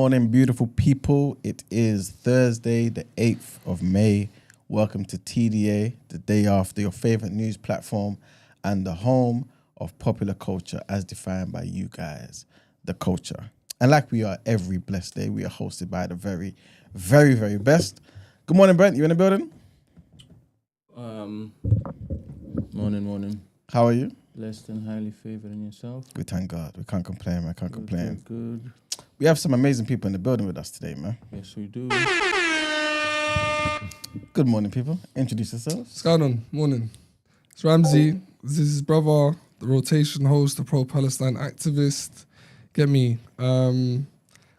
morning, beautiful people. It is Thursday, the 8th of May. Welcome to TDA, the day after your favorite news platform and the home of popular culture as defined by you guys, the culture. And like we are every blessed day, we are hosted by the very, very, very best. Good morning, Brent. You in the building? Morning. How are you? Blessed and highly favored in yourself. We thank God. We can't complain, man. Can't complain. Good. We have some amazing people in the building with us today, man. Yes, we do. Good morning, people. Introduce yourselves. What's going on? Morning. It's Ramsey. This is his brother, the rotation host, the pro-Palestine activist. Get me. Can't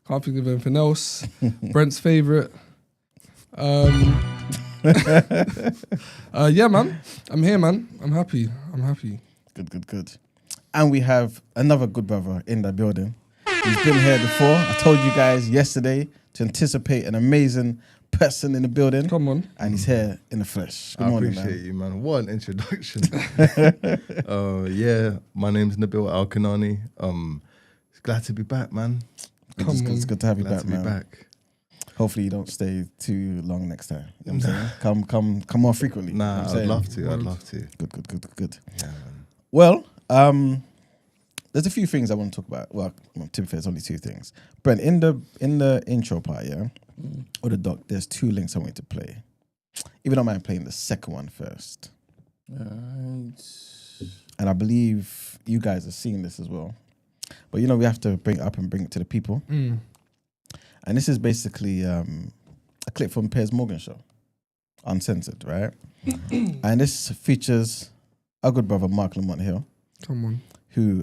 think of anything else. Brent's favourite. Yeah, man. I'm here, man. I'm happy. Good. And we have another good brother in the building. He's been here before. I told you guys yesterday to anticipate an amazing person in the building. Come on. And he's here in the flesh. Good morning, appreciate man. you, man. What an introduction. Yeah, my name's Nabil Al-Kanani. Glad to be back, man. It's good to have you Glad back, to be man. back. Hopefully you don't stay too long next time. You know what I'm saying? Come more frequently. Nah, you know what I'm I'd saying? love to. Good. Yeah, man. Well, there's a few things I want to talk about. Well, to be fair, it's only two things. Brent, in the intro part, or the doc, there's two links I want you to play. Even though I mind playing the second one first. Right. And I believe you guys are seeing this as well. But we have to bring it up and bring it to the people. And this is basically a clip from Piers Morgan's show, Uncensored, right? And this features our good brother Mark Lamont Hill. Come on. Who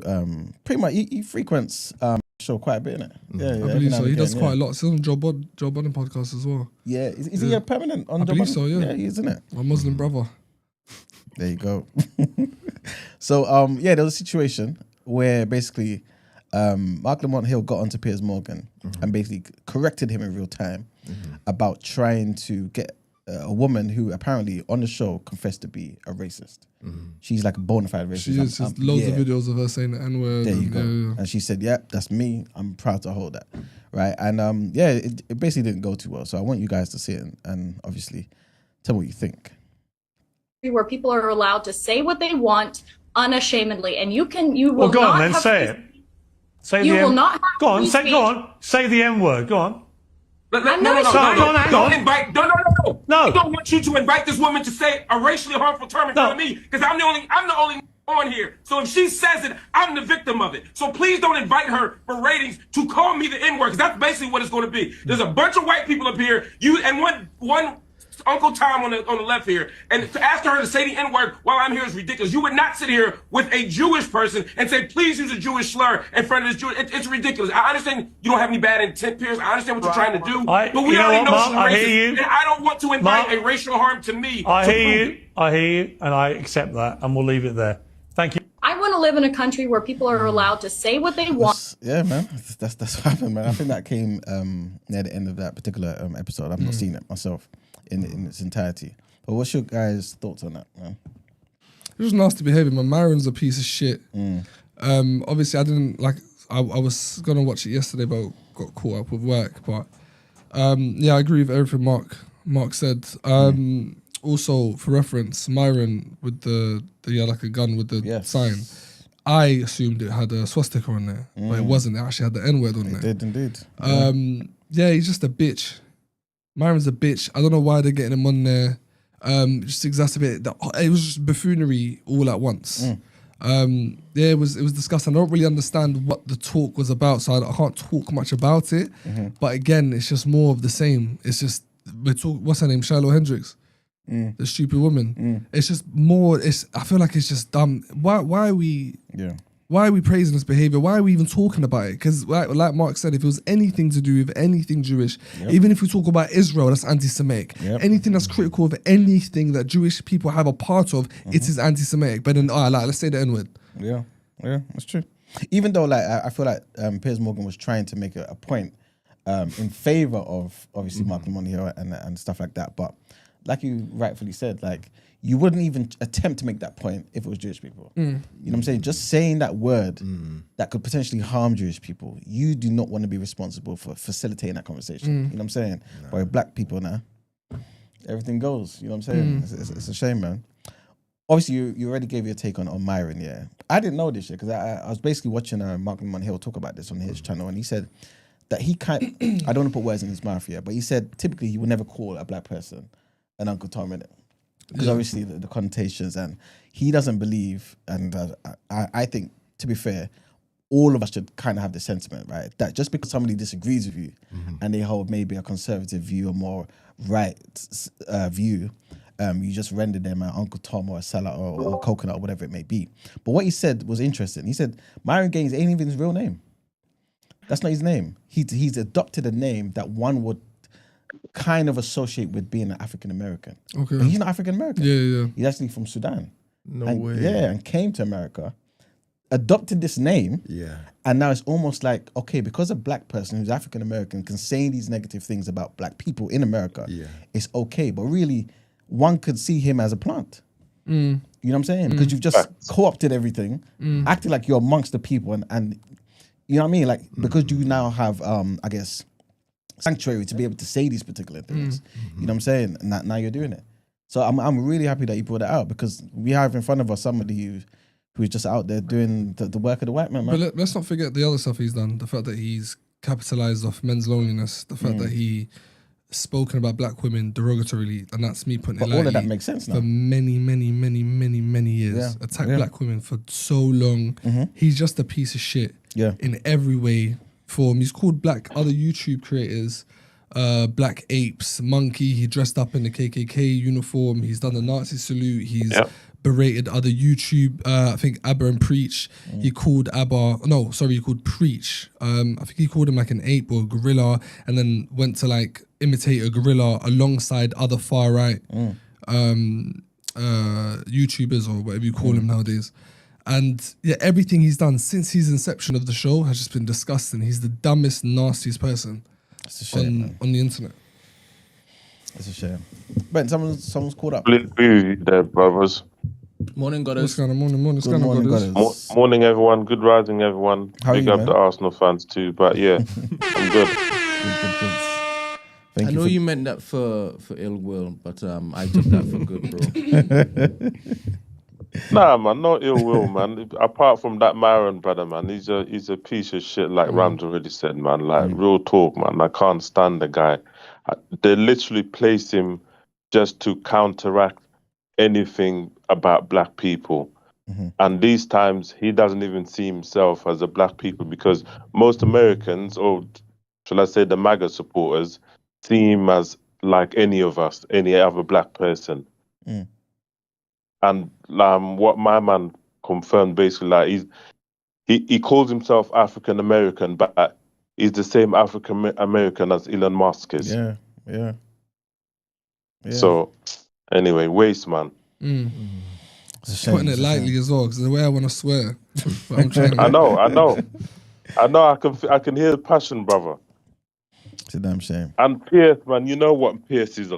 pretty much he frequents the show quite a bit, innit? Yeah, I believe so. He does quite a lot. He's on Joe Budden podcast as well. Yeah, is he a permanent on I Joe believe Budden? so, yeah. Yeah, he is, isn't it? My Muslim brother. There you go. So, there was a situation where basically Mark Lamont Hill got onto Piers Morgan and basically corrected him in real time about trying to get a woman who apparently on the show confessed to be a racist. She's like a bona fide racist. She is. There's loads of videos of her saying the N-word. There you go. Yeah. And she said, "Yeah, that's me. I'm proud to hold that." Right. And it basically didn't go too well. So I want you guys to see it and obviously tell me what you think. Where people are allowed to say what they want unashamedly, and you will well, go not on then, have say free- it. Say You the will M- not have Go on, free say. speech. Go on, say the M word. Go on. I'm No, not hang on. Invite, no. No. I don't want you to invite this woman to say a racially harmful term in front of me because I'm the only on here. So if she says it, I'm the victim of it. So please don't invite her for ratings to call me the N-word because that's basically what it's going to be. There's a bunch of white people up here. You and one Uncle Tom on the left here, and to ask her to say the N-word while I'm here is ridiculous. You would not sit here with a Jewish person and say, please use a Jewish slur in front of this Jewish. It's ridiculous. I understand you don't have any bad intent, Piers. I understand what you're trying to do. But we already know she's Mark, I racist, hear you. and I don't want to invite Mark, a racial harm to me. I to hear prove you. I hear you, and I accept that, and we'll leave it there. Thank you. I want to live in a country where people are allowed to say what they want. Yeah, man. That's what happened, man. I think that came near the end of that particular episode. I've not seen it myself in its entirety. But what's your guys' thoughts on that, man? It was nasty behaviour, man. Myron's a piece of shit. Obviously, I didn't like. I was gonna watch it yesterday, but got caught up with work. But I agree with everything Mark said. Also, for reference, Myron with the like a gun with the sign. I assumed it had a swastika on there, but it wasn't. It actually had the N-word on there. It did indeed. He's just a bitch. Myron's a bitch. I don't know why they're getting him on there. Just exacerbated. It was just buffoonery all at once. It was disgusting. I don't really understand what the talk was about, so I can't talk much about it. But again, it's just more of the same. It's just what's her name? Shiloh Hendricks, the stupid woman. It's just more. I feel like it's just dumb. Why are we? Yeah. Why are we praising this behavior? Why are we even talking about it? Because like Mark said, if it was anything to do with anything Jewish, even if we talk about Israel, that's anti-Semitic. Anything that's critical of anything that Jewish people have a part of, it is anti-Semitic. But then, let's say the N-word. Yeah, that's true. Even though I feel like Piers Morgan was trying to make a point in favor of obviously Mark Lamont Hill and stuff like that. But like you rightfully said, like you wouldn't even attempt to make that point if it was Jewish people. You know what I'm saying? Just saying that word that could potentially harm Jewish people, you do not want to be responsible for facilitating that conversation. You know what I'm saying? But with black people now, everything goes. You know what I'm saying? It's a shame, man. Obviously, you already gave your take on Myron, yeah. I didn't know this yet because I was basically watching Lamont Hill talk about this on his channel, and he said that he can't, I don't want to put words in his mouth yet, but he said typically he would never call a black person an Uncle Tom, innit? Because obviously the connotations, and he doesn't believe, and I think, to be fair, all of us should kind of have the sentiment, right? That just because somebody disagrees with you and they hold maybe a conservative view or more right view, you just render them an Uncle Tom or a Salah or Coconut or whatever it may be. But what he said was interesting. He said, Myron Gaines ain't even his real name. That's not his name. He's adopted a name that one would kind of associate with being an African American. Okay. But he's not African American. Yeah. He's actually from Sudan. No way. Yeah, and came to America, adopted this name. Yeah. And now it's almost like, okay, because a black person who's African American can say these negative things about black people in America, it's okay. But really, one could see him as a plant. You know what I'm saying? Because you've just co-opted everything, acting like you're amongst the people, and you know what I mean? Like, because you now have, I guess, sanctuary to be able to say these particular things. You know what I'm saying? And now you're doing it. So I'm really happy that you brought it out, because we have in front of us somebody who's just out there doing the work of the white man, man. But let's not forget the other stuff he's done. The fact that he's capitalized off men's loneliness. The fact that he spoken about black women derogatorily, and that's me putting it lightly. All of that makes sense now. For many years. Attacked black women for so long. He's just a piece of shit in every way, form. He's called black other YouTube creators black apes, monkey. He dressed up in the KKK uniform. He's done the Nazi salute. He's berated other YouTube, I think Abba and Preach. He called he called Preach. I think he called him like an ape or a gorilla, and then went to like imitate a gorilla alongside other far right YouTubers or whatever you call them nowadays. And yeah, everything he's done since his inception of the show has just been disgusting. He's the dumbest, nastiest person on the internet. It's a shame. Brent, someone's caught up. Completely agree with you there, brothers. Morning, goddess. What's going on? Morning, goddess. Morning, everyone. Good rising, everyone. How Big are you, up man? the Arsenal fans too. But yeah, I'm good. Thank I you know you meant that for ill will, but I took that for good, bro. Nah, man, no ill will, man. Apart from that Myron brother, man, he's a piece of shit, like Rams already said, man. Like real talk, man. I can't stand the guy. They literally placed him just to counteract anything about black people. And these times he doesn't even see himself as a black people, because most Americans, or shall I say the MAGA supporters, see him as like any of us, any other black person. And what my man confirmed, basically, like he calls himself African American, but he's the same African American as Elon Musk is. Yeah. So anyway, waste, man. Putting it lightly as well, because the way I want to swear. But I'm trying to I know. I can hear the passion, brother. It's a damn shame. And Piers, man, you know what Piers is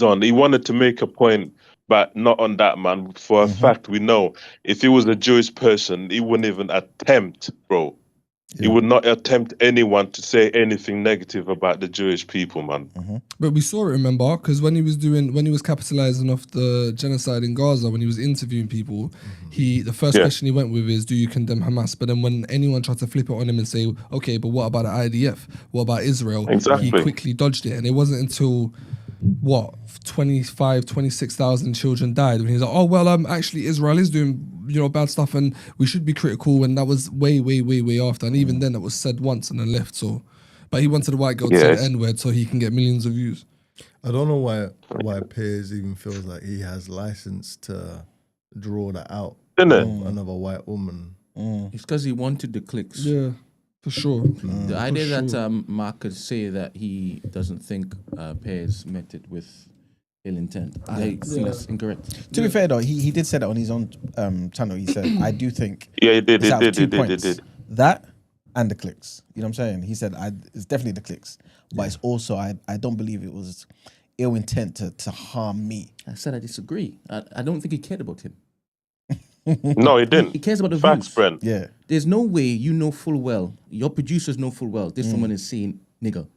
on. He wanted to make a point, but not on that, man. For a fact, we know if he was a Jewish person, he wouldn't even attempt, bro. He would not attempt anyone to say anything negative about the Jewish people, man. But we saw it, remember? Because when he was capitalizing off the genocide in Gaza, when he was interviewing people, the first question he went with is, do you condemn Hamas? But then when anyone tried to flip it on him and say, okay, but what about the IDF? What about Israel? Exactly. He quickly dodged it. And it wasn't until 26,000 children died when he's like, oh well, actually Israel is doing bad stuff and we should be critical, and that was way after, and even then that was said once and then left. So but he wanted the white girl to say the N-word so he can get millions of views. I don't know why Piers even feels like he has license to draw that out. Another white woman. It's because he wanted the clicks. Yeah, for sure. The idea that Mark could say that he doesn't think Piers meant it with ill intent, I think that's incorrect. To be fair though, he did say that on his own channel. He said, I do think he did. That and the clicks. You know what I'm saying? He said it's definitely the clicks, but it's also I don't believe it ill intent to harm me. I said I disagree. I don't think he cared about him. No, he didn't. He cares about the Facts, views. Brent. Yeah. There's no way you know full well, your producers know full well, this woman is saying nigger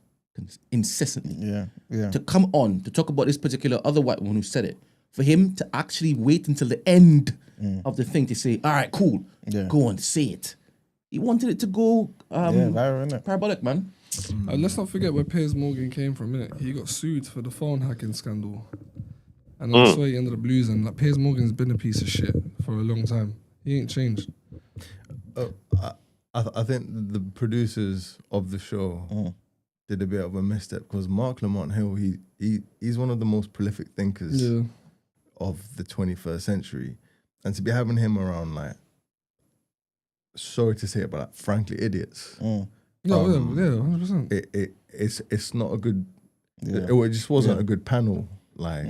incessantly. Yeah. To come on to talk about this particular other white woman who said it, for him to actually wait until the end of the thing to say, all right, cool, go on, say it. He wanted it to go viral, innit? parabolic, man. Let's not forget where Piers Morgan came from, innit? He got sued for the phone hacking scandal. And that's why he ended up losing. Like, Piers Morgan's been a piece of shit for a long time. He ain't changed. I think the producers of the show did a bit of a misstep because Mark Lamont Hill, he's one of the most prolific thinkers of the 21st century. And to be having him around, like, sorry to say it, but like, frankly, idiots. Yeah, 100%. It's not a good, it just wasn't a good panel. Like,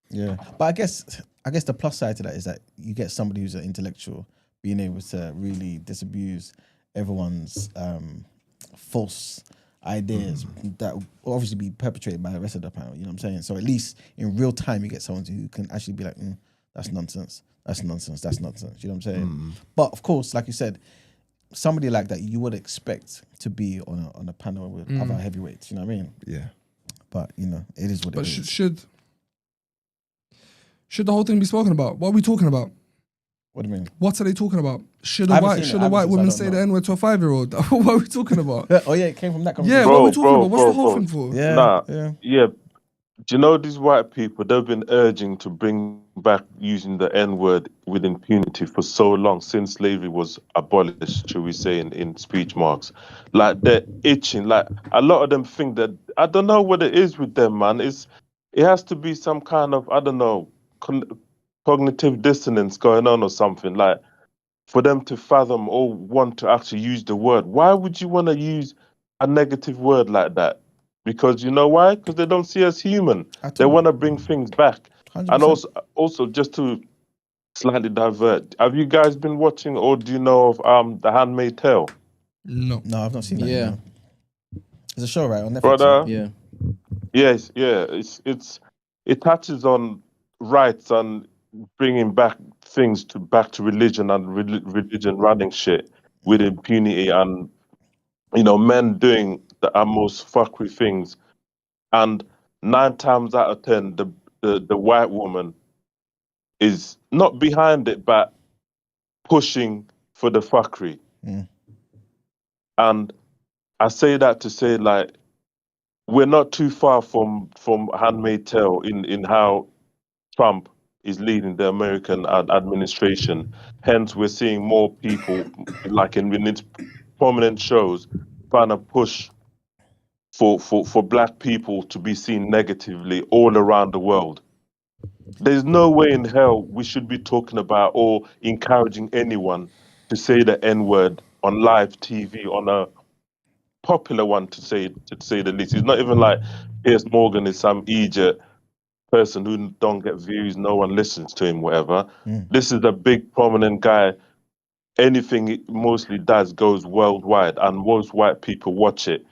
yeah. But I guess the plus side to that is that you get somebody who's an intellectual being able to really disabuse everyone's false ideas that will obviously be perpetrated by the rest of the panel. You know what I'm saying? So at least in real time, you get someone who can actually be like, that's nonsense. That's nonsense. That's nonsense. You know what I'm saying? But of course, like you said, somebody like that you would expect to be on a panel with other heavyweights. You know what I mean? yeah. But you know, it is what But it is. should the whole thing be spoken about? What are we talking about? What do you mean? What are they talking about? Should I a haven't seen it. white I woman don't say know. the N-word to a 5-year-old? What are we talking about? Oh yeah, it came from that Yeah, conversation. what are we talking about? What's the whole bro. thing for? Yeah. Do you know these white people, they've been urging to bring back using the N-word with impunity for so long, since slavery was abolished, shall we say, in speech marks. Like, they're itching. Like, a lot of them think that, I don't know what it is with them, man. It has to be some kind of, I don't know, cognitive dissonance going on or something. Like, for them to fathom or want to actually use the word. Why would you want to use a negative word like that? Because you know why? Because they don't see us human. They want to bring things back. 100%. And also just to slightly divert, have you guys been watching or do you know of The Handmaid's Tale? No. No, I've not seen that. Yeah. No. It's a show, right, on Netflix. Brother? Yeah. Yes, yeah. It touches on rights and bringing back things back to religion and religion running shit with impunity and, you know, men doing the most fuckery things. And 9 times out of 10, the white woman is not behind it, but pushing for the fuckery. And I say that to say, like, we're not too far from Handmaid's Tale in how Trump is leading the American administration. Hence, we're seeing more people, like in its prominent shows, trying to push for black people to be seen negatively all around the world. There's no way in hell we should be talking about or encouraging anyone to say the N-word on live TV, on a popular one to say the least. It's not even like Piers Morgan is some idiot person who don't get views, no one listens to him, whatever. This is a big prominent guy. Anything he mostly does goes worldwide and most white people watch it.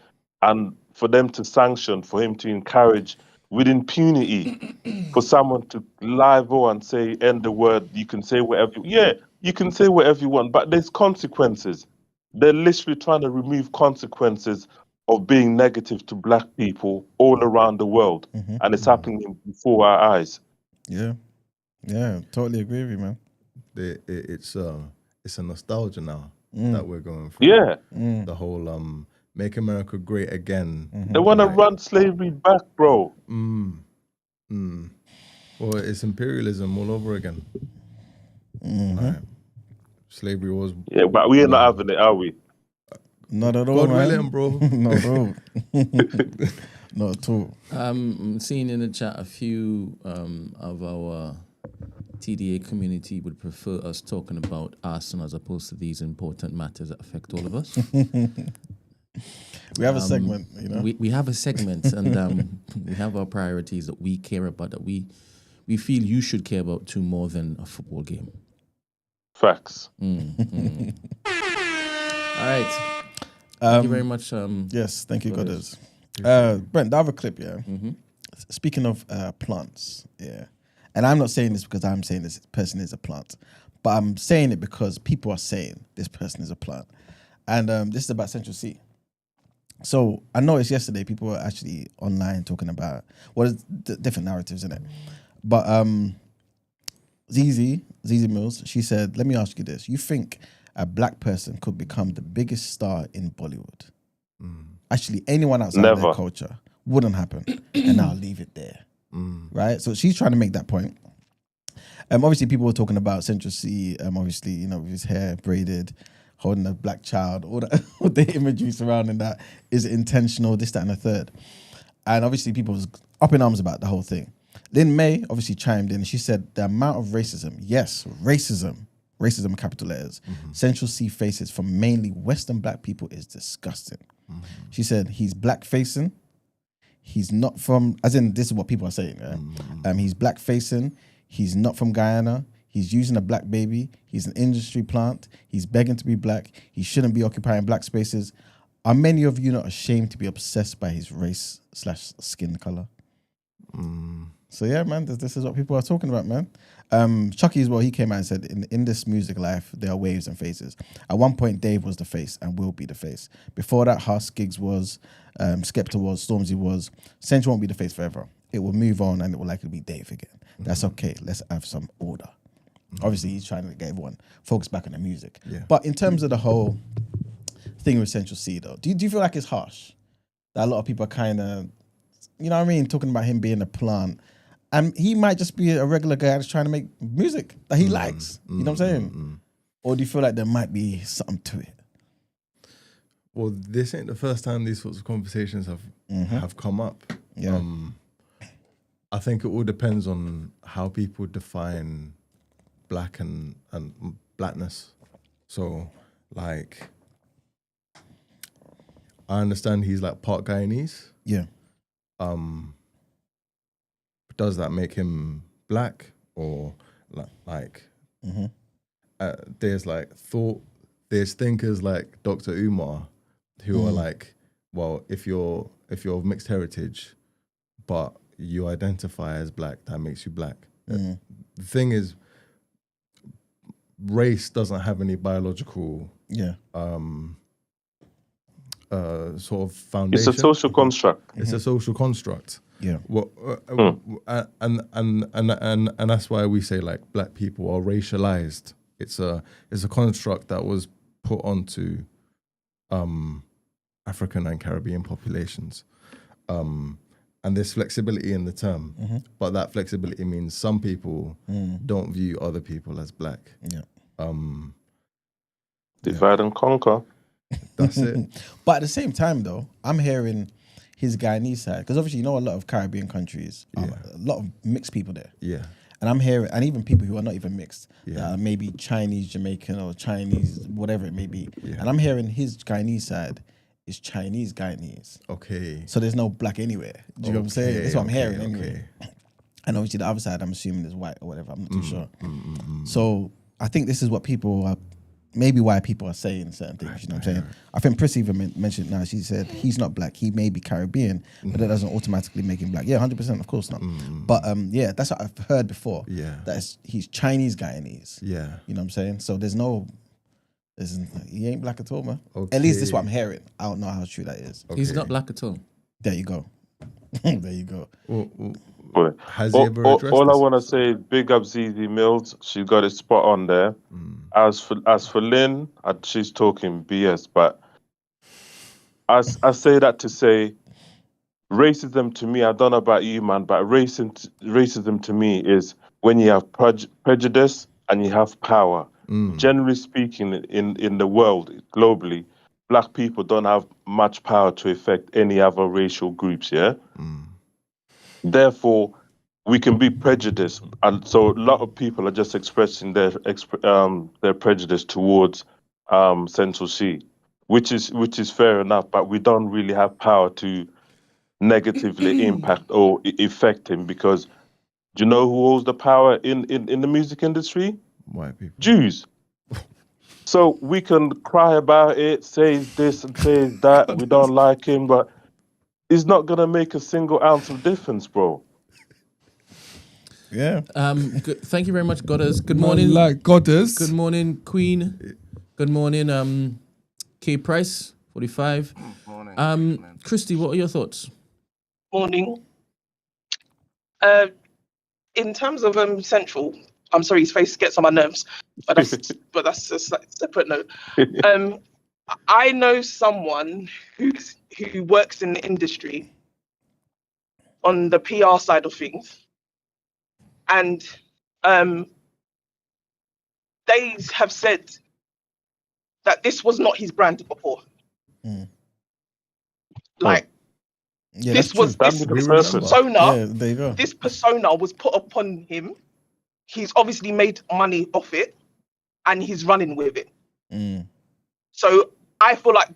And for them to sanction, for him to encourage with impunity, for someone to live and say, end the word, you can say whatever. Yeah, you can say whatever you want, but there's consequences. They're literally trying to remove consequences of being negative to black people all around the world. And it's happening before our eyes. Yeah, totally agree with you, man. It's a nostalgia now that we're going through. Yeah. The whole make America great again. They want to run slavery back, bro. Well, it's imperialism all over again. Right. Slavery was... Yeah, but we ain't not having it, are we? Not at all, God man. willing, bro. Not at all. Not at all. I'm seeing in the chat a few of our TDA community would prefer us talking about Arsenal as opposed to these important matters that affect all of us. We have a segment, you know. We have a segment, and we have our priorities that we care about, that we feel you should care about too, more than a football game. Facts. All right. Thank you very much. Yes, thank you, Goddard. Brent, the other clip, yeah. Speaking of plants, yeah. And I'm not saying this because I'm saying this person is a plant, but I'm saying it because people are saying this person is a plant. And this is about Central C. So I noticed yesterday people were actually online talking about different narratives in it. But Zizi Mills, she said, let me ask you this. You think a black person could become the biggest star in Bollywood? Actually, anyone outside their culture wouldn't happen. And I'll leave it there. Right? So she's trying to make that point. Obviously, people were talking about Central C, obviously, you know, with his hair braided, holding a black child, all the imagery surrounding that is intentional, this, that, and the third. And obviously people was up in arms about the whole thing. Lynn May obviously chimed in and she said the amount of racism, yes, racism capital letters, Central C faces from mainly Western black people is disgusting. She said he's black facing, he's not from, as in this is what people are saying, right? He's black facing, he's not from Guyana, he's using a black baby. He's an industry plant. He's begging to be black. He shouldn't be occupying black spaces. Are many of you not ashamed to be obsessed by his race/skin color? So yeah, man, this is what people are talking about, man. Chucky as well, he came out and said, in this music life, there are waves and phases. At one point, Dave was the face and will be the face. Before that, Huss, Giggs was, Skepta was, Stormzy was. Central won't be the face forever. It will move on and it will likely be Dave again. That's okay. Let's have some order. Obviously, he's trying to get everyone focused back on the music. Yeah. But in terms of the whole thing with Central C, though, do you feel like it's harsh? That a lot of people are kind of, you know what I mean, talking about him being a plant. And he might just be a regular guy that's trying to make music that he likes. You know what I'm saying? Or do you feel like there might be something to it? Well, this ain't the first time these sorts of conversations have come up. Yeah. I think it all depends on how people define black and blackness. So, like, I understand he's like part Guyanese. Yeah. Does that make him black or like? There's there's thinkers like Dr. Umar who are like, well, if you're of mixed heritage, but you identify as black, that makes you black. The thing is, race doesn't have any biological sort of foundation. It's a social construct. It's a social construct. Yeah. And that's why we say like black people are racialized. It's a construct that was put onto African and Caribbean populations. And there's flexibility in the term, but that flexibility means some people don't view other people as black. Yeah. Divide and conquer. That's it. But at the same time, though, I'm hearing his Guyanese side, because obviously you know a lot of Caribbean countries, a lot of mixed people there. Yeah. And I'm hearing, and even people who are not even mixed, maybe Chinese, Jamaican, or Chinese, whatever it may be. Yeah. And I'm hearing his Guyanese side is Chinese Guyanese. Okay. So there's no black anywhere. Do you know what I'm saying? That's what I'm hearing anyway. And obviously the other side, I'm assuming is white or whatever. I'm not too sure. So I think this is what people are, maybe why people are saying certain things. You know what I'm saying? I think Pris even mentioned it now. She said he's not black. He may be Caribbean, but that doesn't automatically make him black. Yeah, 100%. Of course not. But yeah, that's what I've heard before. Yeah. That he's Chinese Guyanese. Yeah. You know what I'm saying? So he ain't black at all, man. Okay. At least this is what I'm hearing. I don't know how true that is. Okay. He's not black at all. There you go. There you go. Has he ever addressed all I want to say, big up ZZ Mills. She got it spot on there. As for Lynn, she's talking BS. But I say that to say, racism to me, I don't know about you, man, but racism to me is when you have prejudice and you have power. Generally speaking, in the world, globally, black people don't have much power to affect any other racial groups, yeah? Therefore, we can be prejudiced. And so a lot of people are just expressing their prejudice towards Central C, which is fair enough, but we don't really have power to negatively impact or affect him, because do you know who holds the power in the music industry? White people. Jews. So we can cry about it, say this and say that, we don't like him, but is not gonna make a single ounce of difference, bro. Yeah. Thank you very much, Goddess. Good Man, morning. like goddess. Good morning, Queen. Good morning, K Price, 45. Morning. Christy, what are your thoughts? Morning. In terms of Central, I'm sorry, his face gets on my nerves, but that's a separate note. I know someone who works in the industry on the PR side of things, and they have said that this was not his brand before. Like, Yeah, this was this persona. Yeah, there you go. This persona was put upon him. He's obviously made money off it, and he's running with it. So I feel like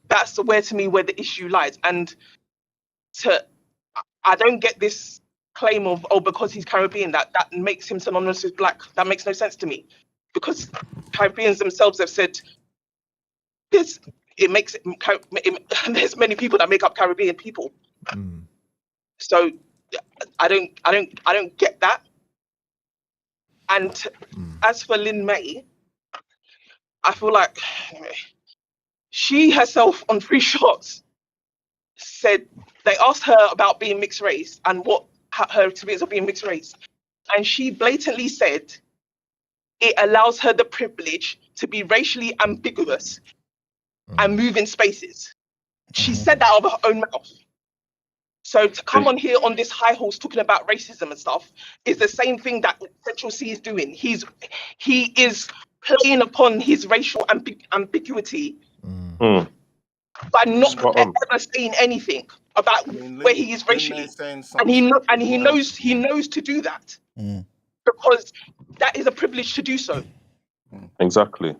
that's where the issue lies. And I don't get this claim of, because he's Caribbean, that makes him synonymous with black. That makes no sense to me, because Caribbeans themselves have said this. There's many people that make up Caribbean people. So I don't get that. And as for Lin May, I feel like she herself on 3 Shots said, they asked her about being mixed race and what her experience of being mixed race. And she blatantly said it allows her the privilege to be racially ambiguous and move in spaces. She said that out of her own mouth. So to come on here on this high horse talking about racism and stuff is the same thing that Central C is doing. He is playing upon his racial ambiguity by not ever saying anything about where he is racially, and he knows to do that because that is a privilege to do so. Exactly.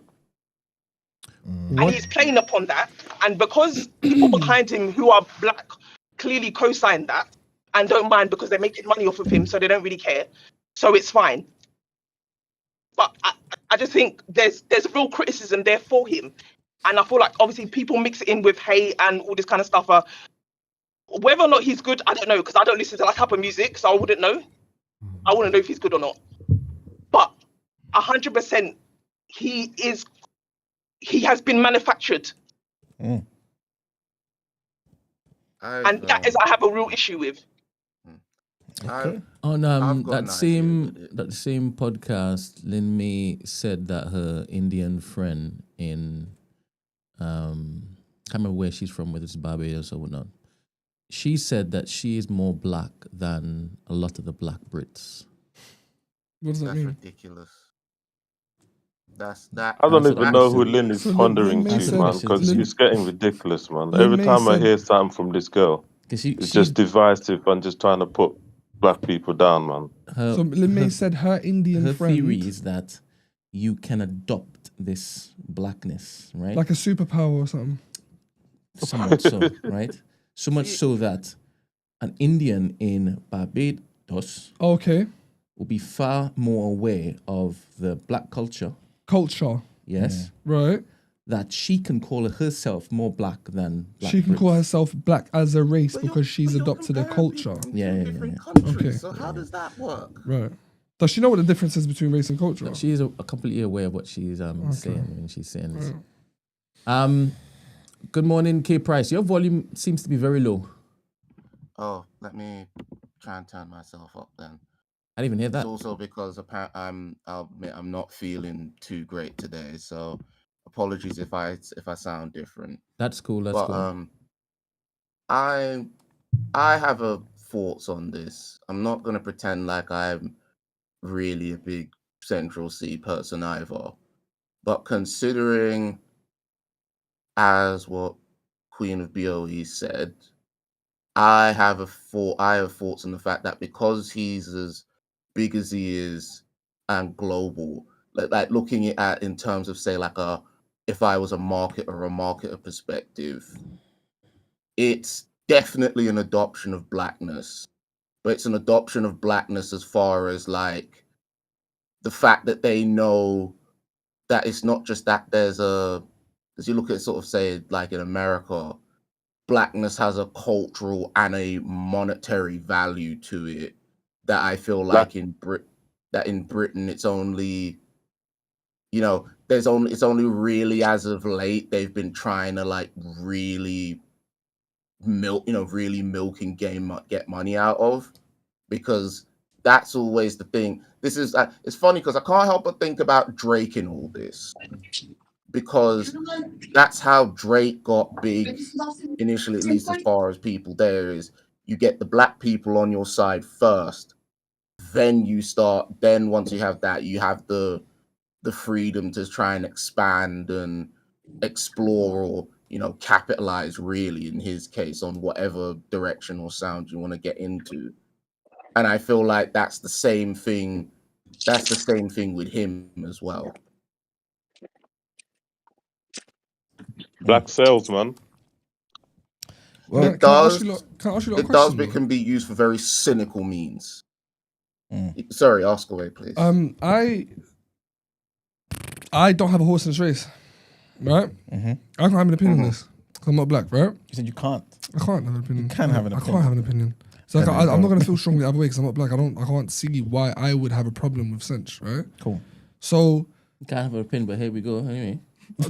And he's playing upon that, and because people behind him who are black clearly co-sign that and don't mind because they're making money off of him, so they don't really care. So it's fine. But I just think there's real criticism there for him. And I feel like obviously people mix it in with hate and all this kind of stuff. Whether or not he's good, I don't know, because I don't listen to that type of music, so I wouldn't know. I wouldn't know if he's good or not. But 100% he has been manufactured. And that is I have a real issue with. On that same podcast, Lin May said that her Indian friend in can't remember where she's from, whether it's Barbados or whatnot. She said that she is more black than a lot of the black Brits. What does that mean? That's ridiculous. That. I don't even know who Lynn is pondering to, man, because it's getting ridiculous, man. Every time I hear something from this girl, it's just divisive and just trying to put black people down, man. So Lin May said her Indian friend. Her theory is that you can adopt this blackness, right? Like a superpower or something. Somewhat so, right? So much so that an Indian in Barbados will be far more aware of the black culture. Yes. Right. That she can call herself more black than black She can Brits. call herself black as a race because she's adopted their culture. Yeah. Okay. So how does that work? Right. Does she know what the difference is between race and culture? No, she is completely aware of what she's saying when she's saying this. Good morning, K Price. Your volume seems to be very low. Oh, let me try and turn myself up then. I didn't even hear that. It's also because I'll admit I'm not feeling too great today, so apologies if I sound different. That's cool. That's cool. I have thoughts on this. I'm not gonna pretend like I'm really a big Central C person either, but considering as what Queen of BOE said, I have thoughts on the fact that because he's as big as he is and global, like looking at in terms of, say, like if I was a marketer perspective, it's definitely an adoption of blackness, but it's an adoption of blackness as far as like the fact that they know that it's not just that there's as you look at sort of say like in America, blackness has a cultural and a monetary value to it that I feel like in Britain it's only, you know, it's only really as of late they've been trying to like really milk and get money out of, because that's always the thing. This is it's funny because I can't help but think about Drake in all this, because that's how Drake got big initially, at least as far as people there is. You get the black people on your side first, then once you have that, you have the freedom to try and expand and explore, or, you know, capitalize really in his case on whatever direction or sound you want to get into. And I feel like that's the same thing with him as well. Black salesman. Well, It does. Can I ask you a It question, does, but though? it can be used for very cynical means. Sorry, ask away, please. I don't have a horse in this race, right? Mm-hmm. I can't have an opinion on this. 'Cause I'm not black, right? You said you can't. I can't have an opinion. You can have an I opinion. can't have an opinion. So like, I'm not gonna feel strongly the other way because I'm not black. I can't see why I would have a problem with Cinch, right? Cool. So Can't have an opinion, but here we go. Anyway,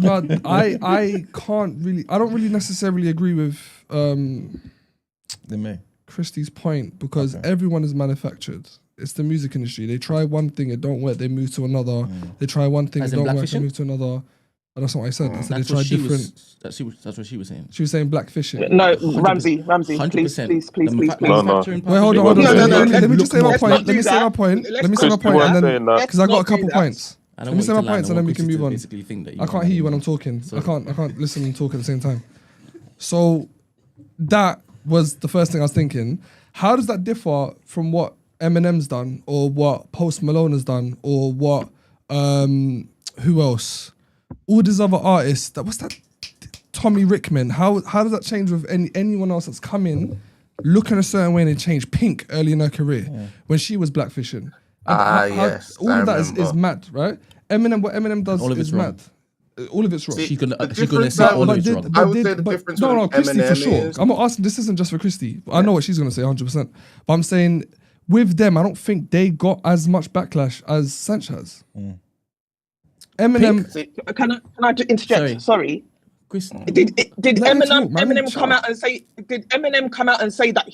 no, I can't really. I don't really necessarily agree with They may. Christie's point, because everyone is manufactured. It's the music industry. They try one thing, it don't work, they move to another. They try one thing, As it in don't work, blackfishing? they move to another. But that's not what I said. I said that's they try what she different. that's what she was saying. She was saying blackfishing. No, 100%. Ramsey, please, 100%. please, The please. No, no. manufacturing Wait, hold on. No, Let me just say my Let's point. not Let me do say my that. point. Let's Let me say my not point, do and that. then that. because I got a Let's not couple do that. points. I Let don't me say want my you to points, lie. and then we I can want move on. Christy to basically think that I can't hear you when I'm talking. I can't listen and talk at the same time. So that was the first thing I was thinking. How does that differ from what Eminem's done, or what Post Malone has done, or what who else? All these other artists. What's that? Tommy Rickman. How does that change with anyone else that's come in, looking a certain way and they change? Pink early in her career when she was blackfishing. Yes, all I of that is remember. mad, right? What Eminem does All of is it's wrong. mad. All of it's wrong. See, She's gonna the say difference all of that- it's wrong. I would say the difference with Christy for Eminem sure. is- I'm not asking. This isn't just for Christy. I know what she's gonna say 100%. But I'm saying with them, I don't think they got as much backlash as Sanch has. Eminem. See, Can I just interject? Sorry. Chris, Did Let him Eminem talk, man. Eminem come out and say? Did Eminem come out and say that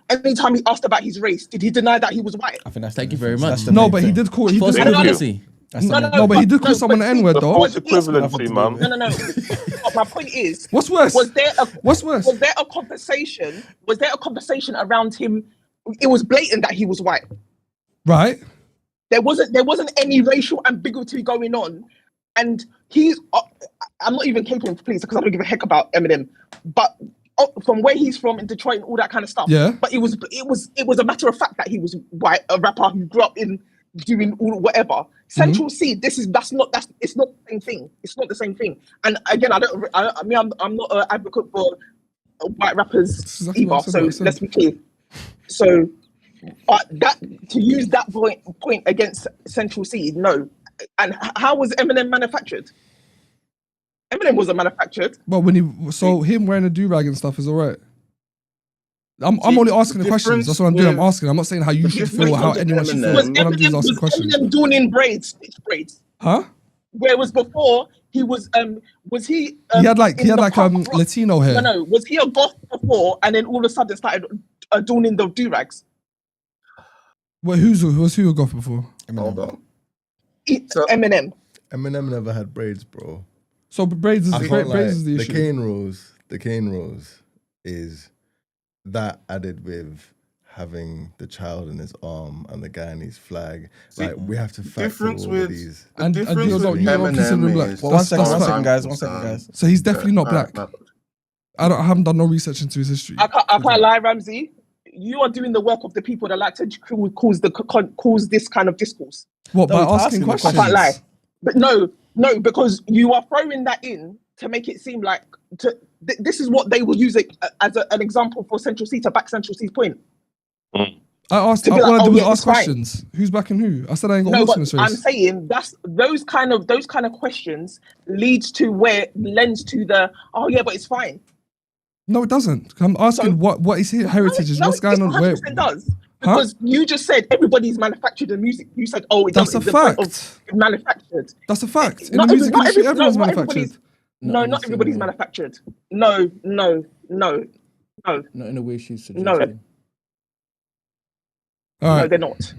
anytime he asked about his race, did he deny that he was white? I think that's Thank the you very difference. much. That's the No, main but he thing. did call. He false did Thank call. you. equivalency. That's the No, main no, No, but he did call no, someone but an N-word The though. false equivalency, man. No. But my point is, What's worse? was there a What's worse? Was there a conversation? Was there a conversation around him? It was blatant that he was white. Right. There wasn't any racial ambiguity going on, and he's. I'm not even capable of please because I don't give a heck about Eminem, but from where he's from in Detroit and all that kind of stuff. Yeah. But it was a matter of fact that he was white, a rapper who grew up in doing all whatever. Central C. It's not the same thing. It's not the same thing. And again, I'm not an advocate for white rappers exactly either. what I So said. let's be clear. So, that to use that point against Central C, no. And how was Eminem manufactured? Eminem wasn't manufactured. But when him wearing a do-rag and stuff is all right. I'm only asking the questions. That's what I'm doing. I'm asking. I'm not saying how you should feel or how anyone should feel. Was What I'm doing is asking questions. Eminem doing in braids? Huh? Whereas before he was he? He had like in the punk rock? Latino hair. No. Was he a goth before, and then all of a sudden started adorning the do-rags? Wait, who a goth before? Hold on. Eminem. Eminem never had braids, bro. So braids is I can't lie, braids is the issue. The cane rose is that added with having the child in his arm and the guy in his flag. See, like we have to factor difference all with- of these. And difference you with don't consider him Eminem black. is- Well, one second, fine. guys. So he's definitely not black. I haven't done no research into his history. I can't lie, Ramsey. You are doing the work of the people that like to cause this kind of discourse. What, by No, he's asking asking the questions? I can't lie. But no, because you are throwing that in to make it seem like this is what they will use it as an example for Central C to back Central C's point. I asked. To be All like, I did was yeah, ask it's fine. questions. Who's backing who? I said I ain't got No, horse but in this I'm race. saying that's those kind of questions lends to the but it's fine. No, it doesn't. I'm asking what his heritage is. What's going on? Where? 100% does. Because you just said everybody's manufactured the music. You said, it That's doesn't. a fact. Manufactured. That's a fact. In the music industry, everyone's manufactured. Not everybody's manufactured. No. Not in the way she's suggesting. No. All right. No, they're not.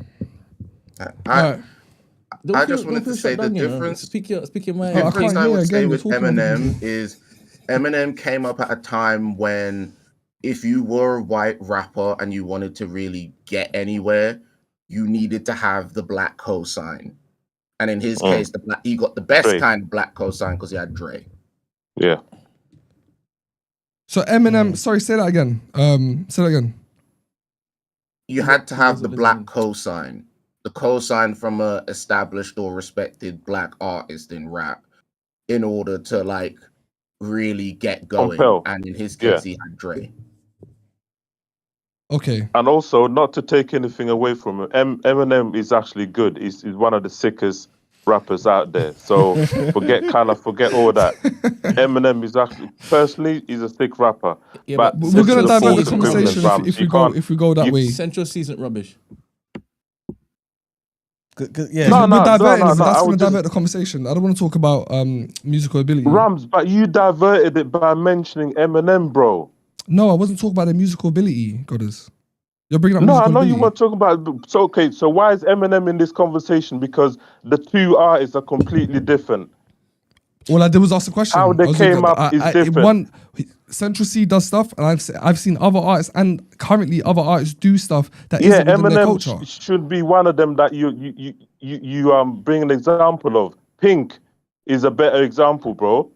I just wanted to say the difference. Speak your mind. The difference I would say with Eminem is Eminem came up at a time when if you were a white rapper and you wanted to really get anywhere, you needed to have the black cosign. And in his case, he got the best kind of black cosign because he had Dre. Yeah. So Eminem, sorry, say that again. Say that again. You had to have the black cosign. The cosign from a established or respected black artist in rap in order to like really get going. And in his case, he had Dre. Okay. And also, not to take anything away from him, Eminem is actually good. He's one of the sickest rappers out there. So forget all that. Eminem is actually, personally, he's a sick rapper. Yeah, but we're gonna divert the conversation if we go that way. Central C isn't rubbish. Yeah, that's gonna divert the conversation. I don't want to talk about musical ability. Rams, but you diverted it by mentioning Eminem, bro. No, I wasn't talking about the musical ability, Goddess. You're bringing up musical musical ability. You weren't talking about. So okay, so why is Eminem in this conversation? Because the two artists are completely different. All I did was ask the question. How they came up is different. Central C does stuff, and I've seen other artists, and currently other artists do stuff that isn't within their culture. Eminem should be one of them that you bring an example of. Pink is a better example, bro.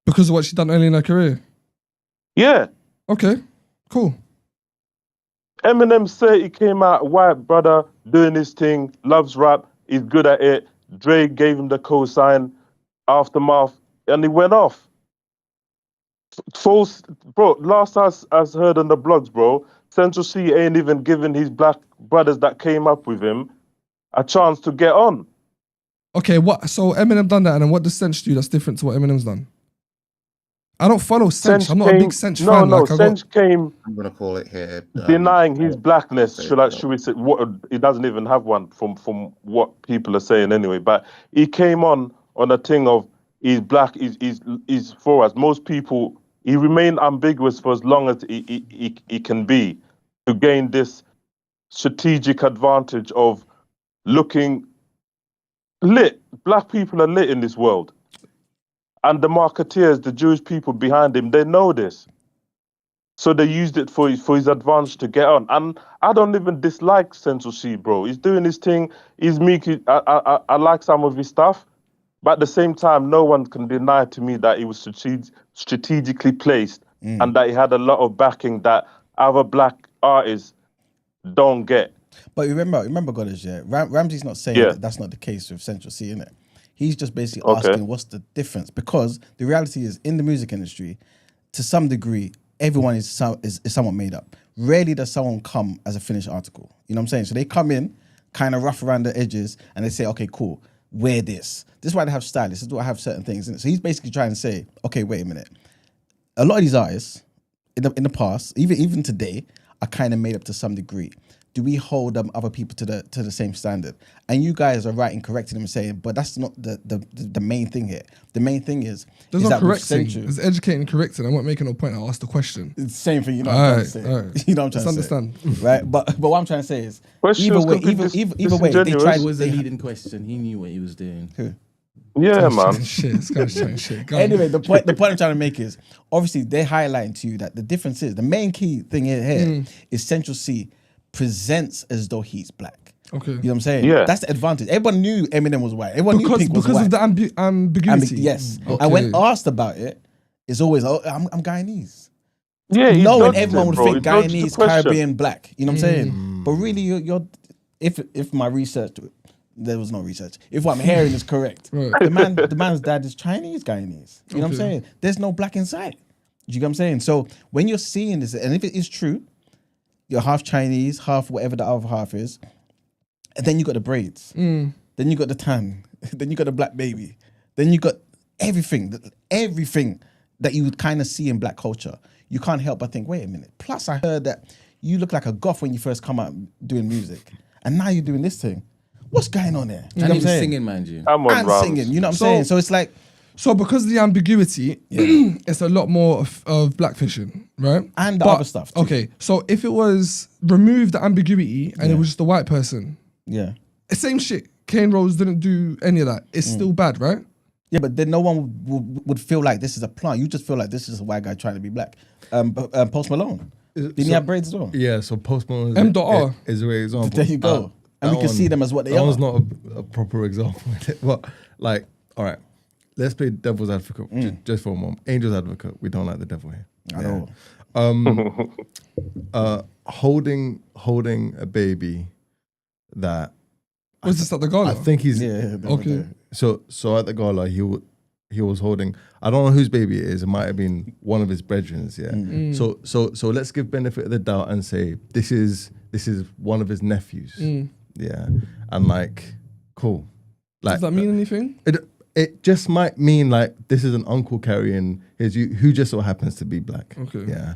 Because of what she done early in her career. Yeah. Okay. Cool. Eminem said he came out white brother doing his thing, loves rap, he's good at it. Dre gave him the cosign, Aftermath, and he went off. False, bro. Last I heard on the blogs, bro, Central C ain't even giving his black brothers that came up with him a chance to get on. Okay, what? So Eminem done that, and then what does Sench do that's different to what Eminem's done? I don't follow Sench. I'm not a big Sench fan. No, Sench came. I'm gonna call it here. Denying his blackness. Should we say? He doesn't even have one from what people are saying anyway. But he came on a thing of he's black. He's for us. Most people. He remained ambiguous for as long as he can be to gain this strategic advantage of looking lit. Black people are lit in this world. And the marketeers, the Jewish people behind him, they know this. So they used it for his advantage to get on. And I don't even dislike Central C, bro. He's doing his thing. He's meek. I like some of his stuff. But at the same time, no one can deny to me that he was strategically placed and that he had a lot of backing that other black artists don't get. But remember, Goddess, Ramsey's not saying that that's not the case with Central C, innit? He's just basically asking what's the difference, because the reality is in the music industry, to some degree, everyone is somewhat made up. Rarely does someone come as a finished article. You know what I'm saying? So they come in kind of rough around the edges and they say, okay, cool, wear this. This is why they have stylists. This is why I have certain things in it. So he's basically trying to say, okay, wait a minute. A lot of these artists in the past, even today, are kind of made up to some degree. Do we hold other people to the same standard? And you guys are right in correcting them and saying, but that's not the main thing here. The main thing is there's no correcting. There's educating and correcting. I'm not making no point. I asked the question. It's the same thing. You know what I'm trying to say. Right. You know what I'm trying to say. Understand. Right? But what I'm trying to say is, either way, they tried. It was a leading question. He knew what he was doing. Who? Yeah, man. Shit. Anyway, the point I'm trying to make is, obviously they're highlighting to you that the difference is, the main key thing here is Central C presents as though he's black. Okay. You know what I'm saying? Yeah. That's the advantage. Everyone knew Eminem was white. Everyone knew Pink was white. Because of the ambiguity. Yes. Okay. And when asked about it, it's always, I'm Guyanese. Yeah, knowing everyone would think He dodged Guyanese, the question. Caribbean, black. You know what I'm saying? But really, you're if my research, there was no research. If what I'm hearing is correct, Right. the man's dad is Chinese, Guyanese. You know what I'm saying? There's no black inside. You get what I'm saying? So when you're seeing this, and if it is true, you're half Chinese, half whatever the other half is, and then you got the braids, then you got the tan, then you got the black baby, then you got everything that you would kind of see in black culture, you can't help but think, wait a minute. Plus, I heard that you look like a goth when you first come out doing music, and now you're doing this thing. What's going on there? And he was singing, mind you. And singing, you know what I'm saying? So it's like... So because of the ambiguity, it's a lot more of blackfishing, right? And the other stuff too. Okay, so if it was remove the ambiguity and it was just a white person, same shit. Kane Rose didn't do any of that. It's still bad, right? Yeah, but then no one would feel like this is a plant. You just feel like this is a white guy trying to be black. Post Malone. Didn't he have braids as well? Yeah, so Post Malone is a great example. There you go. And we can see them as what they are. That was not a proper example. But like, all right, let's play devil's advocate just for a moment. Angel's advocate. We don't like the devil here. I know. Holding a baby that... Was this at the gala? I think he's... okay. So at the gala, he was holding... I don't know whose baby it is. It might have been one of his brethrens, So let's give benefit of the doubt and say this is one of his nephews. Yeah. And like, cool. Like, does that mean anything? It just might mean like this is an uncle carrying who just so happens to be black. Okay. Yeah.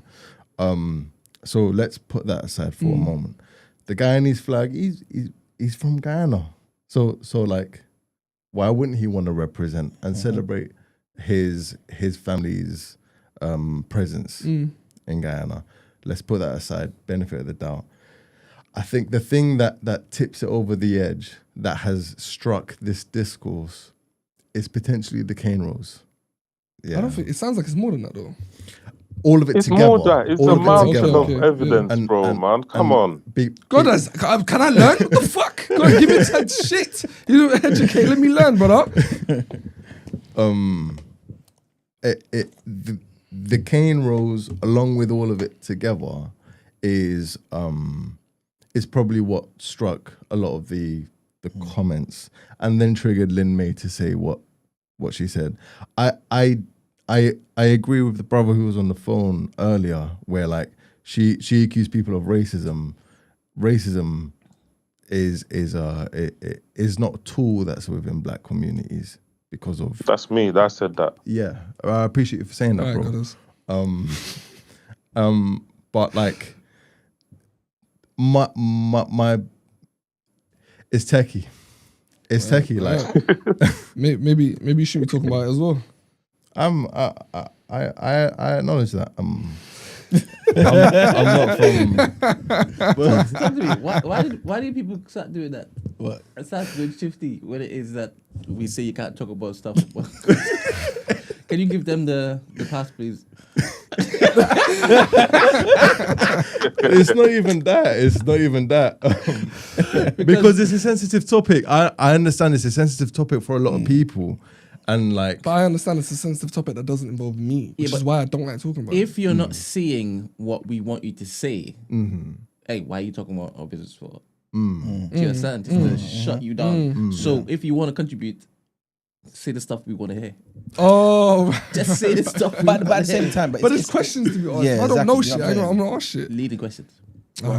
So let's put that aside for a moment. The guy in his flag, he's from Guyana. So like, why wouldn't he want to represent and celebrate his family's presence in Guyana? Let's put that aside, benefit of the doubt. I think the thing that tips it over the edge that has struck this discourse is potentially the Kane Rose. Yeah. I don't think it sounds like it's more than that though. All of it it's together. More that. It's a mountain of evidence, yeah. bro, man. Come on. God, can I learn? What the fuck? God, give me that shit. You don't educate. Let me learn, brother. The Kane Rose, along with all of it together, is probably what struck a lot of the comments, and then triggered Lin May to say what she said. I agree with the brother who was on the phone earlier, where like she accused people of racism. Racism is not a tool that's within black communities because of... That's me. That said that. Yeah, I appreciate you for saying that, bro. But like my it's techie. It's techie, like maybe you shouldn't be talking about it as well. I acknowledge that. I'm not from. Why do people start doing that? What? It starts with shifty when it is that we say you can't talk about stuff. Can you give them the pass, please? It's not even that. Because it's a sensitive topic. I understand it's a sensitive topic for a lot of people. And like, but I understand it's a sensitive topic that doesn't involve me, which is why I don't like talking about it. If you're not seeing what we want you to say, hey, why are you talking about our business for? Do you understand? It's to shut you down. So if you want to contribute, say the stuff we want to hear. Oh, just say the stuff. But at the same time, but it's questions to be honest. Yeah, I don't know exactly. shit. I'm not ask shit. Leading questions. No,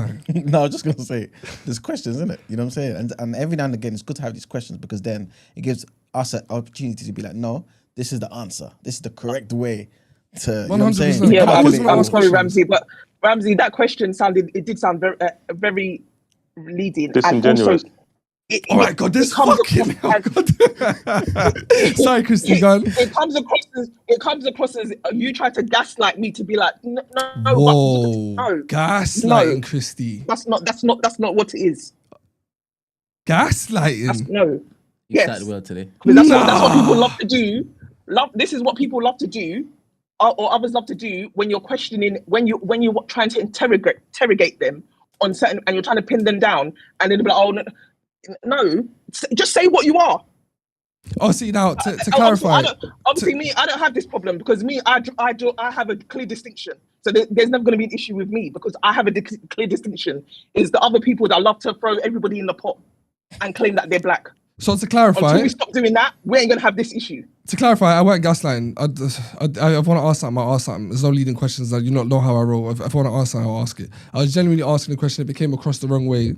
I was just gonna say there's questions, isn't it? You know what I'm saying? And every now and again, it's good to have these questions because then it gives us an opportunity to be like, no, this is the answer. This is the correct way to. You know what I'm saying? Yeah, I'm sorry, Ramsey, but Ramsey, that question did sound very, very leading. Disingenuous. Oh my God, this fucking sorry, Christy, go on. It comes across as you try to gaslight me to be like, no, gaslighting, Christy. That's not what it is. Gaslighting. No. You started well today. That's what people love to do. This is what people love to do, or others love to do when you're questioning, when you're trying to interrogate them on certain, and you're trying to pin them down, and then they'll be like, no, just say what you are. Oh, see now to clarify. Obviously, I don't have this problem because I have a clear distinction. So there's never going to be an issue with me because I have a clear distinction. It's the other people that love to throw everybody in the pot and claim that they're black. So to clarify, until we stop doing that, we ain't going to have this issue. To clarify, I weren't gaslighting. I want to ask something, I'll ask something. There's no leading questions that you not know how I roll. If I want to ask something, I'll ask it. I was genuinely asking the question. It became across the wrong way.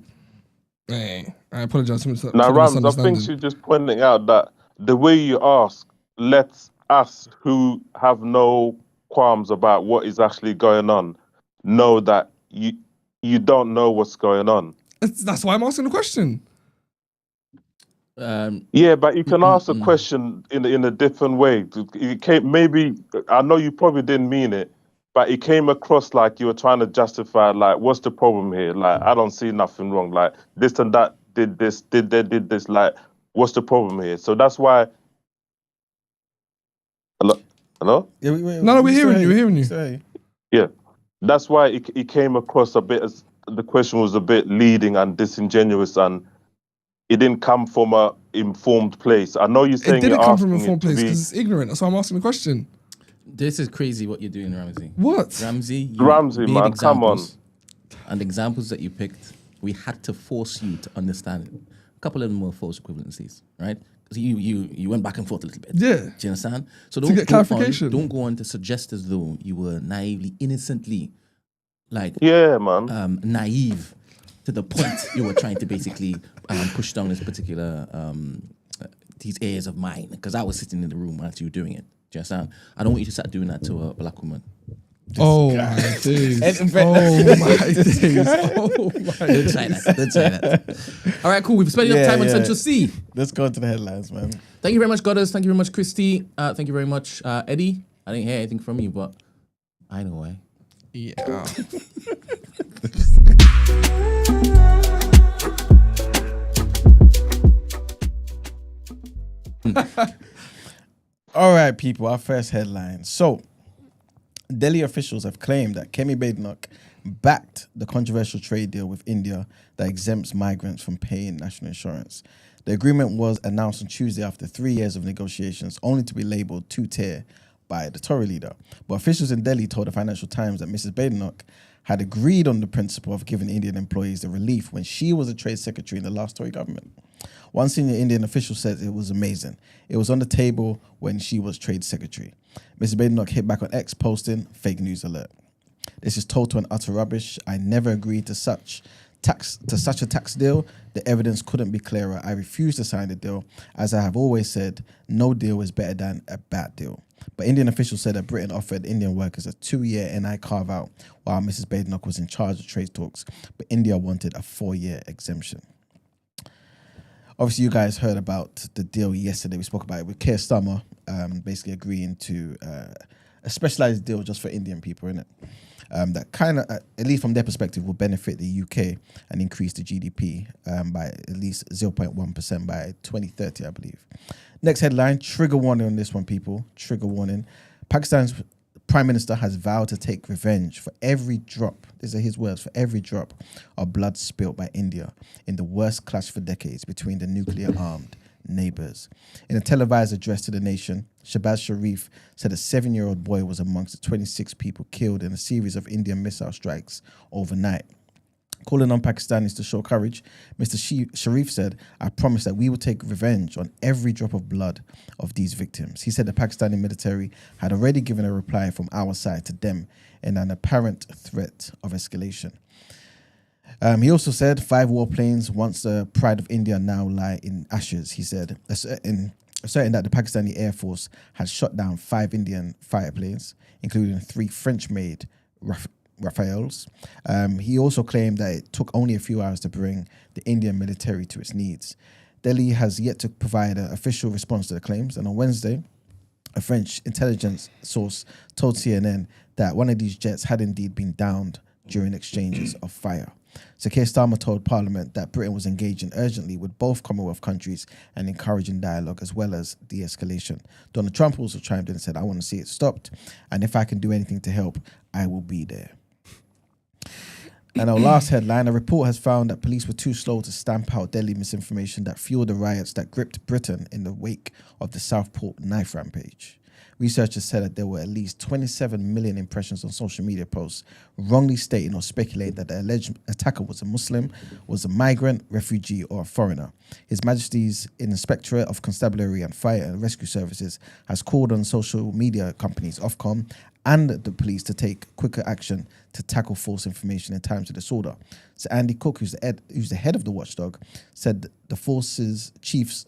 I apologize. Now, Rams, I think she's just pointing out that the way you ask lets us who have no qualms about what is actually going on know that you don't know what's going on. That's why I'm asking the question. Yeah, but you can ask a question in a different way. It came, maybe, I know you probably didn't mean it, but it came across like you were trying to justify, like, what's the problem here? Like, I don't see nothing wrong. Like, this and that did this, did this. Like, what's the problem here? So that's why. Hello? Yeah, No, we're hearing you. We're hearing you. Yeah, that's why it came across a bit as the question was a bit leading and disingenuous, and it didn't come from a informed place. I know you're saying it didn't you're come from a asking informed it to place be. because it's ignorant. That's why I'm asking the question. This is crazy what you're doing, Ramsey. What? Ramsey, Man, come on. And the examples that you picked, we had to force you to understand it. A couple of them were false equivalencies, right? So you went back and forth a little bit. Yeah. Do you understand? So To get clarification. Don't go on to suggest as though you were naively, innocently, like naive to the point you were trying to basically push down this particular these airs of mine, because I was sitting in the room while you were doing it. Do you understand? I don't want you to start doing that to a black woman. Oh my days. Oh my days. Oh my days. Don't try that. All right, cool. We've spent enough time on Central C. Let's go into the headlines, man. Thank you very much, Goddess. Thank you very much, Christy. Thank you very much, Eddie. I didn't hear anything from you, but I know why. Yeah. All right, people, our first headline. So, Delhi officials have claimed that Kemi Badenoch backed the controversial trade deal with India that exempts migrants from paying national insurance. The agreement was announced on Tuesday after 3 years of negotiations, only to be labelled two-tier by the Tory leader. But officials in Delhi told the Financial Times that Mrs. Badenoch had agreed on the principle of giving Indian employees the relief when she was a trade secretary in the last Tory government. One senior Indian official said it was amazing. It was on the table when she was trade secretary. Mrs. Badenoch hit back on X posting, fake news alert. This is total and utter rubbish. I never agreed to such a tax deal. The evidence couldn't be clearer. I refuse to sign the deal. As I have always said, no deal is better than a bad deal. But Indian officials said that Britain offered Indian workers a 2-year NI carve-out while Mrs. Badenoch was in charge of trade talks, but India wanted a 4-year exemption. Obviously, you guys heard about the deal yesterday. We spoke about it with Keir Starmer, basically agreeing to a specialised deal just for Indian people, innit? That kind of, at least from their perspective, will benefit the UK and increase the GDP by at least 0.1% by 2030, I believe. Next headline, trigger warning on this one, people. Trigger warning. Pakistan's Prime Minister has vowed to take revenge for every drop, these are his words, for every drop of blood spilt by India in the worst clash for decades between the nuclear-armed neighbours. In a televised address to the nation, Shahbaz Sharif said a 7-year-old boy was amongst the 26 people killed in a series of Indian missile strikes overnight. Calling on Pakistanis to show courage, Mr. Sharif said, I promise that we will take revenge on every drop of blood of these victims. He said the Pakistani military had already given a reply from our side to them in an apparent threat of escalation. He also said 5 warplanes, once the pride of India, now lie in ashes. He said, asserting that the Pakistani Air Force had shot down 5 Indian fighter planes, including 3 French-made Rafales. He also claimed that it took only a few hours to bring the Indian military to its needs. Delhi has yet to provide an official response to the claims, and on Wednesday, a French intelligence source told CNN that one of these jets had indeed been downed during exchanges of fire. So Keir Starmer told Parliament that Britain was engaging urgently with both Commonwealth countries and encouraging dialogue as well as de-escalation. Donald Trump also chimed in and said, I want to see it stopped, and if I can do anything to help, I will be there. And our last headline, a report has found that police were too slow to stamp out deadly misinformation that fueled the riots that gripped Britain in the wake of the Southport knife rampage. Researchers said that there were at least 27 million impressions on social media posts wrongly stating or speculating that the alleged attacker was a Muslim, was a migrant, refugee, or a foreigner. His Majesty's Inspectorate of Constabulary and Fire and Rescue Services has called on social media companies, Ofcom, and the police to take quicker action to tackle false information in times of disorder. So Andy Cook, who's the head of the watchdog, said the force's chiefs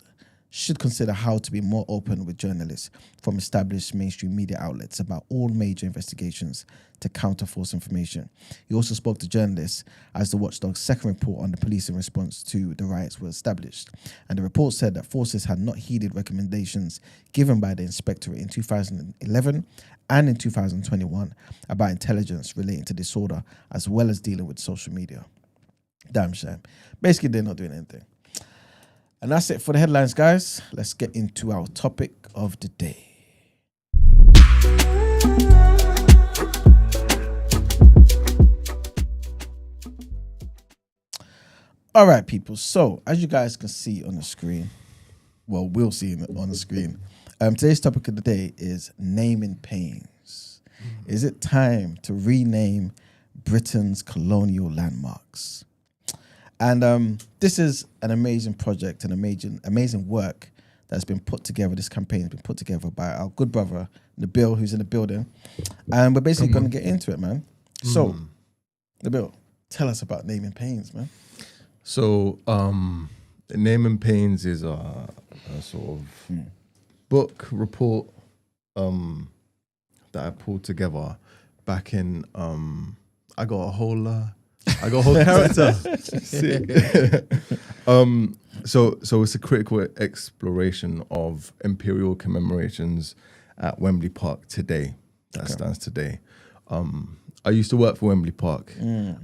should consider how to be more open with journalists from established mainstream media outlets about all major investigations to counter false information. He also spoke to journalists as the watchdog's second report on the policing response to the riots was established. And the report said that forces had not heeded recommendations given by the inspectorate in 2011 and in 2021 about intelligence relating to disorder, as well as dealing with social media. Damn shame. Basically, they're not doing anything. And that's it for the headlines, guys. Let's get into our topic of the day. All right, people. So, as you guys can see on the screen, well, we'll see on the screen, today's topic of the day is naming pains. Is it time to rename Britain's colonial landmarks? And this is an amazing project, an amazing work that's been put together. This campaign has been put together by our good brother, Nabil, who's in the building. And we're basically going to get into it, man. So, Nabil, tell us about naming pains, man. So, naming pains is a sort of book report that I pulled together back in. I got a whole character. So it's a critical exploration of imperial commemorations at Wembley Park today. That stands today. I used to work for Wembley Park.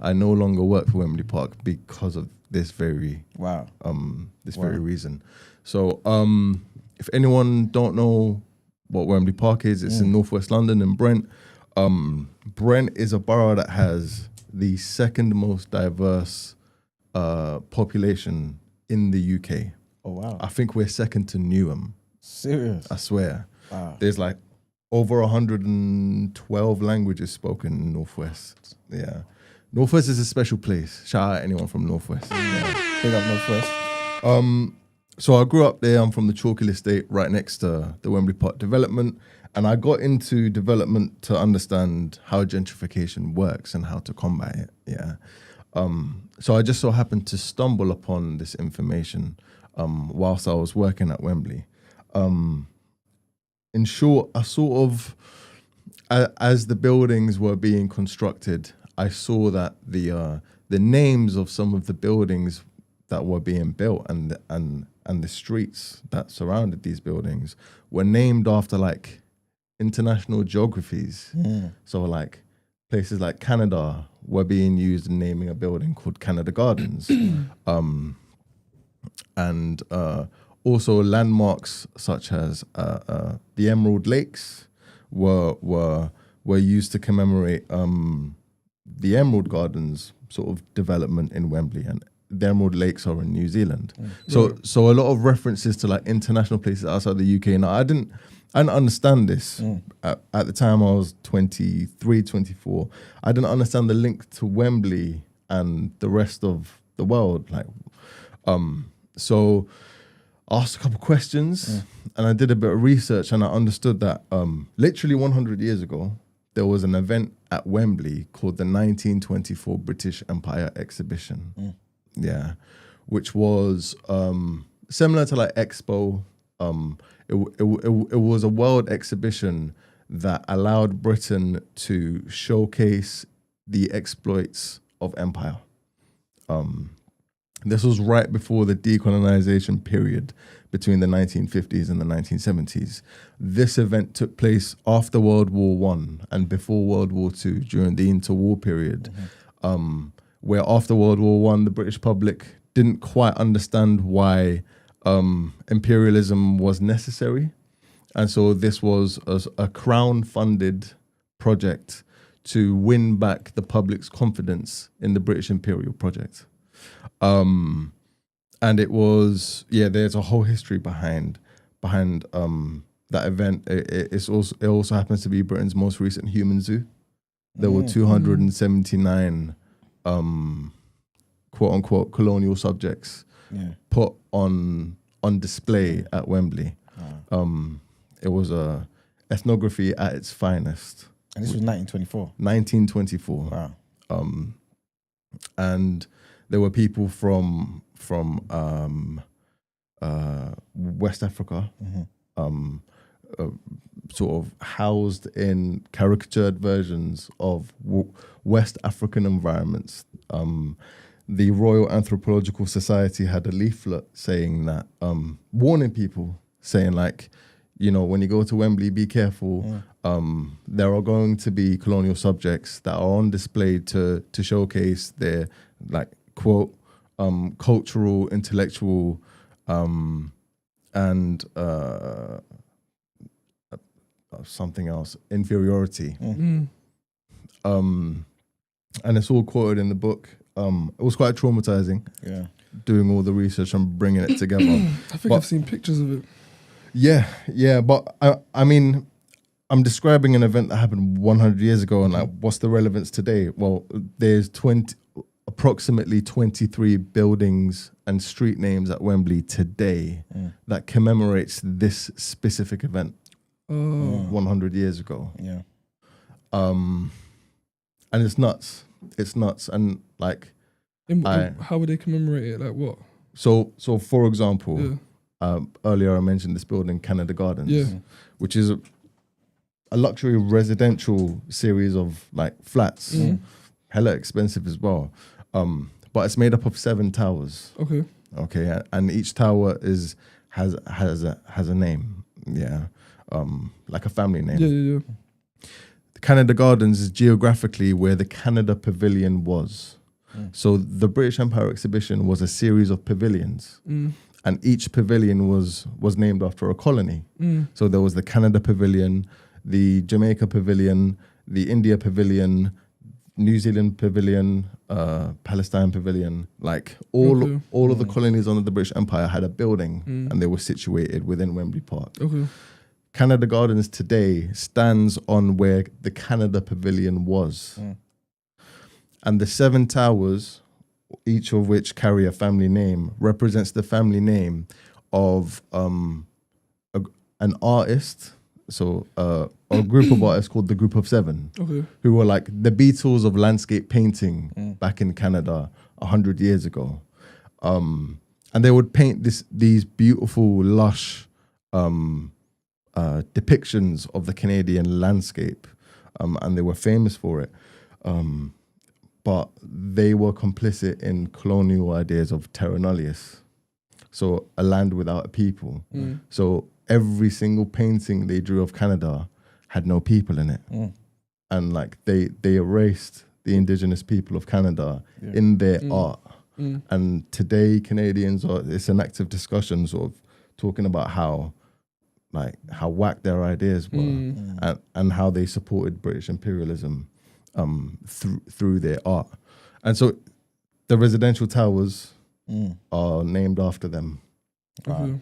I no longer work for Wembley Park because of this very very reason. So if anyone don't know what Wembley Park is, it's in northwest London in Brent. Brent is a borough that has the second most diverse population in the UK. Oh, wow. I think we're second to Newham. Serious? I swear. Wow. There's like over 112 languages spoken in Northwest. Yeah. Northwest is a special place. Shout out anyone from Northwest. Yeah. Big up Northwest. So I grew up there. I'm from the Chalkhill estate right next to the Wembley Park development. And I got into development to understand how gentrification works and how to combat it. Yeah. So I just so happened to stumble upon this information whilst I was working at Wembley. In short, I sort of, as the buildings were being constructed, I saw that the names of some of the buildings that were being built and the streets that surrounded these buildings were named after like international geographies. So like places like Canada were being used in naming a building called Canada Gardens. And also landmarks such as the Emerald Lakes were used to commemorate the Emerald Gardens sort of development in Wembley, and the Emerald Lakes are in New Zealand. So a lot of references to like international places outside the UK. Now I didn't understand this at the time. I was 23, 24. I didn't understand the link to Wembley and the rest of the world. Like, so I asked a couple questions and I did a bit of research, and I understood that literally 100 years ago, there was an event at Wembley called the 1924 British Empire Exhibition. Yeah, which was similar to like Expo. It was a world exhibition that allowed Britain to showcase the exploits of empire. This was right before the decolonization period between the 1950s and the 1970s. This event took place after World War I and before World War II during the interwar period, where after World War I, the British public didn't quite understand why imperialism was necessary. And so this was a Crown-funded project to win back the public's confidence in the British imperial project. And it was, there's a whole history behind that event. It also happens to be Britain's most recent human zoo. There were 279 quote unquote colonial subjects put on display at Wembley. It was a ethnography at its finest. And this was 1924. 1924. Wow. And there were people from West Africa, sort of housed in caricatured versions of West African environments. The Royal Anthropological Society had a leaflet saying that, warning people, saying like, you know, when you go to Wembley, be careful. There are going to be colonial subjects that are on display to showcase their, like, quote, cultural, intellectual, and something else, inferiority. And it's all quoted in the book. It was quite traumatizing. Yeah, doing all the research and bringing it together. I think I've seen pictures of it. Yeah, but I mean, I'm describing an event that happened 100 years ago, and like, what's the relevance today? Well, there's approximately 23 buildings and street names at Wembley today that commemorates this specific event 100 years ago. Yeah, and it's nuts. It's nuts, and like, how would they commemorate it? Like what? So for example, earlier I mentioned this building, Canada Gardens, which is a luxury residential series of like flats, hella expensive as well. But it's made up of 7 towers. Okay, and each tower has a name. Yeah, like a family name. Yeah. Canada Gardens is geographically where the Canada Pavilion was. So the British Empire exhibition was a series of pavilions, and each pavilion was named after a colony. So there was the Canada Pavilion, the Jamaica Pavilion, the India Pavilion, New Zealand Pavilion, Palestine Pavilion. Like all of the colonies under the British Empire had a building, and they were situated within Wembley Park. Canada Gardens today stands on where the Canada Pavilion was. And the 7 towers, each of which carry a family name, represents the family name of an artist, so a group of artists called the Group of 7, who were like the Beatles of landscape painting back in Canada 100 years ago. And they would paint these beautiful, lush depictions of the Canadian landscape, and they were famous for it. But they were complicit in colonial ideas of terra nullius, so a land without a people. So every single painting they drew of Canada had no people in it, and like they erased the Indigenous people of Canada in their art. And today Canadians it's an active discussion, sort of talking about how whack their ideas were, and how they supported British imperialism through their art. And so the residential towers are named after them. Yeah.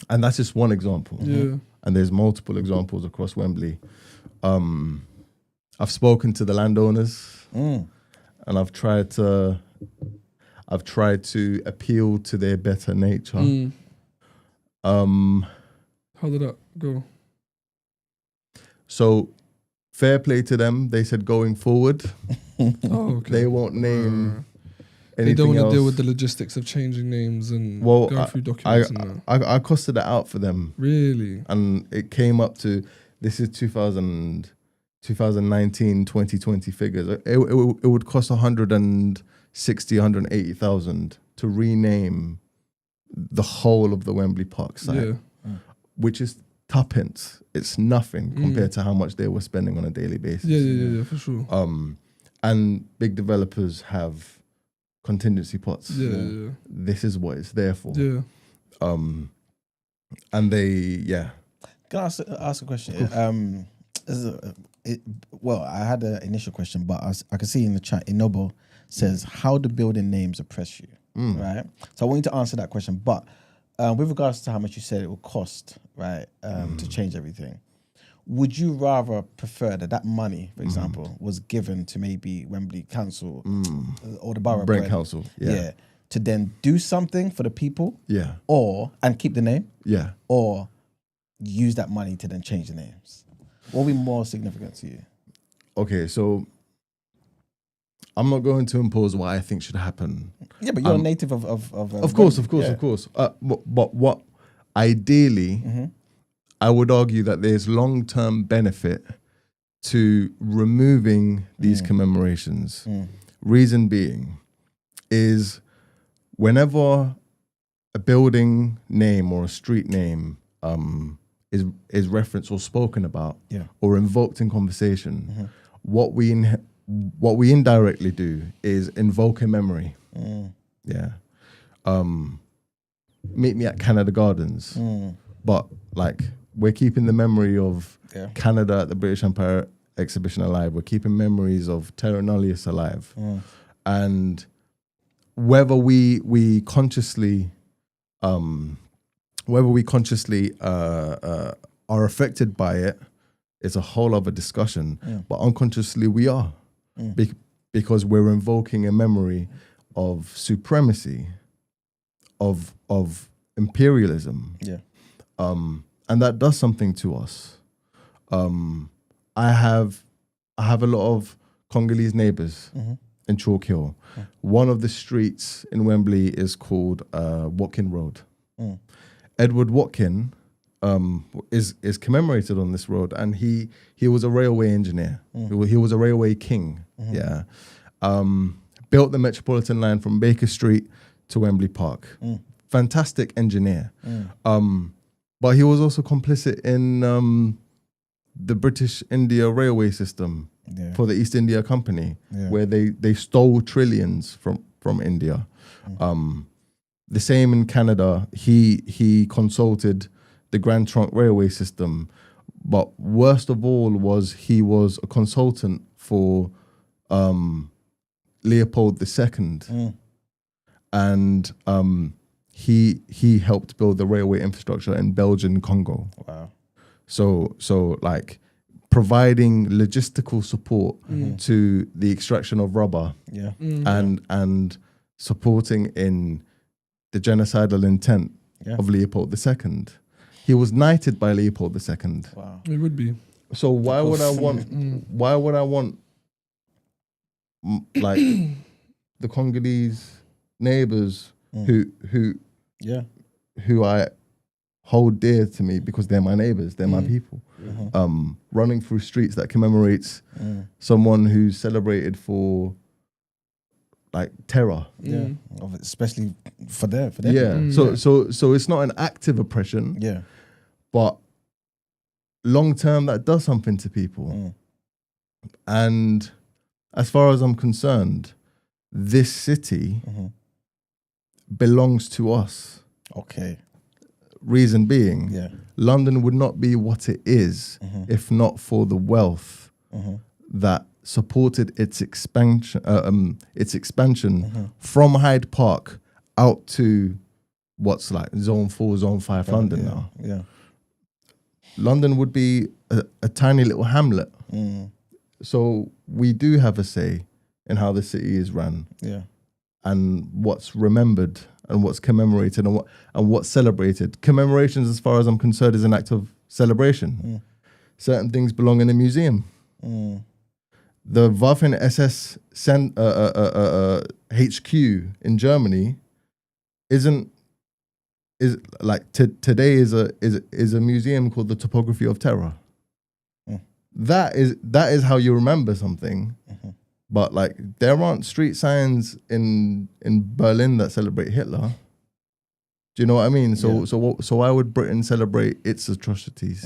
And that's just one example. Yeah. And there's multiple examples across Wembley. I've spoken to the landowners, and I've tried to appeal to their better nature. How did that go? So, fair play to them. They said going forward, they won't name anything They don't want to else. deal with the logistics of changing names and going through documents and that. I costed it out for them. Really? And it came up to, this is 2019, 2020 figures. It would cost 160, 180,000 to rename the whole of the Wembley Park site, which is tuppence. It's nothing compared to how much they were spending on a daily basis. Yeah, for sure. And big developers have contingency pots. This is what it's there for. And they, Can I ask a question? Well, I had an initial question, but I can see in the chat, Inobo says, how do building names oppress you? Right? So I want you to answer that question, but with regards to how much you said it would cost, right, to change everything, would you rather prefer that money, for example, was given to maybe Wembley Council or the Borough Brent Council, to then do something for the people, and keep the name, or use that money to then change the names? What would be more significant to you? Okay, so I'm not going to impose what I think should happen. Yeah, but you're a native of course. But what ideally, I would argue that there's long-term benefit to removing these commemorations. Reason being is whenever a building name or a street name is referenced or spoken about or invoked in conversation, what we indirectly do is invoke a memory. Meet me at Canada Gardens, but like we're keeping the memory of Canada at the British Empire exhibition alive. We're keeping memories of Terra Nullius alive, and whether we consciously are affected by it is a whole other discussion. But unconsciously we are, because we're invoking a memory of supremacy, of imperialism, and that does something to us. I have a lot of Congolese neighbours in Chalk Hill. One of the streets in Wembley is called Watkin Road. Edward Watkin is commemorated on this road, and he was a railway engineer. He was a railway king. Built the Metropolitan line from Baker Street to Wembley Park. Fantastic engineer. But he was also complicit in the British India railway system for the East India Company, where they stole trillions from India. The same in Canada. He consulted the Grand Trunk railway system, but worst of all was he was a consultant for Leopold II, and he helped build the railway infrastructure in Belgian Congo. Wow. So like providing logistical support to the extraction of rubber, and supporting in the genocidal intent of Leopold II. He was knighted by Leopold II. Wow. It would be. So why would I want like the Congolese neighbors who I hold dear to me because they're my neighbors, they're my people, running through streets that commemorates someone who's celebrated for like terror, especially for them. So it's not an active oppression, but long term that does something to people. And as far as I'm concerned, this city belongs to us. Okay. Reason being, London would not be what it is if not for the wealth that supported its expansion from Hyde Park out to what's like Zone 4, Zone 5 London now. London would be a tiny little hamlet. So we do have a say in how the city is run, and what's remembered and what's commemorated and what's celebrated. Commemorations, as far as I'm concerned, is an act of celebration. Certain things belong in a museum. The Waffen SS HQ in Germany today is a museum called the Topography of Terror. That is how you remember something. But like there aren't street signs in Berlin that celebrate Hitler. Do you know what I mean? So why would Britain celebrate its atrocities?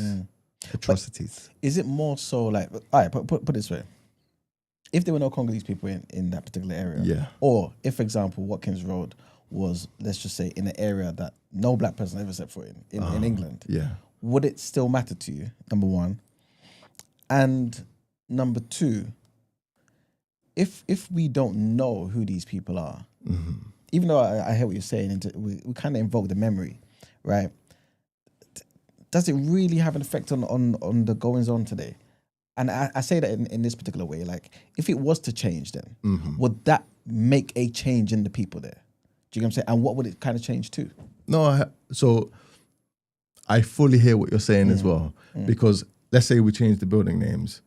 Atrocities. But is it more so like, all right, put it this way. If there were no Congolese people in that particular area, or if, for example, Watkins Road was, let's just say, in an area that no black person ever set foot in England, would it still matter to you, number one? And number two, if we don't know who these people are, even though I hear what you're saying, we kind of invoke the memory, right? Does it really have an effect on the goings on today? And I say that in this particular way, like if it was to change then, would that make a change in the people there? Do you get what I'm saying? And what would it kind of change to? No, so I fully hear what you're saying as well, because let's say we change the building names.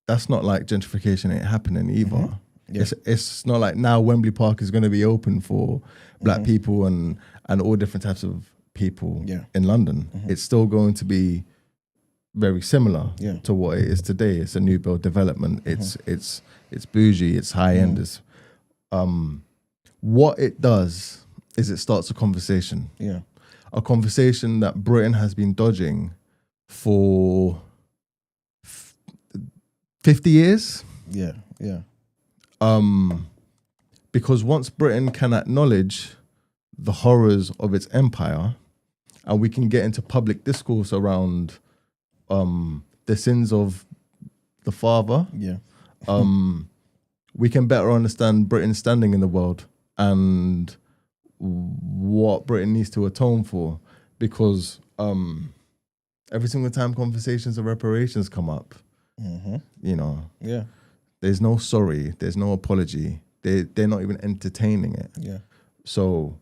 That's not like gentrification ain't happening either. Yeah. It's not like now Wembley Park is going to be open for black people and all different types of people in London. It's still going to be very similar to what it is today. It's a new build development. It's bougie. It's high end. It's, what it does is it starts a conversation. Yeah. A conversation that Britain has been dodging for 50 years. Yeah. Yeah. Because once Britain can acknowledge the horrors of its empire, and we can get into public discourse around the sins of the father, we can better understand Britain's standing in the world and what Britain needs to atone for. Because every single time conversations of reparations come up, you know, there's no sorry, there's no apology. They're not even entertaining it. Yeah. So,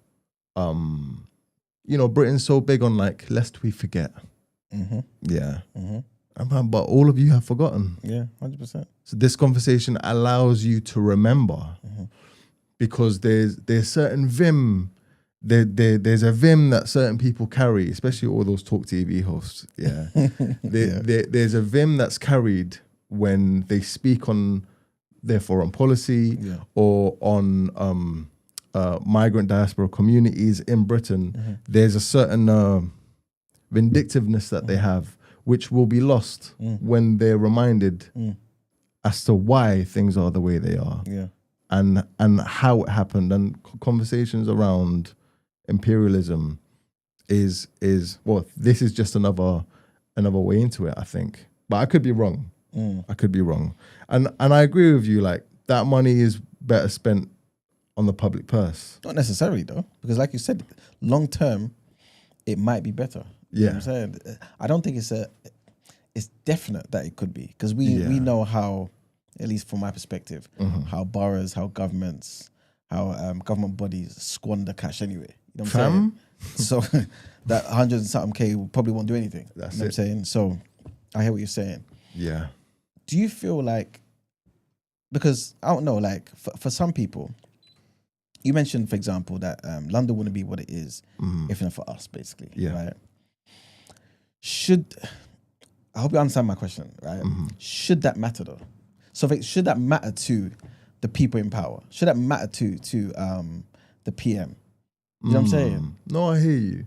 you know, Britain's so big on like, lest we forget. Yeah. But all of you have forgotten. Yeah, 100%. So this conversation allows you to remember, because there's certain vim. There's a vim that certain people carry, especially all those talk TV hosts. Yeah. There's a vim that's carried when they speak on their foreign policy or on migrant diaspora communities in Britain. There's a certain vindictiveness that they have, which will be lost when they're reminded as to why things are the way they are, and how it happened. And conversations around imperialism is well, this is just another way into it, I think. But I could be wrong. I could be wrong. And I agree with you, like that money is better spent on the public purse. Not necessarily though, because like you said, long term, it might be better. You know what I'm saying? I don't think it's definite that it could be, because we know how, at least from my perspective, how boroughs, how governments, how government bodies squander cash anyway. You know what I'm saying? So that 100 and something K probably won't do anything. That's you know what I'm saying? So I hear what you're saying. Yeah. Do you feel like, because I don't know, like for some people, you mentioned, for example, that London wouldn't be what it is if not for us, basically. Yeah. Right? I hope you understand my question, right? Should that matter though? So should that matter to the people in power? Should that matter to the PM? You know what I'm saying? No, I hear you.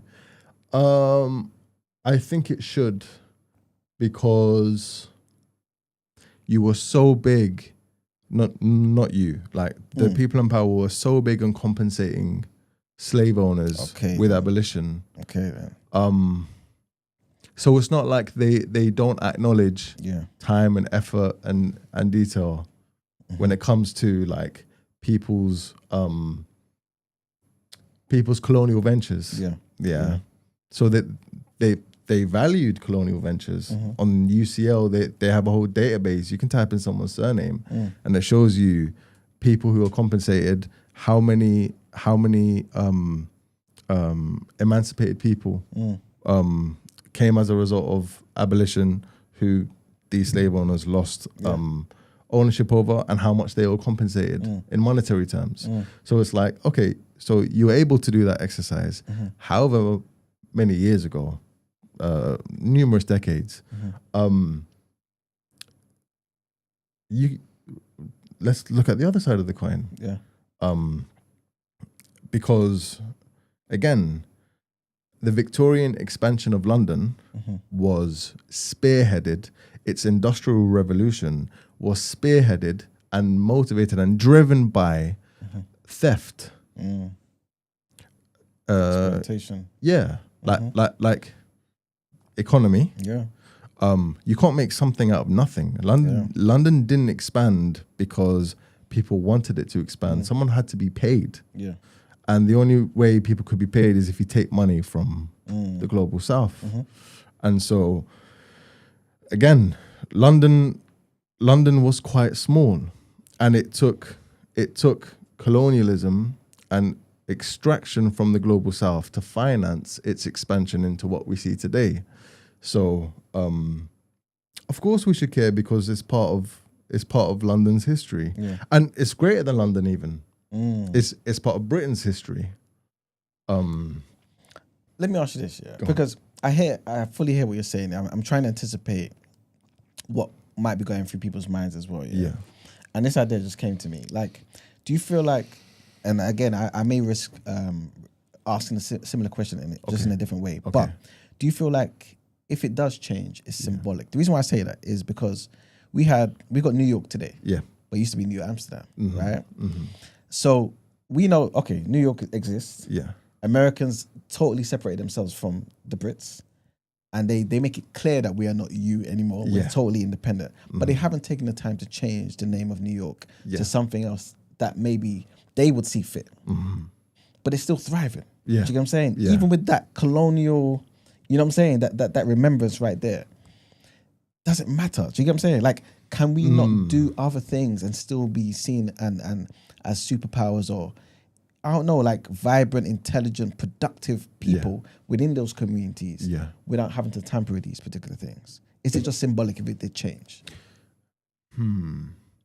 I think it should, because you were so big, not you, like the people in power were so big on compensating slave owners with abolition. Okay, then. So it's not like they don't acknowledge time and effort and detail when it comes to like people's colonial ventures. Yeah. So that they valued colonial ventures. On UCL, they have a whole database. You can type in someone's surname and it shows you people who are compensated, how many emancipated people came as a result of abolition, who these slave owners lost ownership over, and how much they were compensated in monetary terms. So it's like, okay, so you were able to do that exercise however many years ago, numerous decades. Let's look at the other side of the coin. Because again, the Victorian expansion of London was spearheaded, its industrial revolution was spearheaded and motivated and driven by theft. Exploitation. Like economy. Yeah. You can't make something out of nothing. London didn't expand because people wanted it to expand. Someone had to be paid. Yeah. And the only way people could be paid is if you take money from the global south. And so, again, London was quite small, and it took colonialism and extraction from the global south to finance its expansion into what we see today. So, of course we should care, because it's part of It's part of London's history, and it's greater than London even. It's part of Britain's history. Let me ask you this, because I fully hear what you're saying. I'm trying to anticipate what might be going through people's minds as well. Yeah. And this idea just came to me. Like, do you feel like, and again, I may risk asking a similar question just in a different way, but do you feel like if it does change, it's symbolic? The reason why I say that is because we got New York today. Yeah. But it used to be New Amsterdam, right? Mm-hmm. So we know, okay, New York exists. Yeah. Americans totally separate themselves from the Brits, and they make it clear that we are not you anymore. We're totally independent. But they haven't taken the time to change the name of New York to something else that maybe they would see fit. But it's still thriving. Do you get what I'm saying? Even with that colonial, you know what I'm saying? That remembrance right there. Doesn't matter. Do you get what I'm saying? Like, can we not do other things and still be seen and as superpowers, or I don't know, like vibrant, intelligent, productive people within those communities without having to tamper with these particular things? Is it just symbolic if it did change?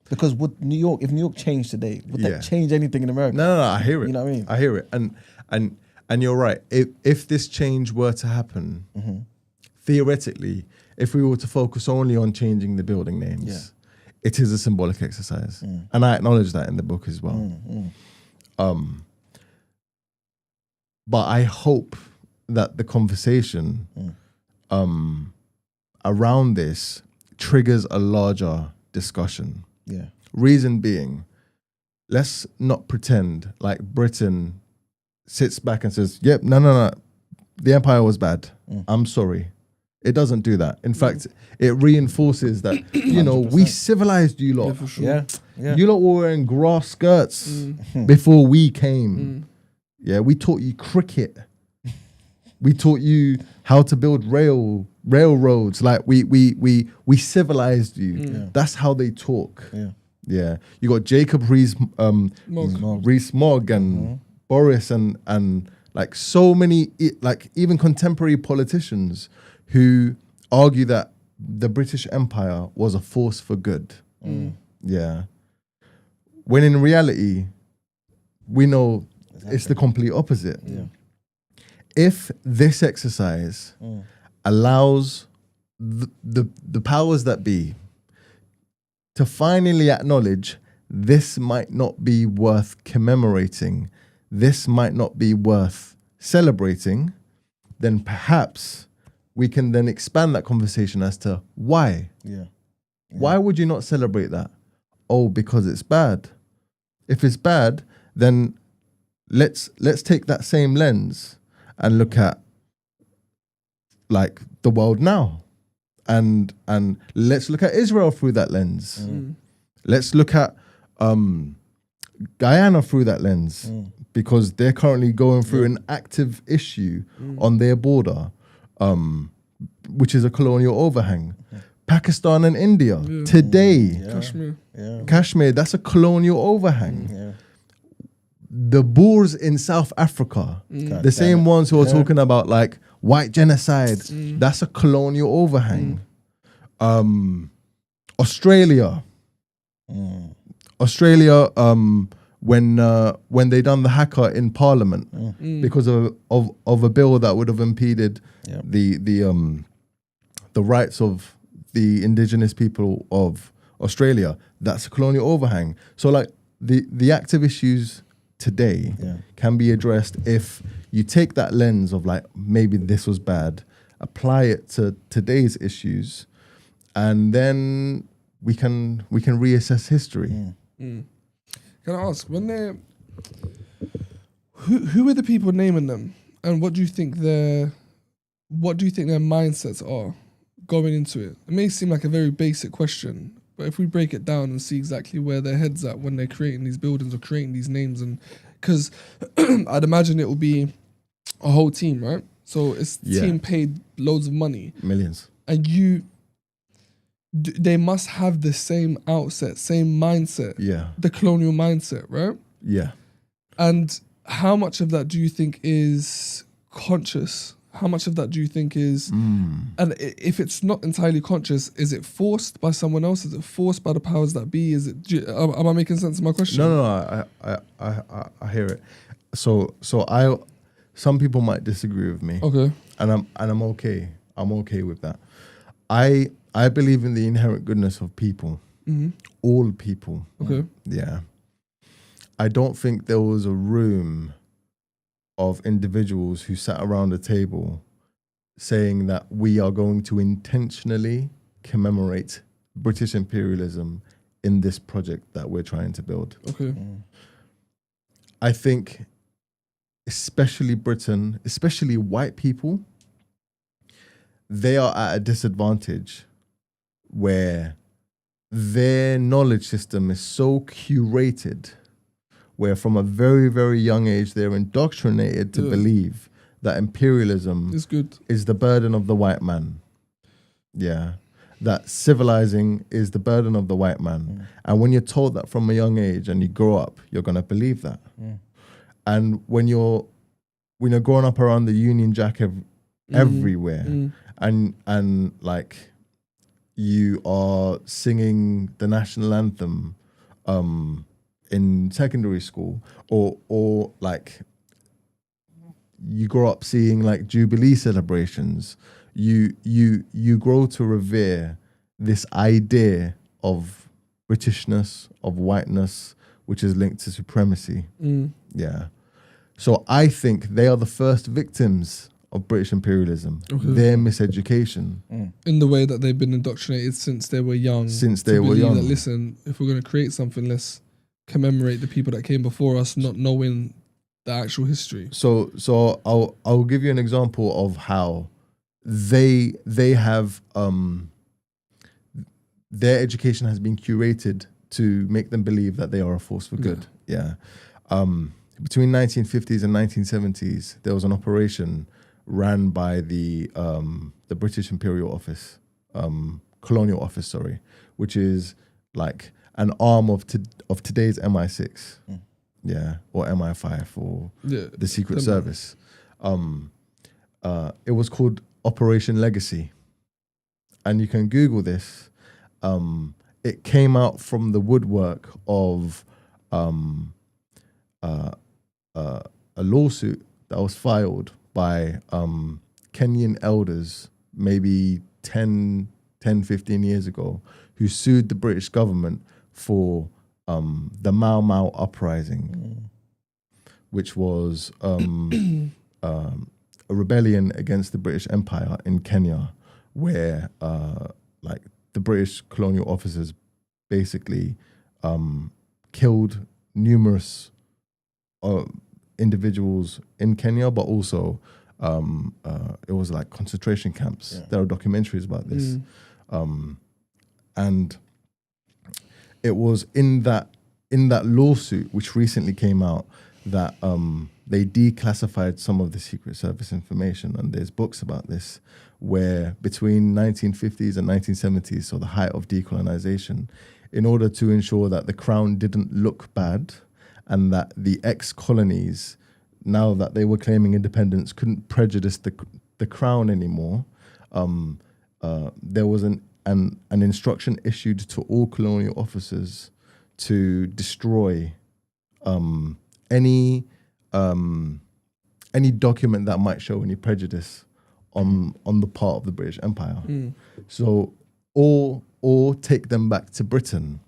Because if New York changed today, would that change anything in America? No, I hear it. You know what I mean? I hear it. And you're right. If this change were to happen, theoretically, if we were to focus only on changing the building names, it is a symbolic exercise. And I acknowledge that in the book as well. But I hope that the conversation around this triggers a larger discussion. Yeah. Reason being, let's not pretend like Britain sits back and says, yep, no, the empire was bad. I'm sorry. It doesn't do that. In fact, it reinforces that, you know, 100%. We civilized you lot. Yeah, for sure. Yeah. You lot were wearing grass skirts before we came. Yeah, we taught you cricket. We taught you how to build railroads. Like we civilized you. That's how they talk. Yeah. You got Jacob Rees-Mogg and Boris and like so many, like even contemporary politicians who argue that the British Empire was a force for good. Yeah. When in reality, we know it's the complete opposite. If this exercise allows the powers that be to finally acknowledge this might not be worth commemorating, this might not be worth celebrating, then perhaps we can then expand that conversation as to why. Why would you not celebrate that? Oh, because it's bad. If it's bad, then let's take that same lens and look at like the world now, and let's look at Israel through that lens. Let's look at Guyana through that lens, because they're currently going through an active issue on their border, which is a colonial overhang. Pakistan and India today, Kashmir, that's a colonial overhang. The Boers in South Africa, the same ones who are talking about like white genocide, that's a colonial overhang. Australia, when they done the haka in Parliament because of a bill that would have impeded the rights of the indigenous people of Australia, that's a colonial overhang. So like the active issues today can be addressed if you take that lens of like, maybe this was bad, apply it to today's issues, and then we can reassess history. Can I ask, when they're who are the people naming them, and what do you think their mindsets are going into it? It may seem like a very basic question, but if we break it down and see exactly where their head's at when they're creating these buildings or creating these names, and because I'd imagine it will be a whole team, right? So it's team paid loads of money, millions, and they must have the same outset, same mindset, the colonial mindset, right? Yeah. And how much of that do you think is conscious? How much of that do you think is, and if it's not entirely conscious, is it forced by someone else? Is it forced by the powers that be? Is it? Am I making sense of my question? No, I hear it. So some people might disagree with me. Okay. And I'm okay. I'm okay with that. I believe in the inherent goodness of people. All people. Okay. Yeah. I don't think there was a room of individuals who sat around a table saying that we are going to intentionally commemorate British imperialism in this project that we're trying to build. Okay. I think especially Britain, especially white people, they are at a disadvantage where their knowledge system is so curated, where from a very, very young age, they're indoctrinated to believe that imperialism is the burden of the white man. Yeah. That civilizing is the burden of the white man. And when you're told that from a young age and you grow up, you're going to believe that. And when you're growing up around the Union Jack everywhere and like you are singing the national anthem in secondary school, or like you grow up seeing like Jubilee celebrations, you grow to revere this idea of Britishness, of whiteness, which is linked to supremacy. Yeah. So I think they are the first victims of British imperialism, their miseducation. In the way that they've been indoctrinated since they were young. That, listen, if we're going to create something, let's commemorate the people that came before us, not knowing the actual history. So I'll give you an example of how they have their education has been curated to make them believe that they are a force for good. Yeah. Between 1950s and 1970s, there was an operation ran by the British Imperial Office, Colonial Office, sorry, which is like an arm of today's MI6, or MI5 or the Secret Service. It was called Operation Legacy, and you can Google this. It came out from the woodwork of a lawsuit that was filed by Kenyan elders maybe 10, 15 years ago, who sued the British government for the Mau Mau uprising, which was a rebellion against the British Empire in Kenya, where like the British colonial officers basically killed numerous individuals in Kenya, but also it was like concentration camps. There are documentaries about this. And it was in that lawsuit, which recently came out, that they declassified some of the Secret Service information, and there's books about this, where between 1950s and 1970s, so the height of decolonization, in order to ensure that the crown didn't look bad and that the ex-colonies, now that they were claiming independence, couldn't prejudice the crown anymore, there was an instruction issued to all colonial officers to destroy any document that might show any prejudice on the part of the British Empire. So, or take them back to Britain.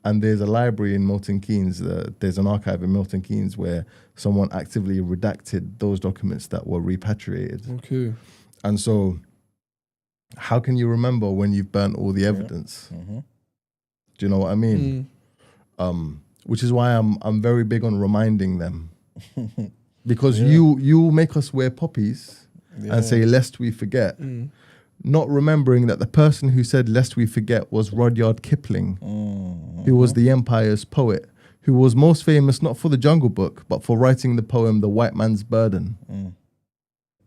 And there's a library in Milton Keynes, there's an archive in Milton Keynes where someone actively redacted those documents that were repatriated. Okay. And so, how can you remember when you've burnt all the evidence? Do you know what I mean? Which is why I'm very big on reminding them, because you make us wear poppies and say lest we forget, not remembering that the person who said lest we forget was Rudyard Kipling, who was the empire's poet, who was most famous not for the Jungle Book but for writing the poem The White Man's Burden,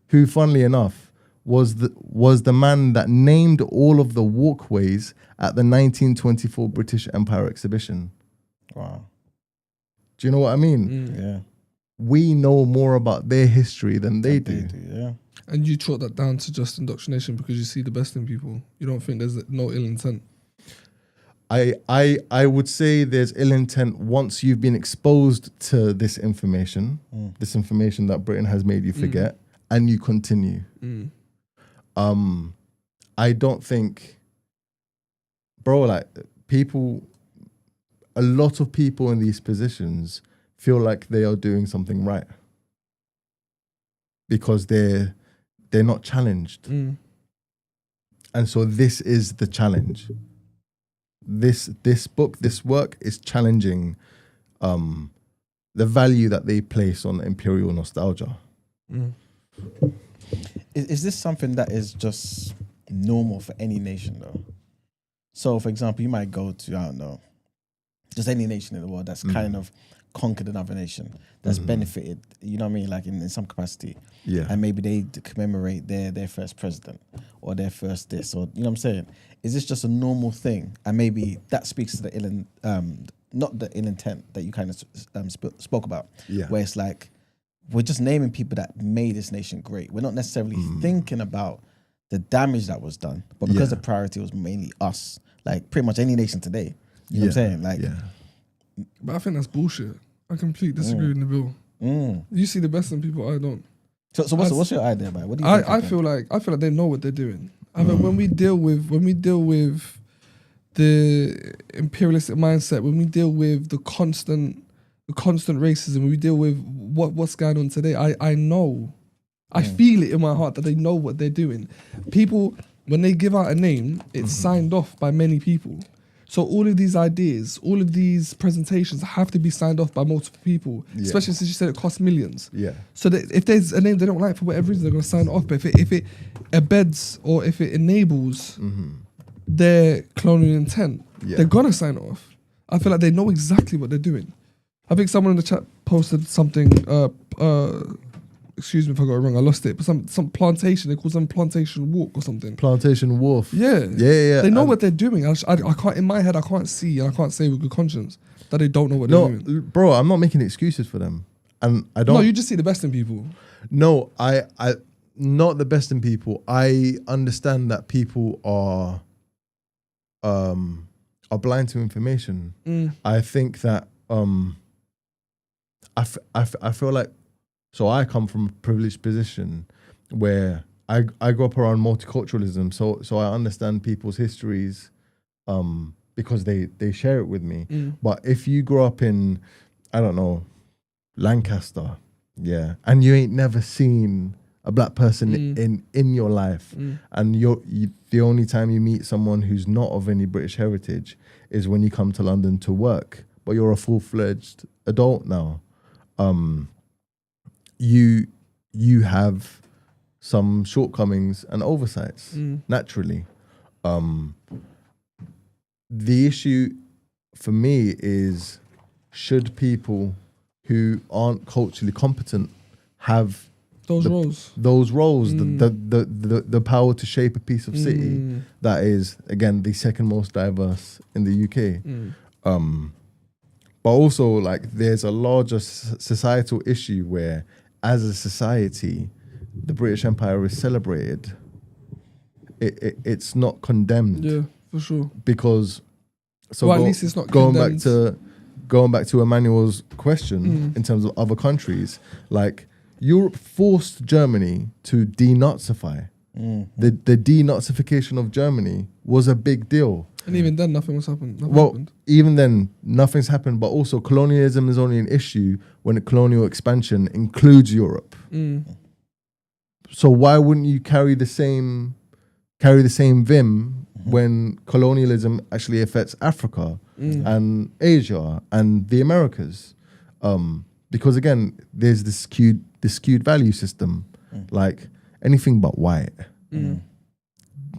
who, funnily enough, was the man that named all of the walkways at the 1924 British Empire exhibition. Wow. Do you know what I mean? Yeah. We know more about their history than they do. Yeah. And you chalk that down to just indoctrination because you see the best in people. You don't think there's no ill intent. I would say there's ill intent once you've been exposed to this information that Britain has made you forget, and you continue. I don't think, bro, like a lot of people in these positions feel like they are doing something right because they're not challenged. And so this is the challenge. This work is challenging the value that they place on imperial nostalgia. Is this something that is just normal for any nation though? So for example, you might go to, I don't know, just any nation in the world that's kind of conquered another nation, that's benefited, you know what I mean, like in some capacity. Yeah. And maybe they commemorate their first president or their first this, or you know what I'm saying? Is this just a normal thing? And maybe that speaks to the not the ill intent that you kind of spoke about, where it's like, we're just naming people that made this nation great. We're not necessarily thinking about the damage that was done, but because the priority was mainly us, like pretty much any nation today, you know what I'm saying? Like, But I think that's bullshit. I completely disagree with the bill. You see the best in people, I don't. So what's your idea about it? What do you think? I feel like they know what they're doing. I mean, when we deal with the imperialistic mindset, when we deal with the constant racism, when we deal with what's going on today, I know, I feel it in my heart that they know what they're doing. People, when they give out a name, it's signed off by many people. So all of these ideas, all of these presentations have to be signed off by multiple people, especially since you said it costs millions. Yeah. So that if there's a name they don't like for whatever reason, they're going to sign it off. But if it abets or if it enables their colonial intent, they're going to sign it off. I feel like they know exactly what they're doing. I think someone in the chat posted something, excuse me if I got it wrong, I lost it, but some plantation, they call them plantation walk or something. Plantation wharf. Yeah. Yeah. They know what they're doing. I can't, in my head, I can't see and I can't say with good conscience that they don't know what they're doing. Bro, I'm not making excuses for them. And I don't. No, you just see the best in people. No, I not the best in people. I understand that people are blind to information. I think that I feel like, so I come from a privileged position where I grew up around multiculturalism, so I understand people's histories because they share it with me. But if you grew up in, I don't know, Lancaster, and you ain't never seen a black person in your life, and the only time you meet someone who's not of any British heritage is when you come to London to work, but you're a full-fledged adult now. You have some shortcomings and oversights, naturally. The issue for me is, should people who aren't culturally competent have those roles, the power to shape a piece of city that is, again, the second most diverse in the UK? But also, like, there's a larger societal issue where, as a society, the British Empire is celebrated. It's not condemned. Yeah, for sure. Because, at least it's not going condemned. Going back to Emmanuel's question in terms of other countries, like, Europe forced Germany to denazify. The denazification of Germany was a big deal. And even then, nothing happened. Even then, nothing's happened. But also, colonialism is only an issue when the colonial expansion includes Europe. So why wouldn't you carry the same vim when colonialism actually affects Africa and Asia and the Americas? Because again, there's this skewed value system, like anything but white.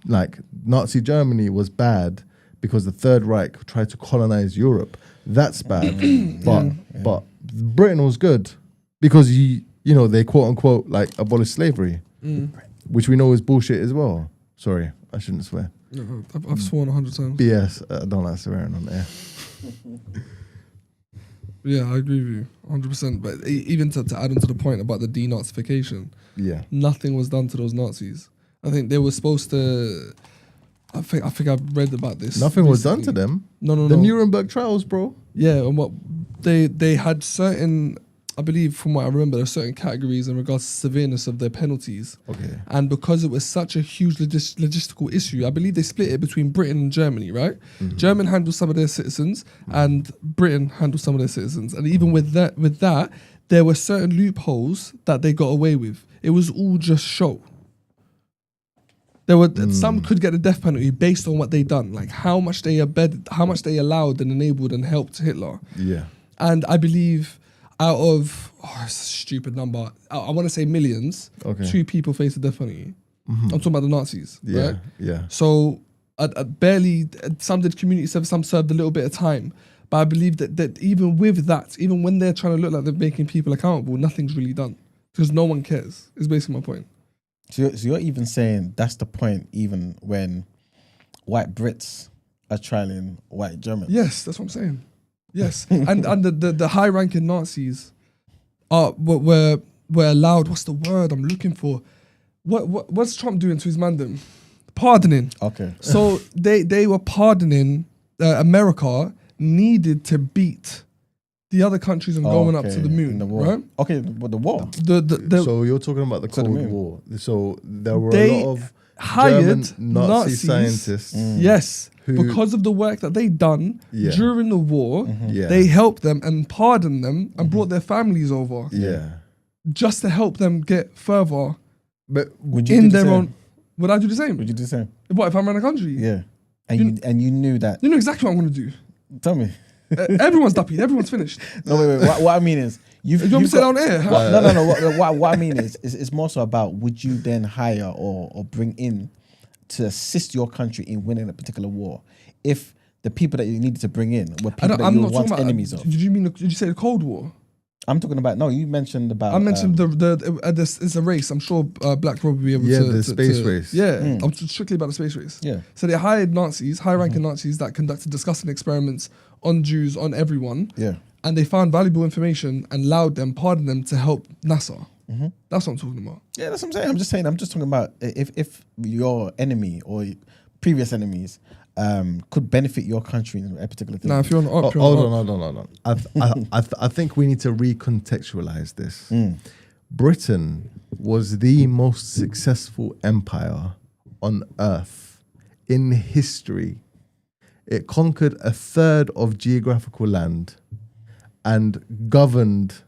Like Nazi Germany was bad because the Third Reich tried to colonize Europe. That's bad. But Britain was good because they quote unquote like abolished slavery, which we know is bullshit as well. Sorry, I shouldn't swear. I've sworn 100 times. BS. I don't like swearing on air. Yeah, I agree with you, 100%. But even to add on to the point about the denazification, nothing was done to those Nazis. I think they were supposed to. I think I've read about this. Nothing was done to them. No. The Nuremberg trials, bro. Yeah, and what they had certain. I believe, from what I remember, there are certain categories in regards to severeness of their penalties. Okay. And because it was such a huge logistical issue, I believe they split it between Britain and Germany, right? Mm-hmm. Germany handled some of their citizens, and Britain handled some of their citizens. And even with that, there were certain loopholes that they got away with. It was all just show. There were some could get the death penalty based on what they done, like how much they allowed and enabled and helped Hitler. Yeah. And I believe, out of, it's a stupid number, I want to say millions, 2 people faced the death penalty. Mm-hmm. I'm talking about the Nazis, right? Yeah. So barely, some did community service, some served a little bit of time. But I believe that even with that, even when they're trying to look like they're making people accountable, nothing's really done. Because no one cares, is basically my point. So you're even saying that's the point even when white Brits are trialing white Germans? Yes, that's what I'm saying. Yes, and the high ranking Nazis were allowed. What's the word I'm looking for? What's Trump doing to his mandem? Pardoning. Okay. So they were pardoning. America needed to beat the other countries and going up to the moon, right? Okay, but the war. So you're talking about the Cold War. So there were they a lot of hired German Nazi scientists. Yes. Because of the work that they done during the war, they helped them and pardoned them and brought their families over. Yeah. Just to help them get further. But would you do the same? Would I do the same? Would you do the same? What if I ran a country? Yeah. And you knew that. You know exactly what I'm going to do. Tell me. Everyone's duppy. Everyone's finished. No, wait. What I mean is, you want me to say that on air? No. What I mean is, it's more so about would you then hire or bring in to assist your country in winning a particular war if the people that you needed to bring in were people that you were once enemies of? Did you say the Cold War? I'm talking about, no, you mentioned about... I mentioned it's a race. I'm sure Black Rob will be able to... Yeah, the space race. Yeah, I'm strictly about the space race. Yeah. So they hired Nazis, high-ranking Nazis that conducted disgusting experiments on Jews, on everyone. Yeah. And they found valuable information and pardoned them to help NASA. Mm-hmm. That's what I'm talking about. Yeah, that's what I'm saying. I'm just talking about if your enemy or previous enemies could benefit your country in a particular thing. Now, if you're on up, hold on. I think we need to recontextualize this. Britain was the most successful empire on earth in history. It conquered a third of geographical land and governed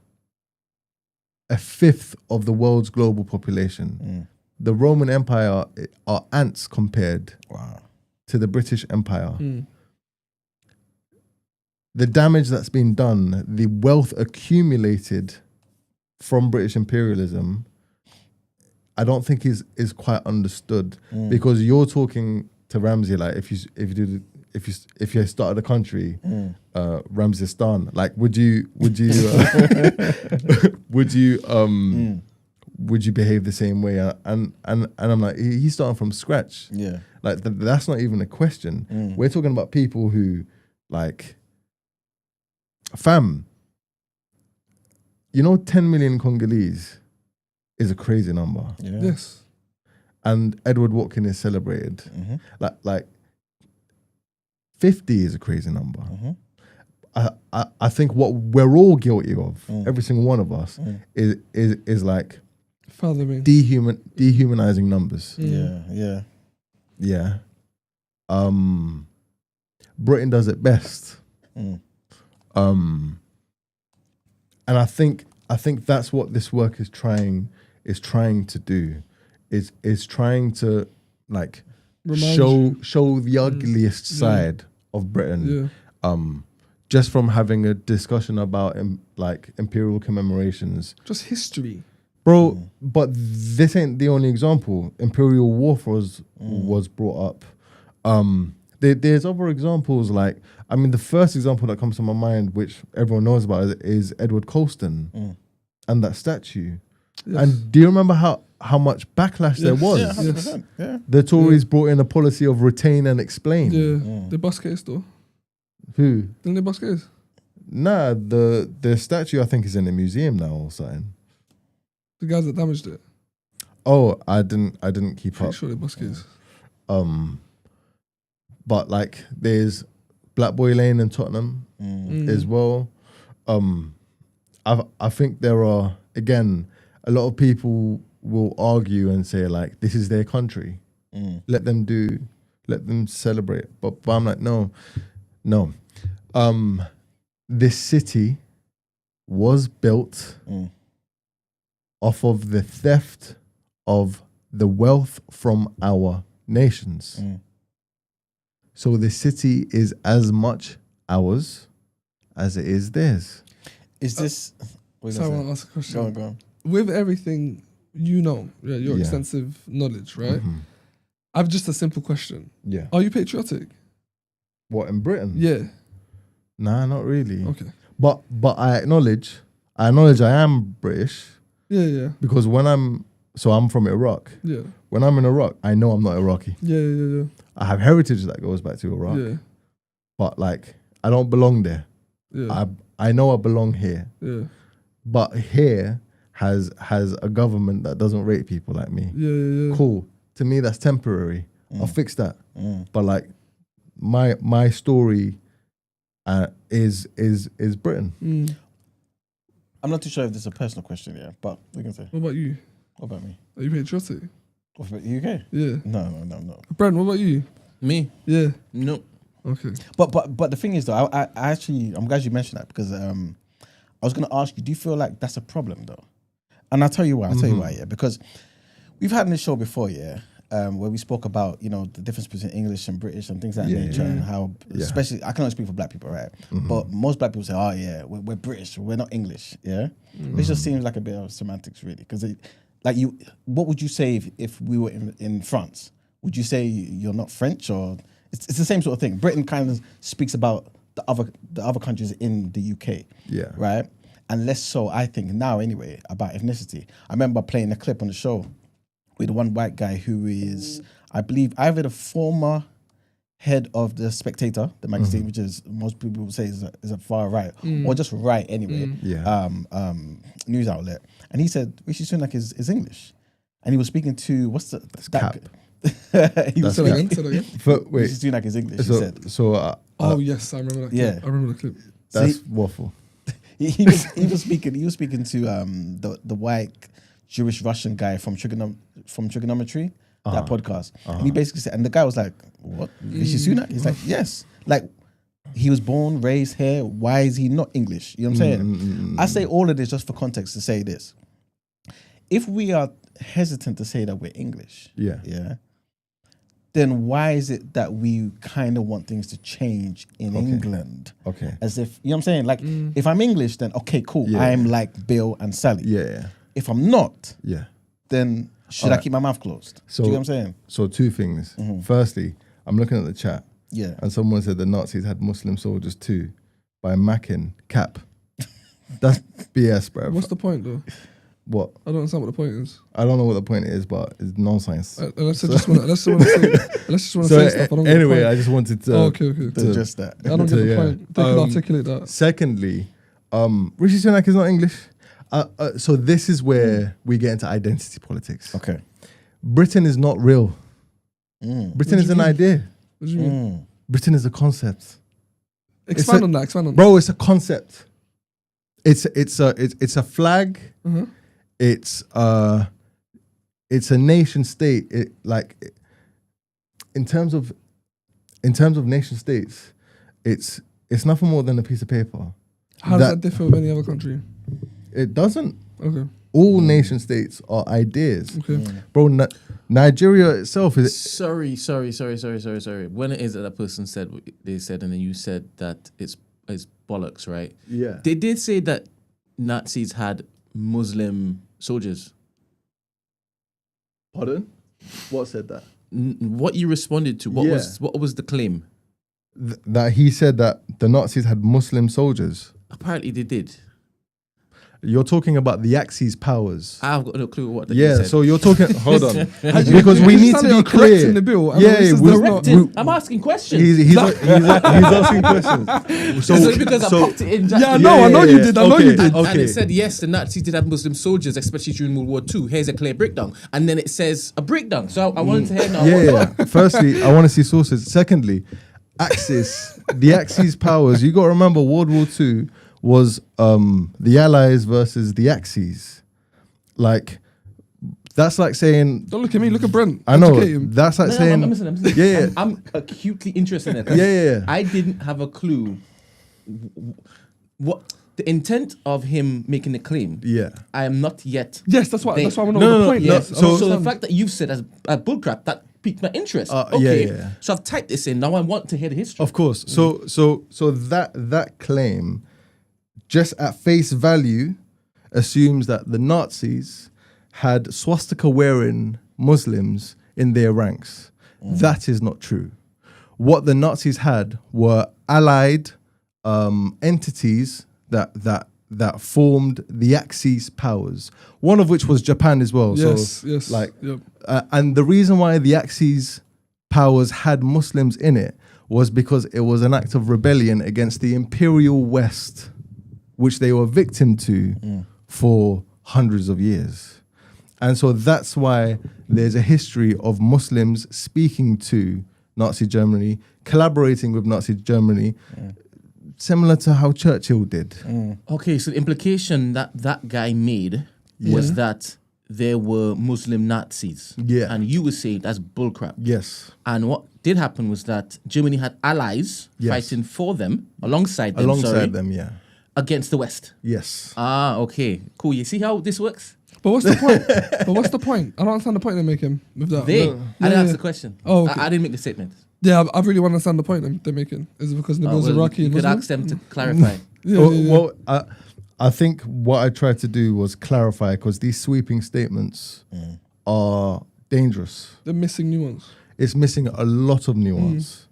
a fifth of the world's global population. The Roman Empire are ants compared to the British Empire. The damage that's been done, the wealth accumulated from British imperialism, I don't think is quite understood, because you're talking to Ramsey like if you started a country, Ramsistan, like would you would you behave the same way? And I'm like, he's starting from scratch. Yeah, like that's not even a question. We're talking about people who, like, fam, 10 million Congolese is a crazy number. Yeah. Yes. And Edward Watkin is celebrated. Like 50 is a crazy number. I think what we're all guilty of, every single one of us, is like dehumanizing numbers. Yeah. Britain does it best. And I think that's what this work is trying to do, is trying to like show the ugliest side of Britain. Just from having a discussion about like imperial commemorations, just history, bro. But this ain't the only example. Imperial warfare was brought up. There's other examples, like, I mean, the first example that comes to my mind, which everyone knows about, is Edward Colston and that statue. Yes. And do you remember how much backlash there was? Yeah, 100%. Yeah. The Tories brought in a policy of retain and explain. Yeah, the bus case though. Who? Didn't they bus case? Nah, the statue I think is in a museum now or something. The guys that damaged it. Oh, I didn't keep Pretty up. sure they buskers. But like there's Black Boy Lane in Tottenham as well. I think there are, again, a lot of people will argue and say like this is their country. Let them celebrate. But I'm like, no. This city was built off of the theft of the wealth from our nations. So the city is as much ours as it is theirs. Is this... So I want to ask a question. Go on. With everything your extensive knowledge, right? I've just a simple question. Yeah. Are you patriotic? What, in Britain? Yeah. Nah, not really. Okay. But I acknowledge I am British. Yeah. Because when I'm from Iraq. Yeah. When I'm in Iraq, I know I'm not Iraqi. Yeah. I have heritage that goes back to Iraq. Yeah. But like, I don't belong there. Yeah. I know I belong here. Yeah. But here has a government that doesn't rate people like me. Yeah. Cool. To me, that's temporary. I'll fix that. But like, my story is Britain. I'm not too sure if this is a personal question, but we can say. What about you? What about me? Are you patriotic? What about the UK? Yeah. No, I'm not. Brent, what about you? Me? Yeah. Nope. Okay. But the thing is though, I actually, I'm glad you mentioned that because I was going to ask you, do you feel like that's a problem though? And I'll tell you why. Because we've had in this show before, where we spoke about, the difference between English and British and things of that nature and how, especially, I can only speak for black people, right? But most black people say, oh yeah, we're British, we're not English, Which just seems like a bit of semantics really. Because what would you say if we were in France? Would you say you're not French or, it's the same sort of thing. Britain kind of speaks about the other countries in the UK, right? And less so, I think, now anyway, about ethnicity. I remember playing a clip on the show with one white guy who is, I believe, either the former head of the Spectator, the magazine, which is most people would say is a far right, or just right anyway, news outlet. And he said Rishi Sunak is English, and he was speaking to Cap. He was Say that again. Wait, Rishi Sunak is English. so, he said. So Oh yes, I remember that clip. Yeah. I remember the clip. that's waffle. He was speaking to the white Jewish Russian guy from Trigonometry, that podcast. And he basically said, and the guy was like, what? Rishi Sunak? He's like, yes. Like, he was born, raised here. Why is he not English? You know what I'm saying? I say all of this just for context to say this. If we are hesitant to say that we're English, then why is it that we kind of want things to change in England? Okay. As if, you know what I'm saying? Like, if I'm English, then okay, cool. Yeah. I'm like Bill and Sally. Yeah. If I'm not, Yeah. then should I keep my mouth closed? So, do you know what I'm saying? So two things. Firstly, I'm looking at the chat. Yeah. And someone said the Nazis had Muslim soldiers too by Mackin Cap. That's BS, bro. What's the point though? What? I don't understand what the point is. I don't know what the point is, but it's nonsense. Unless I just want to say stuff. I don't get Anyway, the I point. just wanted to. Okay. Just that. I don't get the point. They can articulate that. Secondly, Rishi Sunak is not English. So this is where we get into identity politics. Okay. Britain is not real. Britain is an idea. What do you mean? Britain is a concept. Expand on that. Bro, it's a concept. It's a flag. It's a nation state. In terms of nation states, it's nothing more than a piece of paper. How does that differ with any other country? It doesn't. Okay. All nation states are ideas. Okay. Bro, Nigeria itself is. Sorry. When it is that person said what they said, and then you said that it's bollocks, right? Yeah. They did say that Nazis had Muslim soldiers. Pardon? What said that? What you responded to? What was the claim? That he said that the Nazis had Muslim soldiers. Apparently they did. You're talking about the Axis powers. I've got no clue what you said. So you're talking. Hold on, because we need to be clear. In the bill. I'm asking questions. He's asking questions. So because I popped it in. I know you did. And it said yes, the Nazis did have Muslim soldiers, especially during World War II. Here's a clear breakdown, and then it says a breakdown. So I wanted to hear now. Firstly, I want to see sources. Secondly, the Axis powers. You got to remember, World War II was the Allies versus the Axis. Like, that's like saying. Don't look at me. Look at Brent. I know. That's like saying. I'm listening. I'm acutely interested in it. Yeah. I didn't have a clue what the intent of him making the claim. Yeah. I am not yet. Yes, that's why I want to know the point. Yes. So the fact that you've said as bullcrap, that piqued my interest. Okay. So I've typed this in. Now I want to hear the history. Of course. So that claim, just at face value, assumes that the Nazis had swastika wearing Muslims in their ranks. That is not true. What the Nazis had were allied entities that formed the Axis powers, one of which was Japan as well. Yes. And the reason why the Axis powers had Muslims in it was because it was an act of rebellion against the Imperial West, which they were victim to for hundreds of years. And so that's why there's a history of Muslims speaking to Nazi Germany, collaborating with Nazi Germany, similar to how Churchill did. Okay, so the implication that guy made was that there were Muslim Nazis. Yeah. And you were saying that's bullcrap. Yes. And what did happen was that Germany had allies fighting for them, alongside them, against the West. Yes. Okay, cool. You see how this works? But what's the point? I don't understand the point they're making with that. I didn't ask the question. Oh, okay. I didn't make the statement. Yeah, I really want to understand the point they're making. Is it because Nabil's Iraqi? You could ask them to clarify. Well, I think what I tried to do was clarify, because these sweeping statements are dangerous. They're missing nuance. It's missing a lot of nuance,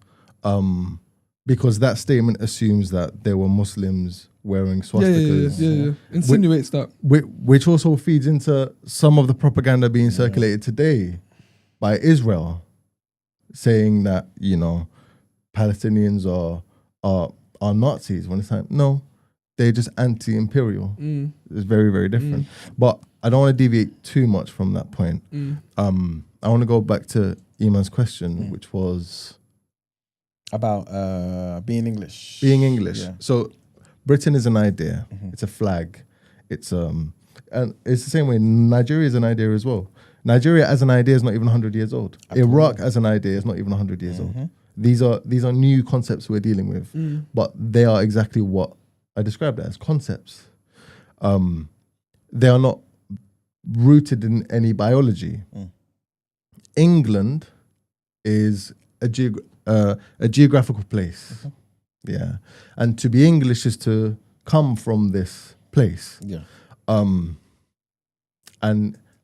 because that statement assumes that there were Muslims wearing swastikas. Yeah. Insinuates that. Which also feeds into some of the propaganda being circulated today by Israel, saying that, Palestinians are Nazis, when it's like, no, they're just anti-imperial. It's very, very different. But I don't want to deviate too much from that point. I want to go back to Iman's question, which was about being English. Being English. Yeah. So Britain is an idea. It's a flag. It's and it's the same way Nigeria is an idea as well. Nigeria as an idea is not even 100 years old. Iraq as an idea is not even 100 years old. These are new concepts we're dealing with, but they are exactly what I described as concepts. They are not rooted in any biology. England is a geographical place. Yeah. And to be English is to come from this place. Yeah. And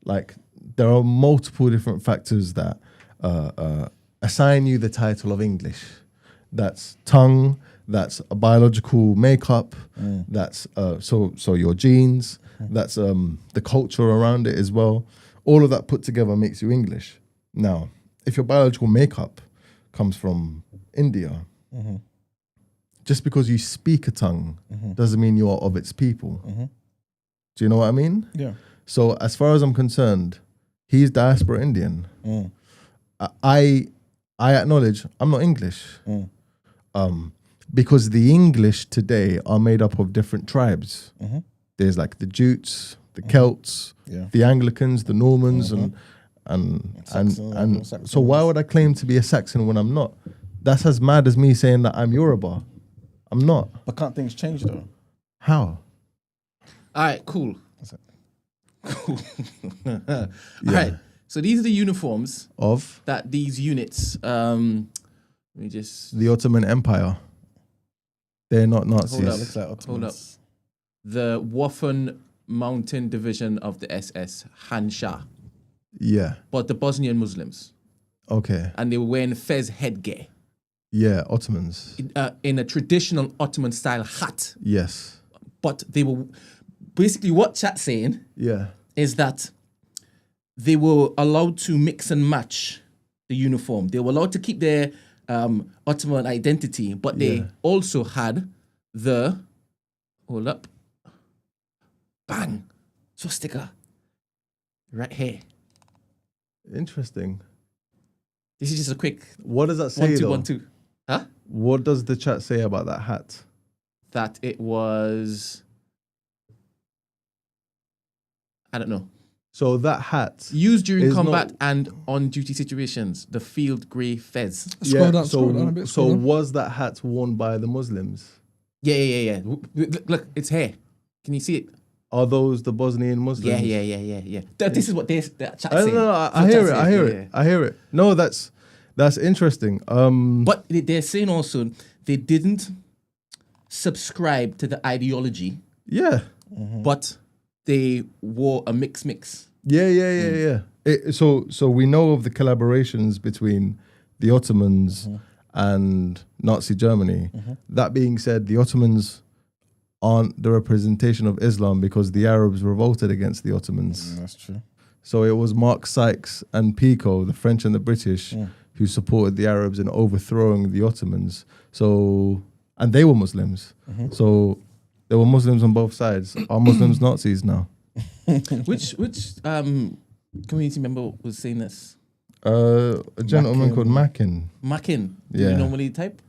like there are multiple different factors that assign you the title of English. That's tongue, that's a biological makeup, that's so your genes, that's the culture around it as well. All of that put together makes you English. Now, if your biological makeup comes from India, just because you speak a tongue doesn't mean you are of its people. Do you know what I mean? Yeah. So as far as I'm concerned, he's diaspora Indian. I acknowledge I'm not English. Because the English today are made up of different tribes. There's like the Jutes, the Celts, the Anglicans, the Normans, and so why would I claim to be a Saxon when I'm not? That's as mad as me saying that I'm Yoruba. I'm not. But can't things change though? How? All right, cool. Cool. All right. So these are the uniforms Of that these units. Let me just. the Ottoman Empire. They're not Nazis. Hold up, looks like Ottomans. Hold up. The Waffen Mountain Division of the SS Hansha, Yeah. but the Bosnian Muslims, Okay. and they were wearing fez headgear Yeah. Ottomans. in a traditional Ottoman style hat. Yes. But they were basically what chat's saying is that they were allowed to mix and match the uniform. They were allowed to keep their Ottoman identity, but they also had the hold up, bang, swastika right here. Interesting. This is just a quick. What does that say? 1 2 though? 1 2. Huh? What does the chat say about that hat? That it was. I don't know. So that hat used during is combat not- and on duty situations. The field grey fez. Scroll down a bit. So was that hat worn by the Muslims? Yeah. Look, it's here. Can you see it? Are those the Bosnian Muslims? Yeah. This is what the chat I saying. I hear it. No, that's interesting. But they're saying also they didn't subscribe to the ideology. Yeah. But they wore a mix. Yeah. So we know of the collaborations between the Ottomans and Nazi Germany. That being said, the Ottomans aren't the representation of Islam because the Arabs revolted against the Ottomans. That's true. So it was Mark Sykes and Pico, the French and the British, who supported the Arabs in overthrowing the Ottomans. So, and they were Muslims. So there were Muslims on both sides. Are Muslims Nazis now? Which community member was saying this? A gentleman called Mackin. Mackin. Do Yeah. you normally type?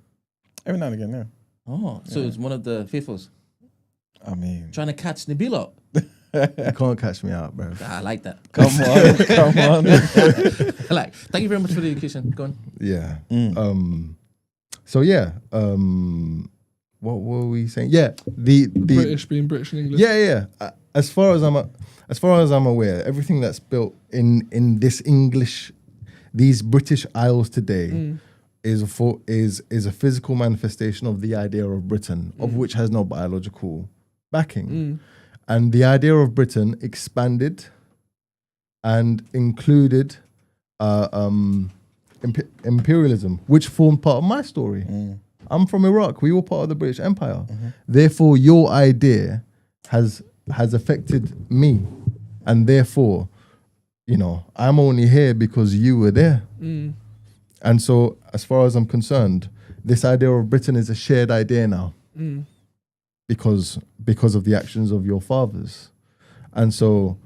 Every now and again, yeah. Oh, so it's one of the faithfuls. I mean, Trying to catch Nabila. You can't catch me out, bro. I like that. come on. I like. Thank you very much for the education. Go on. Yeah. So yeah. What were we saying? Yeah. The British being British and English. Yeah. As far as I'm aware, everything that's built in this English, these British Isles today, is a physical manifestation of the idea of Britain, of which has no biological backing. And the idea of Britain expanded and included imperialism, which formed part of my story. I'm from Iraq. We were part of the British Empire. Therefore, your idea has affected me. And therefore, I'm only here because you were there. And so, as far as I'm concerned, this idea of Britain is a shared idea now. Because of the actions of your fathers. And so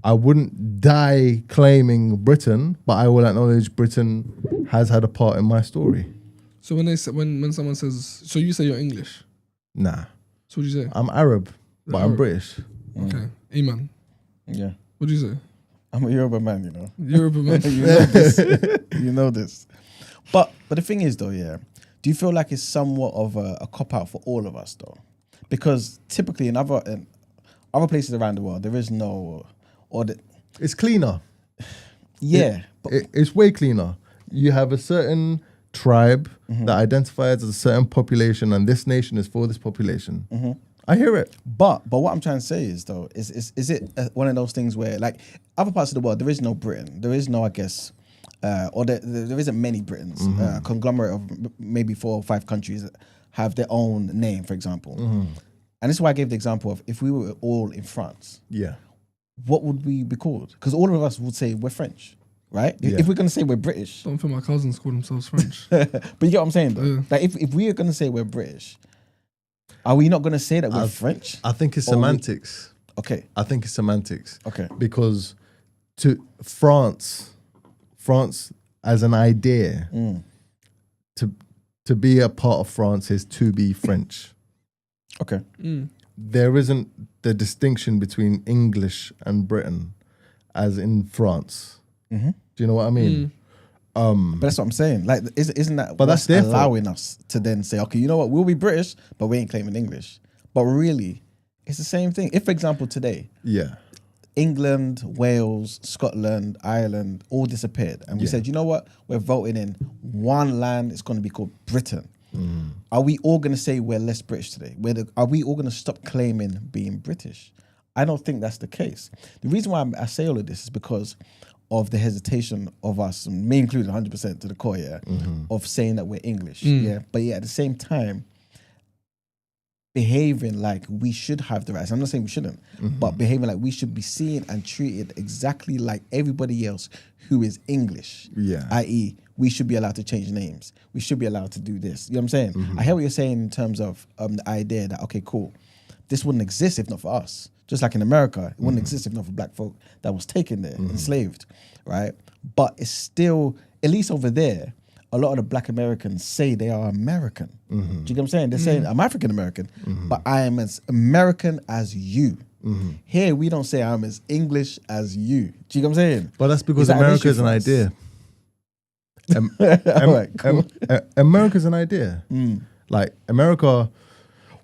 I wouldn't die claiming Britain, but I will acknowledge Britain has had a part in my story. So when someone says, so you say you're English? Nah. So what do you say? I'm Arab, but I'm Arab. British. Okay. Iman. Yeah. What do you say? I'm a Yoruba man, Yoruba man. You know this. You know this. But the thing is, though, yeah, do you feel like it's somewhat of a cop-out for all of us, though? Because typically in other places around the world, there is no... It's cleaner. Yeah. It's way cleaner. You have a certain tribe that identifies as a certain population, and this nation is for this population. I hear it. But what I'm trying to say is, though, is it one of those things where, like, other parts of the world, there is no Britain. There is no, I guess... or there isn't many Britons. Conglomerate of maybe 4 or 5 countries that have their own name, for example. And this is why I gave the example of if we were all in France, what would we be called? Because all of us would say we're French, right? Yeah. If we're going to say we're British. Some of my cousins call themselves French. But you get what I'm saying, though? Yeah. Like if we are going to say we're British, are we not going to say that we're French? I think it's Or semantics. Okay. I think it's semantics. Okay. Because to France as an idea, to be a part of France is to be French. Okay. There isn't the distinction between English and Britain as in France. Do you know what I mean? But that's what I'm saying. Like, isn't that But what's that's their fault. allowing us to then say, okay, you know what, we'll be British, but we ain't claiming English. But really, it's the same thing. If, for example, today, England, Wales, Scotland, Ireland all disappeared, and we said, you know what, we're voting in one land, it's going to be called Britain. Are we all going to say we're less British today? Are we all going to stop claiming being British? I don't think that's the case. The reason why I say all of this is because of the hesitation of us, and me included 100% to the core, of saying that we're English. But at the same time, behaving like we should have the rights. I'm not saying we shouldn't, but behaving like we should be seen and treated exactly like everybody else who is English. Yeah. I.e., we should be allowed to change names. We should be allowed to do this. You know what I'm saying? I hear what you're saying in terms of the idea that, okay, cool, this wouldn't exist if not for us. Just like in America, it wouldn't exist if not for black folk that was taken there, enslaved, right? But it's still, at least over there, a lot of the black Americans say they are American. Do you get what I'm saying? They're saying, I'm African American, but I am as American as you. Here, we don't say I'm as English as you. Do you get what I'm saying? But that's because America is an idea. All right, cool. America's an idea. Like, America,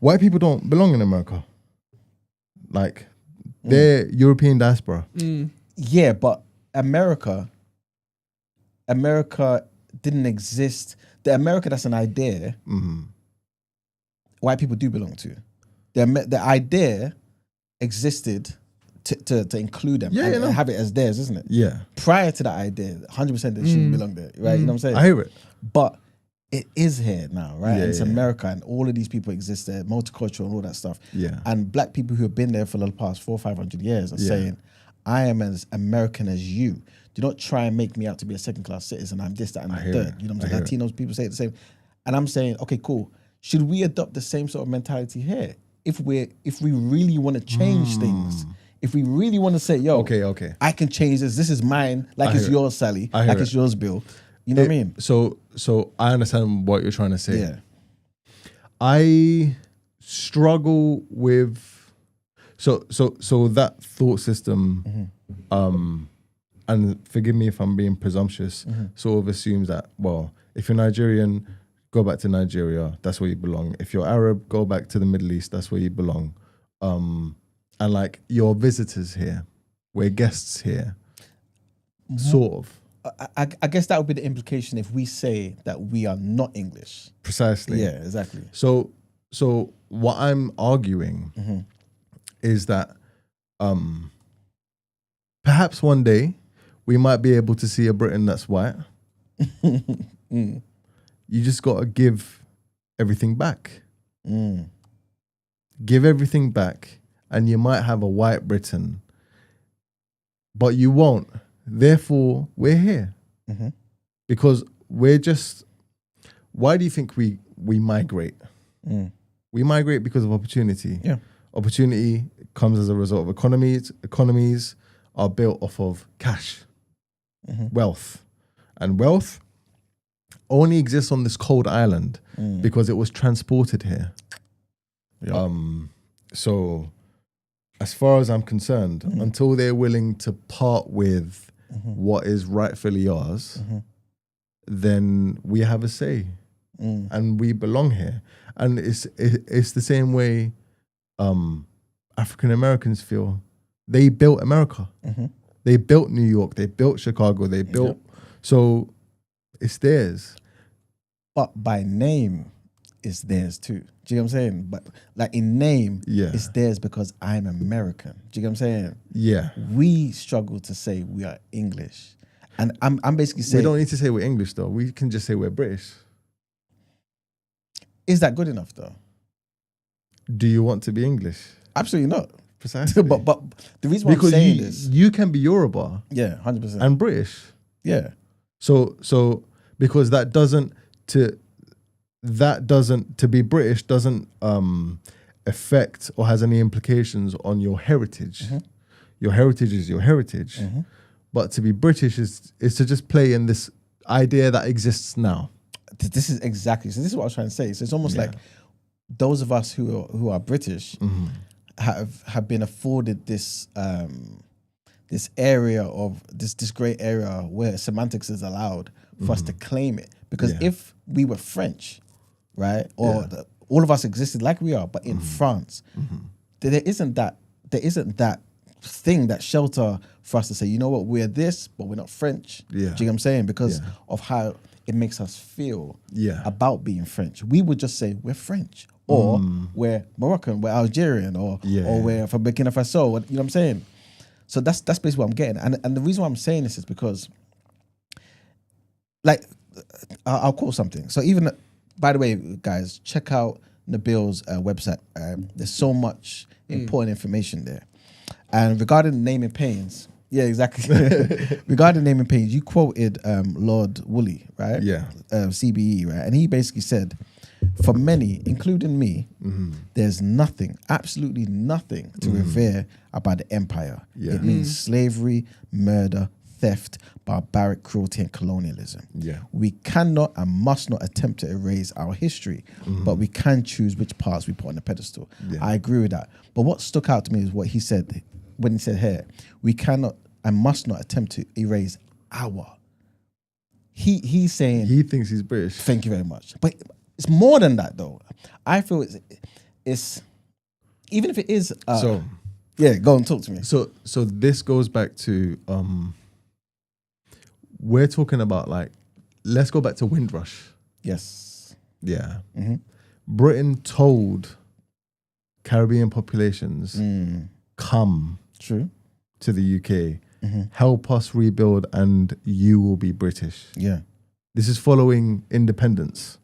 white people don't belong in America. Like, they're European diaspora. Yeah, but America didn't exist. The America that's an idea, white people do belong to. The idea existed to include them and have it as theirs, isn't it? Yeah. Prior to that idea, 100% they shouldn't belong there, right? You know what I'm saying? I hear it. But it is here now, right? Yeah, and it's yeah. America, and all of these people exist there, multicultural and all that stuff. Yeah. And black people who have been there for the past 400 or 500 years are saying, I am as American as you. Do not try and make me out to be a second-class citizen. I'm this, that, and the third. You know what I'm saying? Latinos, people say the same. And I'm saying, okay, cool. Should we adopt the same sort of mentality here? If we really want to change things, if we really want to say, yo, okay, I can change this. This is mine, like it's yours, Sally, like it's yours, Bill. You know what I mean? So I understand what you're trying to say. Yeah. I struggle with so that thought system, and forgive me if I'm being presumptuous, sort of assumes that, well, if you're Nigerian, go back to Nigeria, that's where you belong. If you're Arab, go back to the Middle East, that's where you belong. And like, you're visitors here, we're guests here, sort of. I guess that would be the implication if we say that we are not English. Precisely. Yeah, exactly. So what I'm arguing is that perhaps one day we might be able to see a Britain that's white. You just got to give everything back. Give everything back, and you might have a white Britain, but you won't. Therefore, we're here. Because we're just... Why do you think we migrate? We migrate because of opportunity. Yeah. Opportunity comes as a result of economies. Economies are built off of cash, wealth. And wealth only exists on this cold island because it was transported here. Yeah. So as far as I'm concerned, until they're willing to part with what is rightfully ours, then we have a say and we belong here. And it's the same way African Americans feel. They built America. They built New York. They built Chicago. They built... So it's theirs. But by name, it's theirs too. Do you know what I'm saying? But like in name, it's theirs because I'm American. Do you get what I'm saying? Yeah. We struggle to say we are English. And I'm basically saying... We don't need to say we're English though. We can just say we're British. Is that good enough though? Do you want to be English? Absolutely not. Precisely. but the reason why I'm saying this... You can be Yoruba. Yeah, 100%. And British. Yeah. So because that doesn't to be British doesn't affect or has any implications on your heritage. Your heritage is your heritage. But to be British is to just play in this idea that exists now. This is exactly... So this is what I was trying to say. So it's almost like those of us who are British have been afforded this this area of this great area where semantics is allowed for us to claim it. Because if we were French, right, or all of us existed like we are, but in France, there isn't that thing, that shelter for us to say, you know what, we're this, but we're not French. Do you get what I'm saying? Because of how it makes us feel about being French. We would just say we're French, or we're Moroccan, we're Algerian, or we're from Burkina Faso. You know what I'm saying? So that's basically what I'm getting. And the reason why I'm saying this is because, like, I'll quote something. So even, by the way, guys, check out Nabil's website. There's so much important information there. And regarding naming pains, yeah, exactly. Regarding naming pains, you quoted Lord Woolley, right? Yeah. CBE, right? And he basically said, for many, including me, there's nothing, absolutely nothing to revere about the empire. Yeah. It means slavery, murder, theft, barbaric cruelty, and colonialism. Yeah. We cannot and must not attempt to erase our history, but we can choose which parts we put on the pedestal. Yeah. I agree with that. But what stuck out to me is what he said when he said here, we cannot and must not attempt to erase our. He's saying... He thinks he's British. Thank you very much. But it's more than that, though. I feel it's even if it is... yeah, go and talk to me. So this goes back to... we're talking about, like, let's go back to Windrush. Yes. Yeah. Britain told Caribbean populations, come to the UK, help us rebuild, and you will be British. Yeah. This is following independence.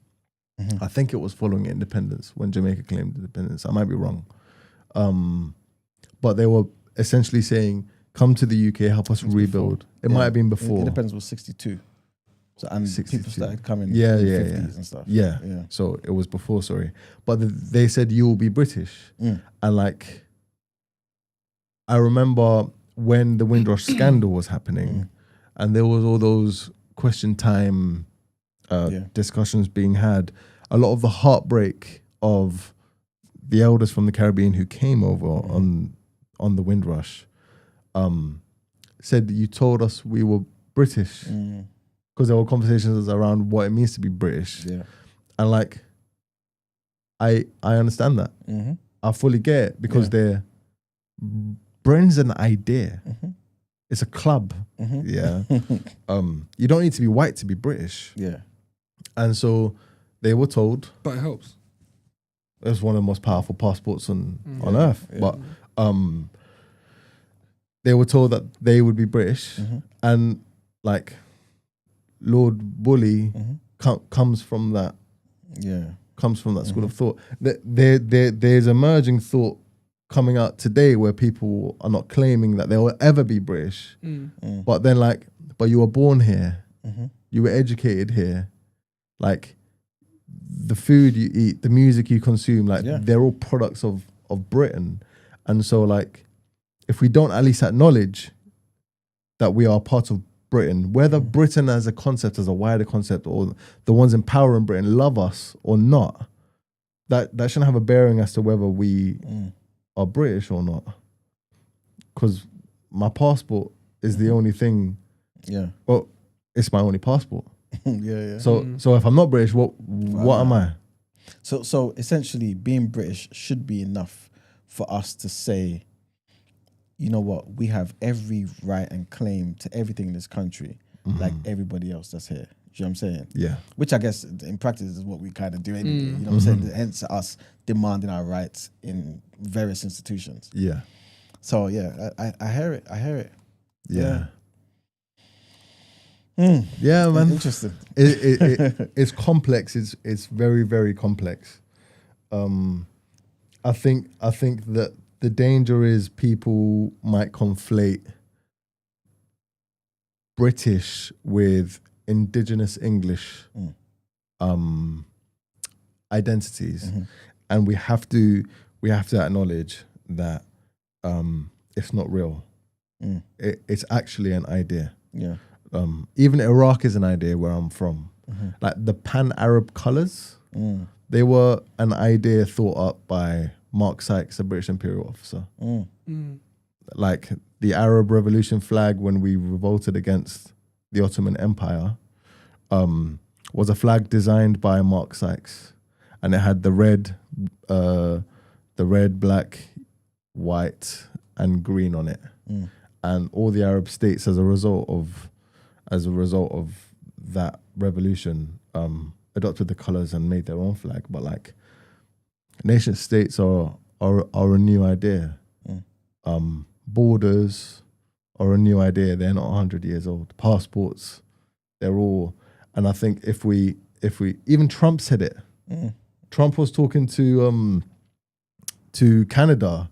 I think it was following independence when Jamaica claimed independence. I might be wrong. But they were essentially saying, come to the UK, help us rebuild. It might have been before. Independence was 62. So, and 62. People started coming in the 50s and stuff. Yeah. So it was before, sorry. But they said, you will be British. And like, I remember when the Windrush scandal was happening and there was all those question time discussions being had, a lot of the heartbreak of the elders from the Caribbean who came over on the Windrush said, you told us we were British, because there were conversations around what it means to be British. And like, I understand that. I fully get it, because Britain's an idea. It's a club. Yeah. You don't need to be white to be British. Yeah. And so they were told. But it helps. It's one of the most powerful passports on earth. But they were told that they would be British. And like, Lord Woolley comes from that. Comes from that school of thought. There's emerging thought coming out today where people are not claiming that they will ever be British, but then like, but you were born here, you were educated here, like the food you eat, the music you consume, like they're all products of Britain. And so like, if we don't at least acknowledge that we are part of Britain, whether Britain as a concept, as a wider concept, or the ones in power in Britain love us or not, that shouldn't have a bearing as to whether we are British or not. Because my passport is the only thing. Well, it's my only passport. So if I'm not British, what am I? So essentially, being British should be enough for us to say, you know what, we have every right and claim to everything in this country, like everybody else that's here. Do you know what I'm saying? Yeah. Which I guess in practice is what we kind of do anyway. You know what I'm saying? Hence us demanding our rights in various institutions. Yeah. So yeah, I hear it. I hear it. Yeah. Yeah, man. Interesting. It's complex. It's very, very complex. I think that the danger is people might conflate British with indigenous English identities, and we have to acknowledge that it's not real. It's actually an idea. Yeah. Even Iraq is an idea where I'm from. Like the Pan-Arab colours, they were an idea thought up by Mark Sykes, a British imperial officer. Like the Arab Revolution flag when we revolted against the Ottoman Empire was a flag designed by Mark Sykes, and it had the red, black, white, and green on it. And all the Arab states, as a result of that revolution, adopted the colors and made their own flag. But like, nation states are a new idea. Borders are a new idea. They're not 100 years old. Passports, they're all. And I think if we even Trump said it. Trump was talking to Canada,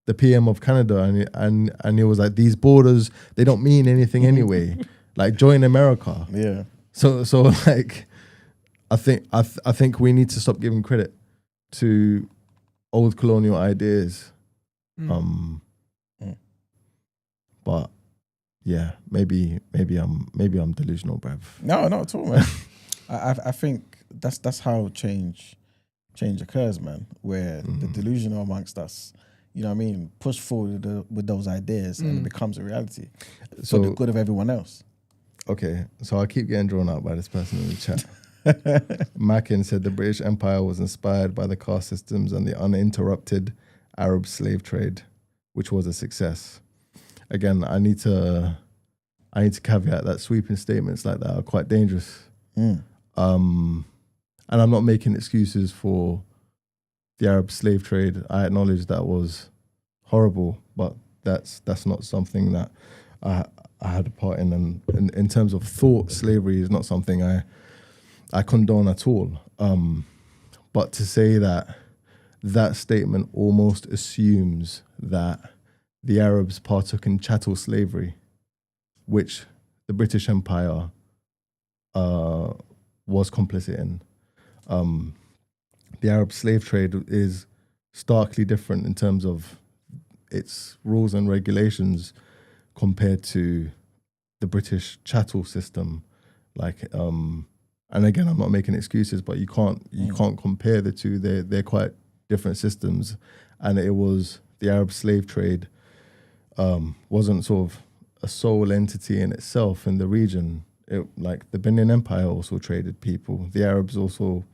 the PM of Canada, and he was like, these borders, they don't mean anything anyway. Like, join America. Yeah. So like, I think we need to stop giving credit to old colonial ideas. But yeah, maybe I'm delusional, bruv. No, not at all, man. I think that's how change occurs, man. Where the delusional amongst us, you know what I mean, push forward with those ideas and it becomes a reality for the good of everyone else. Okay, so I keep getting drawn out by this person in the chat. Mackin said the British Empire was inspired by the caste systems and the uninterrupted Arab slave trade, which was a success. Again, I need to caveat that sweeping statements like that are quite dangerous. And I'm not making excuses for the Arab slave trade. I acknowledge that was horrible, but that's not something that I had a part in. And in terms of thought, slavery is not something I condone at all. But to say that statement almost assumes that the Arabs partook in chattel slavery, which the British Empire was complicit in. The Arab slave trade is starkly different in terms of its rules and regulations compared to the British chattel system. Like, and again, I'm not making excuses, but you can't compare the two. They're quite different systems. And it was the Arab slave trade wasn't sort of a sole entity in itself in the region. Like the Benin Empire also traded people. The Arabs also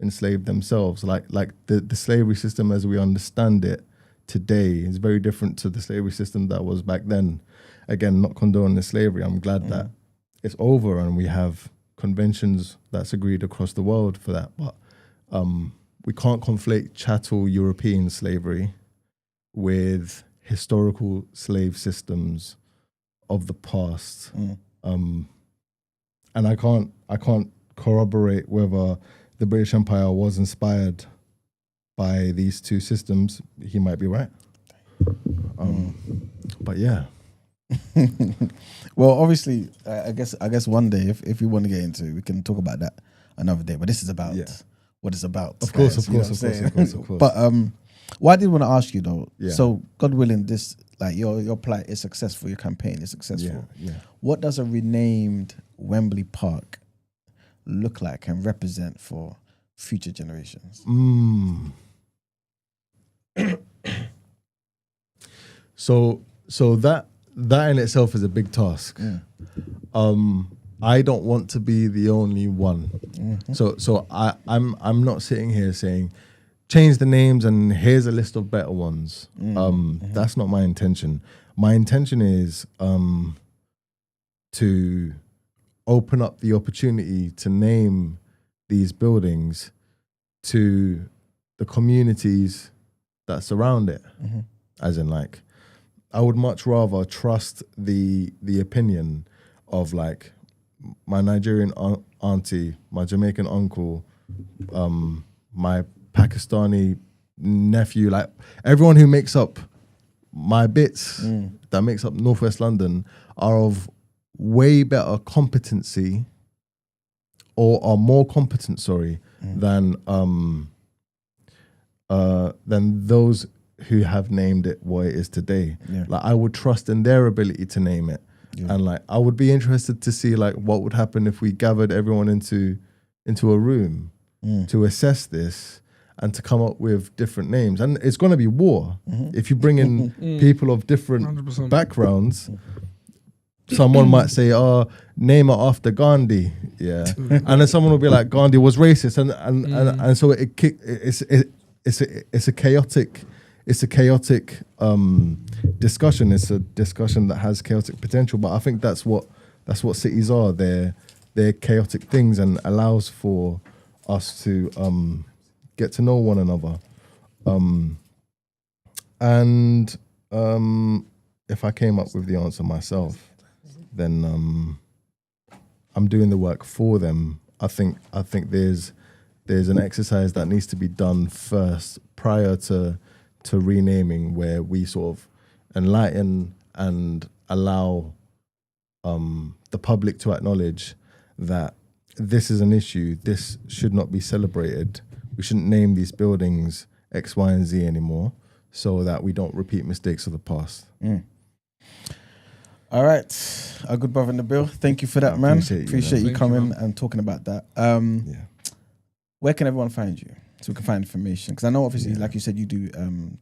enslaved themselves. Like the slavery system as we understand it today is very different to the slavery system that was back then. Again, not condoning slavery. I'm glad that it's over and we have conventions that's agreed across the world for that. But we can't conflate chattel European slavery with historical slave systems of the past. And I can't corroborate whether the British Empire was inspired by these two systems. He might be right. But yeah. Well, obviously, I guess one day, if we want to get into it, we can talk about that another day. But this is about what it's about. Of course. But what I did want to ask you though, Yeah. so God willing, this like your plight is successful, your campaign is successful. Yeah. What does a renamed Wembley Park look like and represent for future generations? So that in itself is a big task. I don't want to be the only one. So I'm not sitting here saying change the names and here's a list of better ones. That's not my intention. My intention is to open up the opportunity to name these buildings to the communities that surround it. As in, like, I would much rather trust the opinion of like my Nigerian auntie, my Jamaican uncle, my Pakistani nephew, like everyone who makes up my bits that makes up Northwest London are of way better competency or are more competent, than those who have named it what it is today. Like I would trust in their ability to name it. And like I would be interested to see like what would happen if we gathered everyone into a room to assess this and to come up with different names. And it's going to be war. If you bring in people of different 100%. backgrounds, someone might say, name it after Gandhi. Yeah. And then someone will be like, Gandhi was racist. And so it's a chaotic discussion. It's a discussion that has chaotic potential. But I think that's what cities are. They're chaotic things and allows for us to get to know one another. If I came up with the answer myself, then I'm doing the work for them. I think there's there's an exercise that needs to be done first prior to renaming, where we sort of enlighten and allow the public to acknowledge that this is an issue. This should not be celebrated. We shouldn't name these buildings X, Y, and Z anymore, so that we don't repeat mistakes of the past. All right, our good brother in the bill. Thank you for that, man. Appreciate you coming and talking about that. Where can everyone find you so we can find information? Because I know, obviously, like you said, you do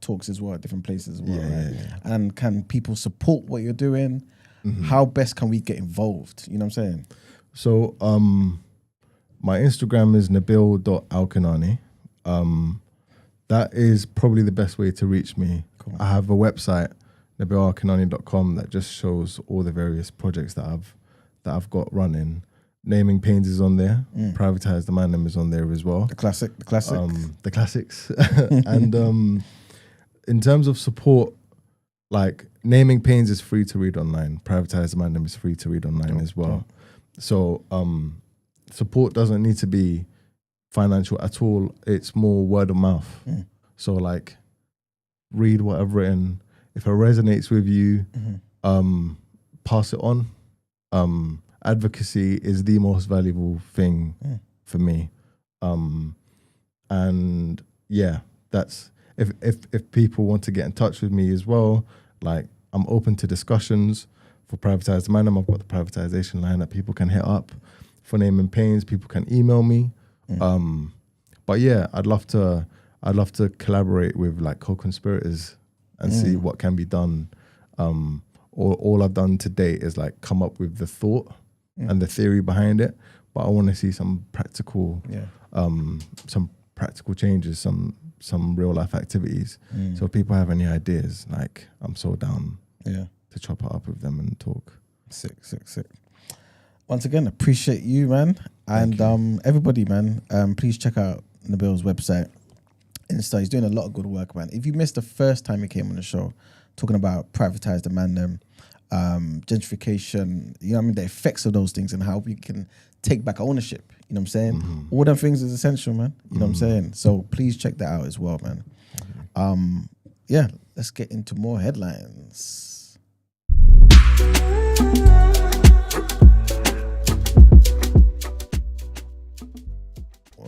talks as well at different places as well, right? And can people support what you're doing? How best can we get involved? You know what I'm saying? So my Instagram is nabil.alkanani. That is probably the best way to reach me. Cool. I have a website, nabilalkanani.com, that just shows all the various projects that I've got running. Naming Pains is on there. Privatize the Man Them is on there as well. The classic. The classics. And in terms of support, like Naming Pains is free to read online. Privatize the Man Them is free to read online as well. So support doesn't need to be financial at all. It's more word of mouth. So like, read what I've written. If it resonates with you, pass it on. Advocacy is the most valuable thing for me. And yeah, that's if people want to get in touch with me as well, like I'm open to discussions. For Privatize the Man Them, I've got the privatization line that people can hit up. For Naming Pains, people can email me. But yeah, I'd love to collaborate with like co-conspirators and see what can be done. All I've done to date is like come up with the thought and the theory behind it, but I want to see some practical changes, some real life activities. So if people have any ideas, like I'm so down to chop it up with them and talk. Sick. Once again, appreciate you, man. And everybody, man, please check out Nabil's website. Insta, he's doing a lot of good work, man. If you missed the first time he came on the show, talking about Privatize the Man Them, gentrification, you know what I mean, the effects of those things and how we can take back ownership, you know what I'm saying? All them things is essential, man. You know what I'm saying? So please check that out as well, man. Yeah, let's get into more headlines.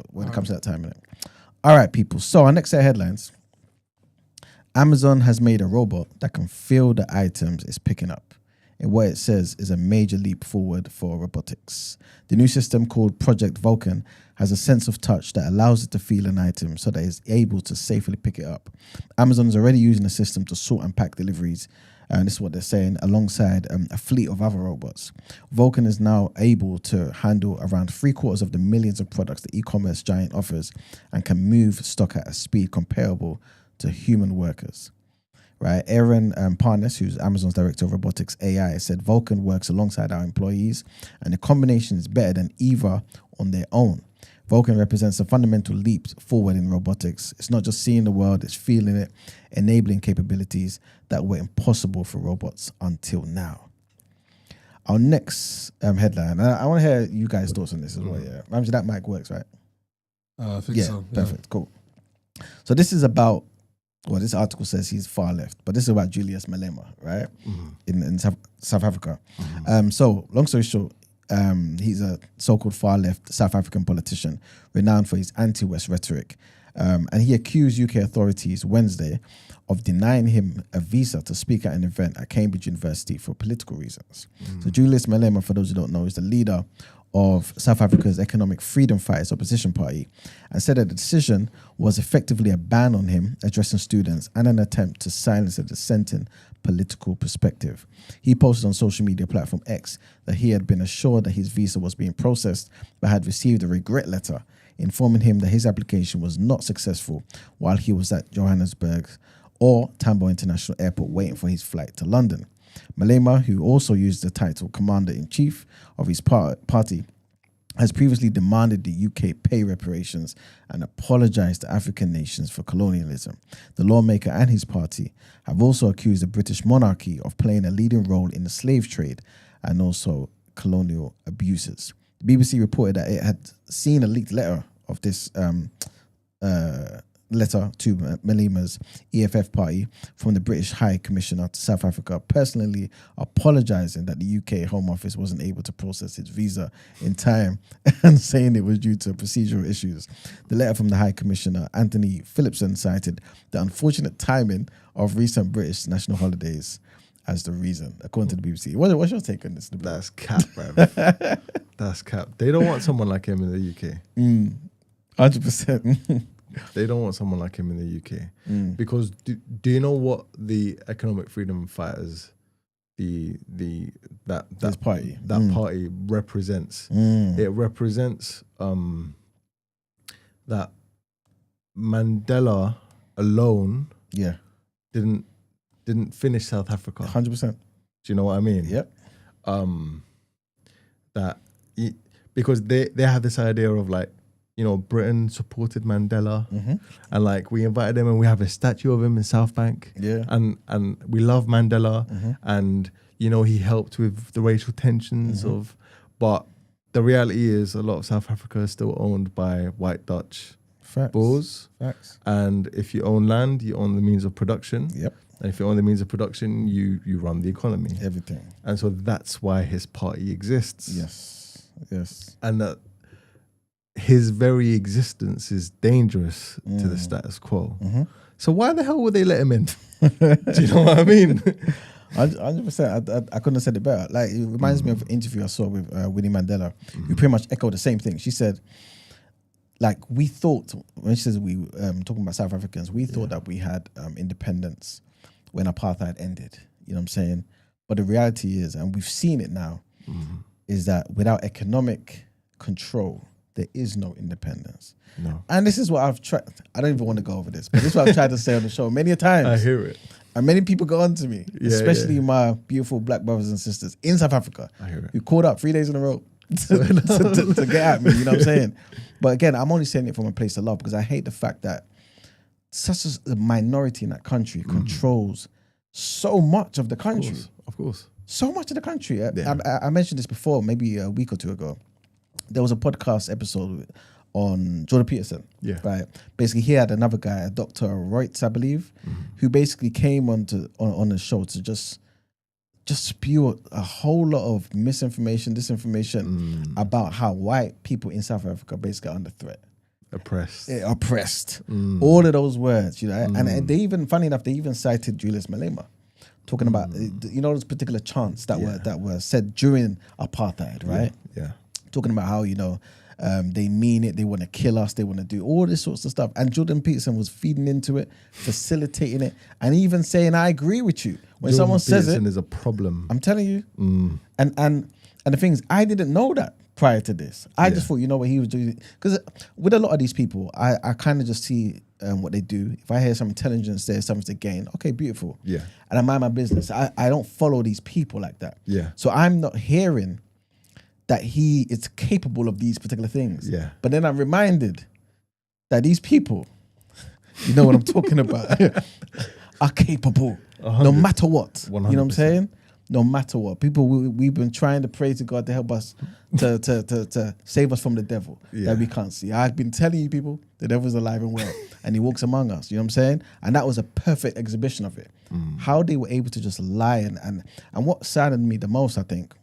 When it comes to that time, innit? All right, people. So our next set of headlines. Amazon has made a robot that can feel the items it's picking up. And what it says is a major leap forward for robotics. The new system, called Project Vulcan, has a sense of touch that allows it to feel an item so that it's able to safely pick it up. Amazon is already using the system to sort and pack deliveries, and this is what they're saying, alongside a fleet of other robots. Vulcan is now able to handle around 3/4 of the millions of products the e-commerce giant offers and can move stock at a speed comparable to human workers. Right? Aaron Parnes, who's Amazon's director of robotics AI, said Vulcan works alongside our employees and the combination is better than either on their own. Vulcan represents a fundamental leap forward in robotics. It's not just seeing the world, it's feeling it, enabling capabilities that were impossible for robots until now. Our next headline, I want to hear you guys' thoughts on this as well. Yeah, Ramsey, that mic works, right? I think so. Perfect, cool. So this is about, well, this article says he's far left, but this is about Julius Malema, right? In South Africa. So long story short, he's a so-called far-left South African politician renowned for his anti-West rhetoric. And he accused UK authorities Wednesday of denying him a visa to speak at an event at Cambridge University for political reasons. So Julius Malema, for those who don't know, is the leader of South Africa's Economic Freedom Fighters opposition party, and said that the decision was effectively a ban on him addressing students and an attempt to silence a dissenting political perspective. He posted on social media platform X that he had been assured that his visa was being processed, but had received a regret letter informing him that his application was not successful while he was at Johannesburg or Tambo International Airport waiting for his flight to London. Malema, who also used the title Commander-in-Chief of his party, has previously demanded the UK pay reparations and apologised to African nations for colonialism. The lawmaker and his party have also accused the British monarchy of playing a leading role in the slave trade and also colonial abuses. The BBC reported that it had seen a leaked letter of this letter to Malima's EFF party from the British High Commissioner to South Africa, personally apologising that the UK Home Office wasn't able to process his visa in time and saying it was due to procedural issues. The letter from the High Commissioner, Anthony Phillipson, cited the unfortunate timing of recent British national holidays as the reason, according to the BBC. What's your take on this? That's cap, bruv. That's cap. They don't want someone like him in the UK. 100%. They don't want someone like him in the UK because do you know what the economic freedom fighters, that party party represents? It represents that Mandela alone, didn't finish South Africa. 100%. Do you know what I mean? Yep. Because they have this idea of like, you know, Britain supported Mandela, and like we invited him, and we have a statue of him in South Bank. Yeah, and we love Mandela, and you know he helped with the racial tensions but the reality is a lot of South Africa is still owned by white Dutch Boers. Facts. And if you own land, you own the means of production. Yep. And if you own the means of production, you run the economy. Everything. And so that's why his party exists. Yes. And that his very existence is dangerous to the status quo. So why the hell would they let him in? Do you know what I mean? 100%. I couldn't have said it better. Like, it reminds me of an interview I saw with Winnie Mandela, who pretty much echoed the same thing. She said, like, we thought, when she says we, talking about South Africans, we thought that we had independence when apartheid ended. You know what I'm saying? But the reality is, and we've seen it now, is that without economic control, there is no independence. No. And this is what I've tried. I don't even want to go over this, but this is what I've tried to say on the show many a times. I hear it. And many people go on to me, especially my beautiful black brothers and sisters in South Africa, who called up 3 days in a row to get at me, you know what I'm saying? But again, I'm only saying it from a place of love because I hate the fact that such a minority in that country controls so much of the country. Of course. So much of the country. I mentioned this before, maybe a week or two ago. There was a podcast episode on Jordan Peterson. Yeah. Right. Basically, he had another guy, Dr. Reutz, I believe, who basically came on the show to just spew a whole lot of misinformation, disinformation about how white people in South Africa basically are under threat. Oppressed. Oppressed. All of those words, you know. And they even, funny enough, they even cited Julius Malema, talking about, you know, those particular chants that were said during apartheid, right? Yeah. Talking about how, you know, they mean it, they want to kill us, they want to do all this sorts of stuff. And Jordan Peterson was feeding into it, facilitating it, and even saying, I agree with you. When Jordan someone Peterson says it, is a problem. I'm telling you. And the thing is, I didn't know that prior to this. I just thought, you know what he was doing. Because with a lot of these people, I kind of just see what they do. If I hear some intelligence, there's something to gain. Okay, beautiful. Yeah. And I mind my business. I don't follow these people like that. Yeah. So I'm not hearing that he is capable of these particular things. Yeah. But then I'm reminded that these people, you know what I'm talking about, are capable 100. no matter what. 100%. You know what I'm saying? No matter what. People, we've been trying to pray to God to help us, to save us from the devil that we can't see. I've been telling you people, the devil's alive and well, and he walks among us. You know what I'm saying? And that was a perfect exhibition of it. How they were able to just lie. And what saddened me the most, I think,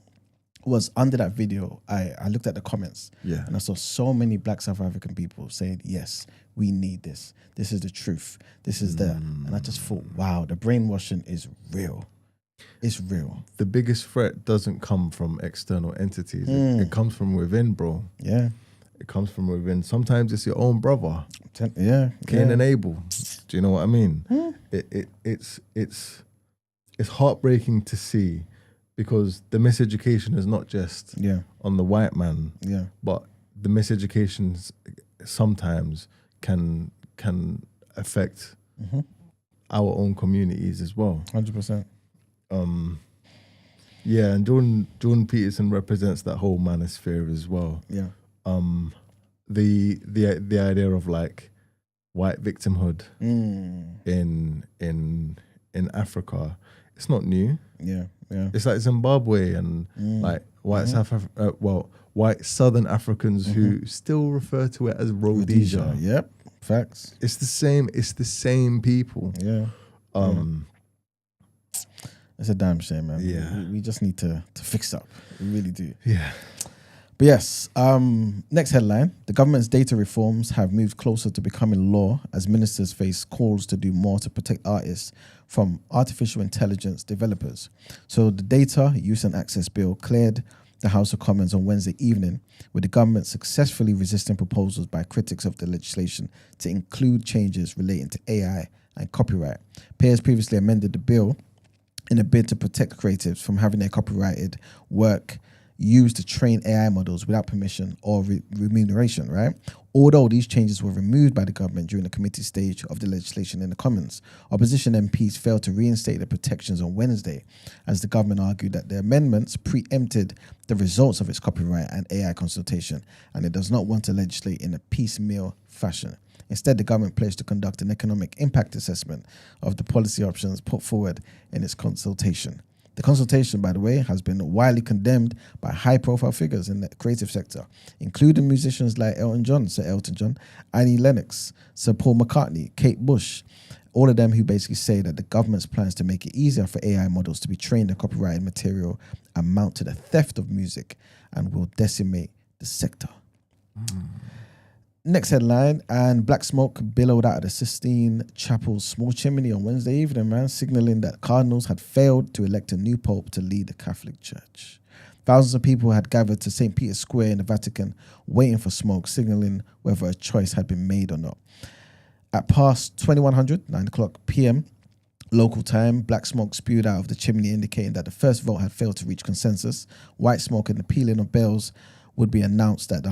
was under that video, I looked at the comments and I saw so many black South African people saying, yes, we need this. This is the truth. This is and I just thought, wow, the brainwashing is real. It's real. The biggest threat doesn't come from external entities. It comes from within, bro. Yeah. It comes from within. Sometimes it's your own brother. Yeah. Cain and Abel. Do you know what I mean? It's heartbreaking to see. Because the miseducation is not just on the white man, but the miseducation sometimes can affect our own communities as well. 100%. And Jordan Peterson represents that whole manosphere as well. Yeah. The idea of like white victimhood in Africa, it's not new. Yeah. Yeah. It's like Zimbabwe and like white South Africa, white Southern Africans who still refer to it as Rhodesia. Yep, facts. It's the same. It's the same people. Yeah. It's a damn shame, man. Yeah. We just need to fix up. We really do. Yeah. But yes, next headline. The government's data reforms have moved closer to becoming law as ministers face calls to do more to protect artists from artificial intelligence developers. So the Data Use and Access Bill cleared the House of Commons on Wednesday evening, with the government successfully resisting proposals by critics of the legislation to include changes relating to AI and copyright. Piers previously amended the bill in a bid to protect creatives from having their copyrighted work used to train AI models without permission or remuneration, right? Although these changes were removed by the government during the committee stage of the legislation in the Commons, opposition MPs failed to reinstate the protections on Wednesday, as the government argued that the amendments preempted the results of its copyright and AI consultation, and it does not want to legislate in a piecemeal fashion. Instead, the government pledged to conduct an economic impact assessment of the policy options put forward in its consultation. The consultation, by the way, has been widely condemned by high-profile figures in the creative sector, including musicians like Elton John, Annie Lennox, Sir Paul McCartney, Kate Bush, all of them who basically say that the government's plans to make it easier for AI models to be trained on copyrighted material amount to the theft of music and will decimate the sector. Next headline, and black smoke billowed out of the Sistine Chapel's small chimney on Wednesday evening, man, signaling that cardinals had failed to elect a new pope to lead the Catholic Church. Thousands of people had gathered to St. Peter's Square in the Vatican, waiting for smoke, signaling whether a choice had been made or not. At past 2100, 9 o'clock p.m. local time, black smoke spewed out of the chimney, indicating that the first vote had failed to reach consensus. White smoke and the pealing of bells would have announced that the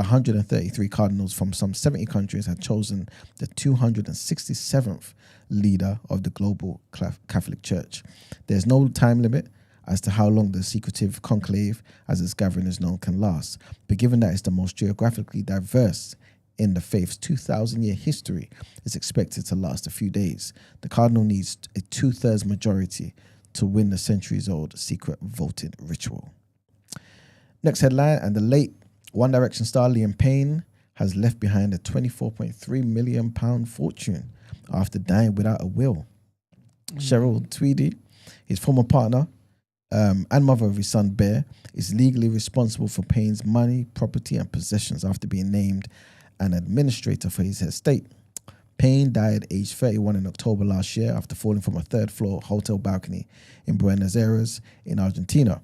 133 cardinals from some 70 countries had chosen the 267th leader of the global Catholic Church. There's no time limit as to how long the secretive conclave, as its gathering is known, can last. But given that it's the most geographically diverse in the faith's 2,000-year history, it's expected to last a few days. The cardinal needs a 2/3 majority to win the centuries-old secret voting ritual. Next headline, and the late One Direction star Liam Payne has left behind a £24.3 million fortune after dying without a will. Cheryl Tweedy, his former partner and mother of his son Bear, is legally responsible for Payne's money, property and possessions after being named an administrator for his estate. Payne died aged 31 in October last year after falling from a third-floor hotel balcony in Buenos Aires in Argentina.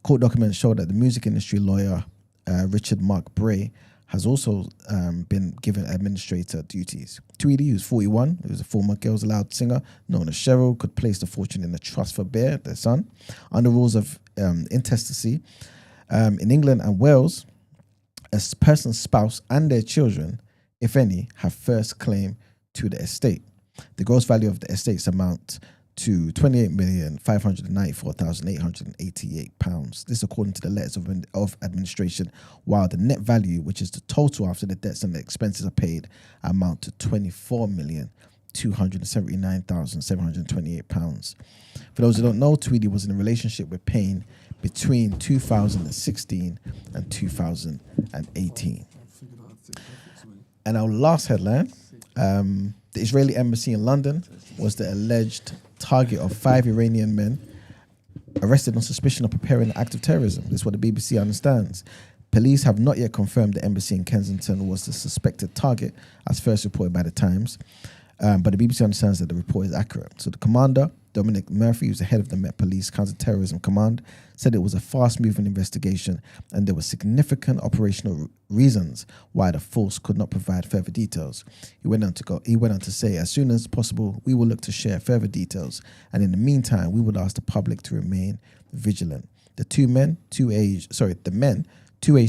Court documents show that the music industry lawyer Richard Mark Bray has also been given administrator duties. Tweedy, who's 41, who's a former Girls Aloud singer known as Cheryl, could place the fortune in a trust for Bear, their son. Under rules of intestacy in England and Wales, a person's spouse and their children, if any, have first claim to the estate. The gross value of the estates amount to £28,594,888. This according to the letters of administration, while the net value, which is the total after the debts and the expenses are paid, amount to £24,279,728. For those who don't know, Tweedy was in a relationship with Payne between 2016 and 2018. And our last headline, the Israeli embassy in London was the alleged target of 5 Iranian men arrested on suspicion of preparing an act of terrorism. This is what the BBC understands. Police have not yet confirmed the embassy in Kensington was the suspected target, as first reported by the Times. But the BBC understands that the report is accurate. So the commander, Dominic Murphy, who's the head of the Met Police Counter-Terrorism Command, said it was a fast-moving investigation and there were significant operational reasons why the force could not provide further details. He went on to say, as soon as possible, we will look to share further details, and in the meantime, we would ask the public to remain vigilant. The men, two aged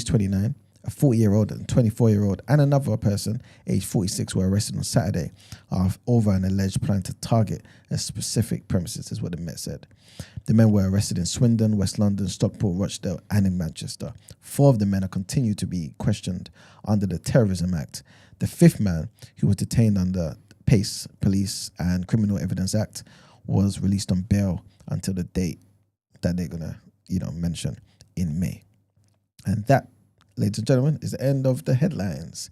29, a 40-year-old and 24-year-old, and another person, aged 46, were arrested on Saturday over an alleged plan to target a specific premises, is what the Met said. The men were arrested in Swindon, West London, Stockport, Rochdale, and in Manchester. 4 of the men are continued to be questioned under the Terrorism Act. The 5th man, who was detained under PACE, Police and Criminal Evidence Act, was released on bail until the date that they're going to mention in May. And that, ladies and gentlemen, is the end of the headlines.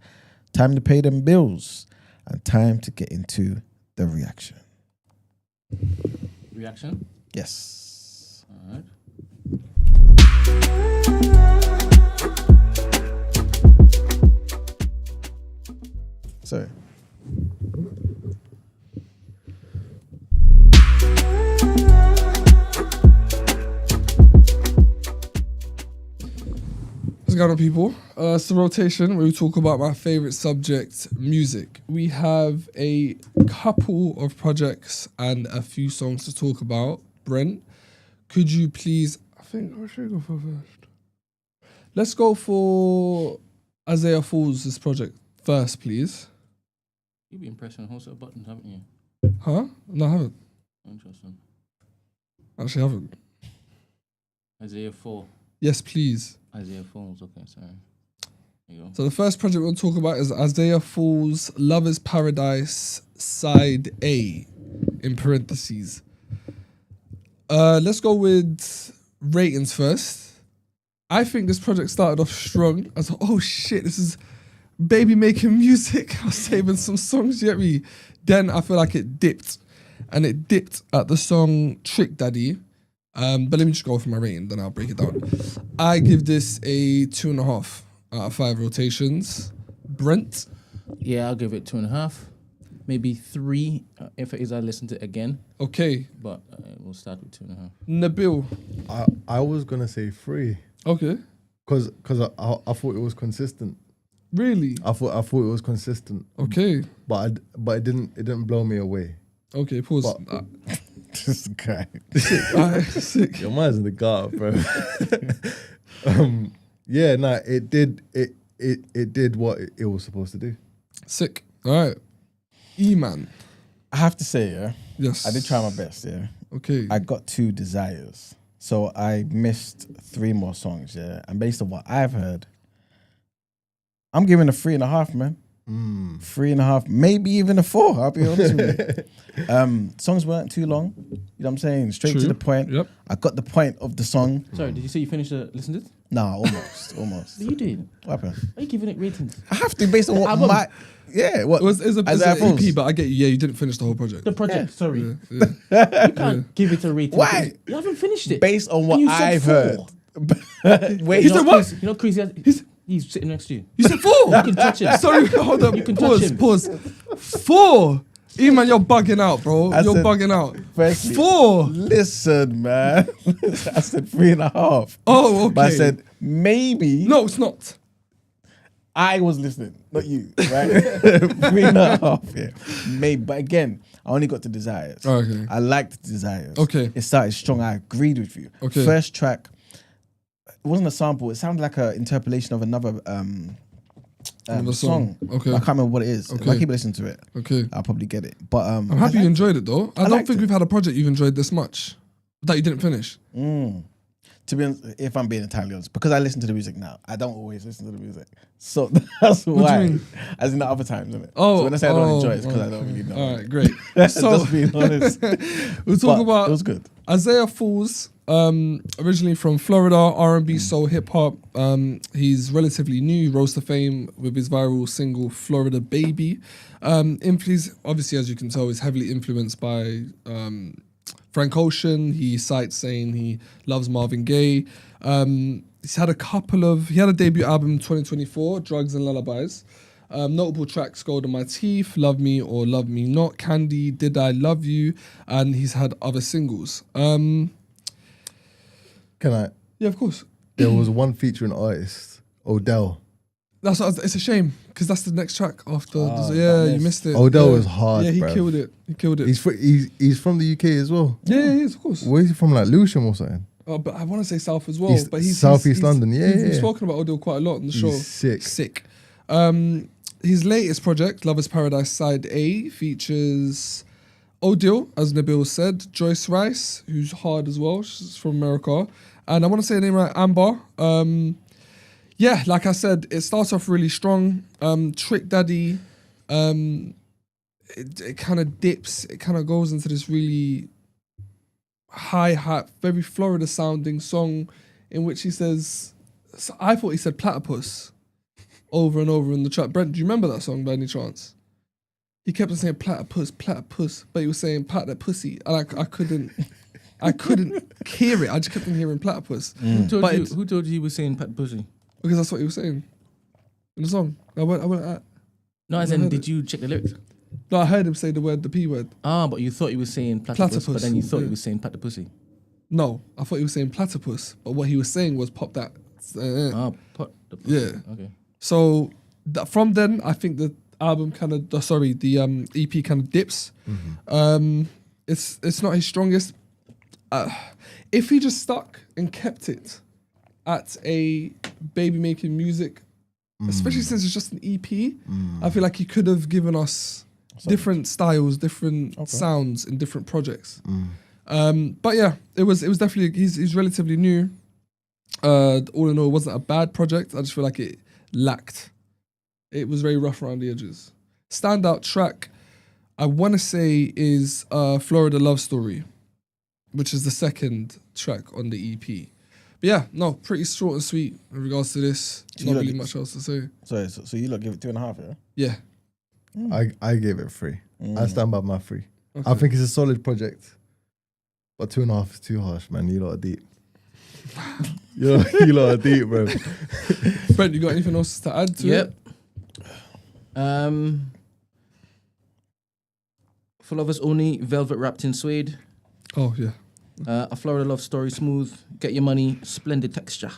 Time to pay them bills and time to get into the reaction. Reaction? Yes. All right. So, What's going on, people? It's the rotation where we talk about my favorite subject, music. We have a couple of projects and a few songs to talk about. Brent, could you please... what should I go for first? Let's go for Isaiah Falls' project first, please. You've been pressing a whole set of buttons, haven't you? Huh? No, I haven't. Interesting. Actually, I haven't. Isaiah 4. Yes, please. Isaiah Falls, okay, sorry. There you go. So the first project we'll talk about is Isaiah Falls' Lover's Paradise Side A, in parentheses. Let's go with ratings first. I think this project started off strong. I was like, oh shit, this is baby making music. I was saving some songs, you get me? Then I feel like it dipped. And it dipped at the song Trick Daddy. But let me just go for my rating, then I'll break it down. I give this a 2.5 out of 5 rotations. Brent? Yeah, I'll give it 2.5. Maybe 3 if it is I listen to it again. Okay. But we'll start with 2.5. Nabil? I was going to say 3. Okay. Because I thought it was consistent. Really? I thought it was consistent. Okay. But it didn't blow me away. Okay, pause. this guy. Sick. Your mind's in the gutter, bro. It did what it was supposed to do. Sick. All right. E-Man. I have to say, yeah. Yes. I did try my best, yeah. Okay. I got 2 desires. So I missed 3 more songs, yeah. And based on what I've heard, I'm giving a 3.5, man. 3.5, maybe even a 4. I'll be honest with you. Songs weren't too long. You know what I'm saying? Straight to the point. Yep. I got the point of the song. Sorry, did you say you finished listen to it? Nah, almost. You did. What happened? Are you giving it ratings? I have to based on what my... Yeah, what? It was an EP, but I get you. Yeah, you didn't finish the whole project. The project, sorry. Yeah. You can't give it a rating. Why? You haven't finished it. Based on what And you said I've 4. heard. Wait, You said what? You know Chris, he's sitting next to you. You said 4. You can touch him. Sorry, hold up. You can touch him. Pause. 4. E-Man, you're bugging out, bro. I You're said- bugging out. Firstly, 4. Listen, man. I said 3.5. Oh, okay. But I said maybe. No, it's not. I was listening, not you, right? 3.5, yeah. Maybe, but again, I only got the desires. Okay. I liked the desires. Okay. It started strong. I agreed with you. Okay. First track, it wasn't a sample. It sounded like an interpolation of another Another song. Okay. I can't remember what it is. If I Okay. keep listening to it, Okay. I'll probably get it. But I'm happy you enjoyed it, though. I don't liked think it. we've had a project you've enjoyed this much that you didn't finish. To be honest, if I'm being entirely honest, because I listen to the music now, I don't always listen to the music. So that's What do why. you mean? As in the other times, isn't it? Oh, so when I say I don't oh, enjoy it, it's because I okay. don't really know. All right, great. So Just being honest. we'll talk But about it was good. Isaiah Falls, originally from Florida, R&B, soul, hip hop. He's relatively new, rose to fame with his viral single "Florida Baby." Obviously, as you can tell, is heavily influenced by Frank Ocean. He cites saying he loves Marvin Gaye. He had a debut album in 2024, Drugs and Lullabies. Notable tracks: Gold on My Teeth, Love Me or Love Me Not, Candy, Did I Love You, and he's had other singles. Can I? Yeah, of course. There was one featuring artist, Odell. It's a shame because that's the next track after. that You missed. missed it. Odell yeah. was hard, Yeah, he bruv. killed it. He killed it. He's from the UK as well. Yeah, he is, of course. Where is he from? Like Lewisham or something? But I want to say South as well. East- But he's South East he's- London, yeah, We've yeah. spoken about Odell quite a lot on the show. He's sick. Sick. His latest project, Lover's Paradise Side A, features Odell, as Nabil said, Joyce Rice, who's hard as well. She's from America. And I want to say her name right, Amber. Yeah, like I said, it starts off really strong. Trick Daddy, it kind of dips. It kind of goes into this really... hi-hat, very Florida sounding song in which he says, so I thought he said platypus over and over in the track. Brent, do you remember that song by any chance? He kept on saying platypus, platypus, but he was saying pat that pussy. And I couldn't hear it. I just kept on hearing platypus. Who told you he was saying pat pussy? Because that's what he was saying in the song. I went No, as in, did you check the lyrics? No, I heard him say the P word. Ah, but you thought he was saying platypus, but then you thought yeah. he was saying pat the pussy. No, I thought he was saying platypus, but what he was saying was pop that. Pat the pussy. Yeah. Okay. So from then, I think the album kind of, the EP kind of dips. It's not his strongest. If he just stuck and kept it at a baby making music, especially since it's just an EP, I feel like he could have given us different styles, different sounds in different projects. But yeah, it was definitely, he's relatively new. All in all, it wasn't a bad project. I just feel like it lacked. It was very rough around the edges. Standout track, I want to say, is Florida Love Story, which is the second track on the EP. But yeah, no, pretty short and sweet in regards to this. So Not really much else to say. Sorry, so you lot give it 2.5, yeah? Yeah. I gave it 3. I stand by my 3. Okay. I think it's a solid project, but 2.5 is too harsh, man. You lot are deep. you lot are deep, bro. Brent, you got anything else to add to it? For lovers only, velvet wrapped in suede. Oh yeah. A Florida Love Story, smooth. Get your money, splendid texture.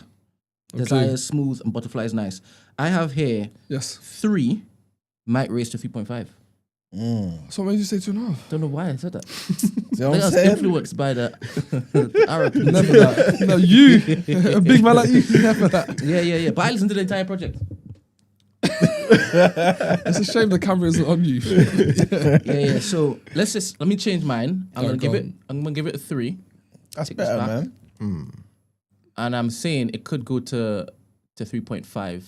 Okay. Desire, smooth, and butterflies, nice. I have here 3, might raise to 3.5. So what made you say 2.5? Don't know why I said that. I was influenced by the Arab. Never that. No, you, a big man like you, never that. Yeah. But I listened to the entire project. It's a shame the camera isn't on you. Yeah. So let me change mine. I'm gonna give it a 3. That's better, man. And I'm saying it could go to 3.5.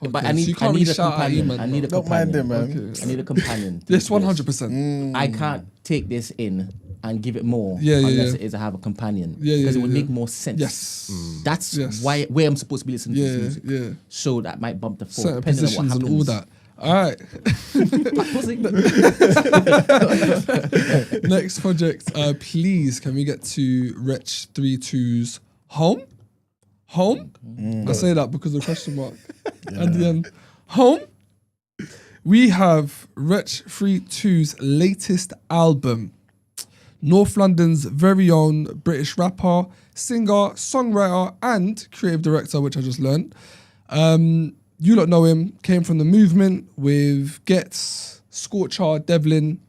Okay, But so I need you can't a really shout at companion. Eamon, I need a Don't mind companion. him, man. Okay. I need a companion. Yes, 100%. I can't take this in and give it more Yeah, unless yeah. it is I have a companion. Yeah, Because yeah, it would yeah. make more sense. Yes. That's where I'm supposed to be listening to this music. Yeah. So that might bump the 4, Certain depending on what positions happens. and all that. All right. Next project, please, can we get to Wretch 32's Home? I say that because of the question mark. At the end. Home? We have Wretch 32's latest album. North London's very own British rapper, singer, songwriter, and creative director, which I just learned. You lot know him, came from the movement with Gets, Scorcher, Devlin,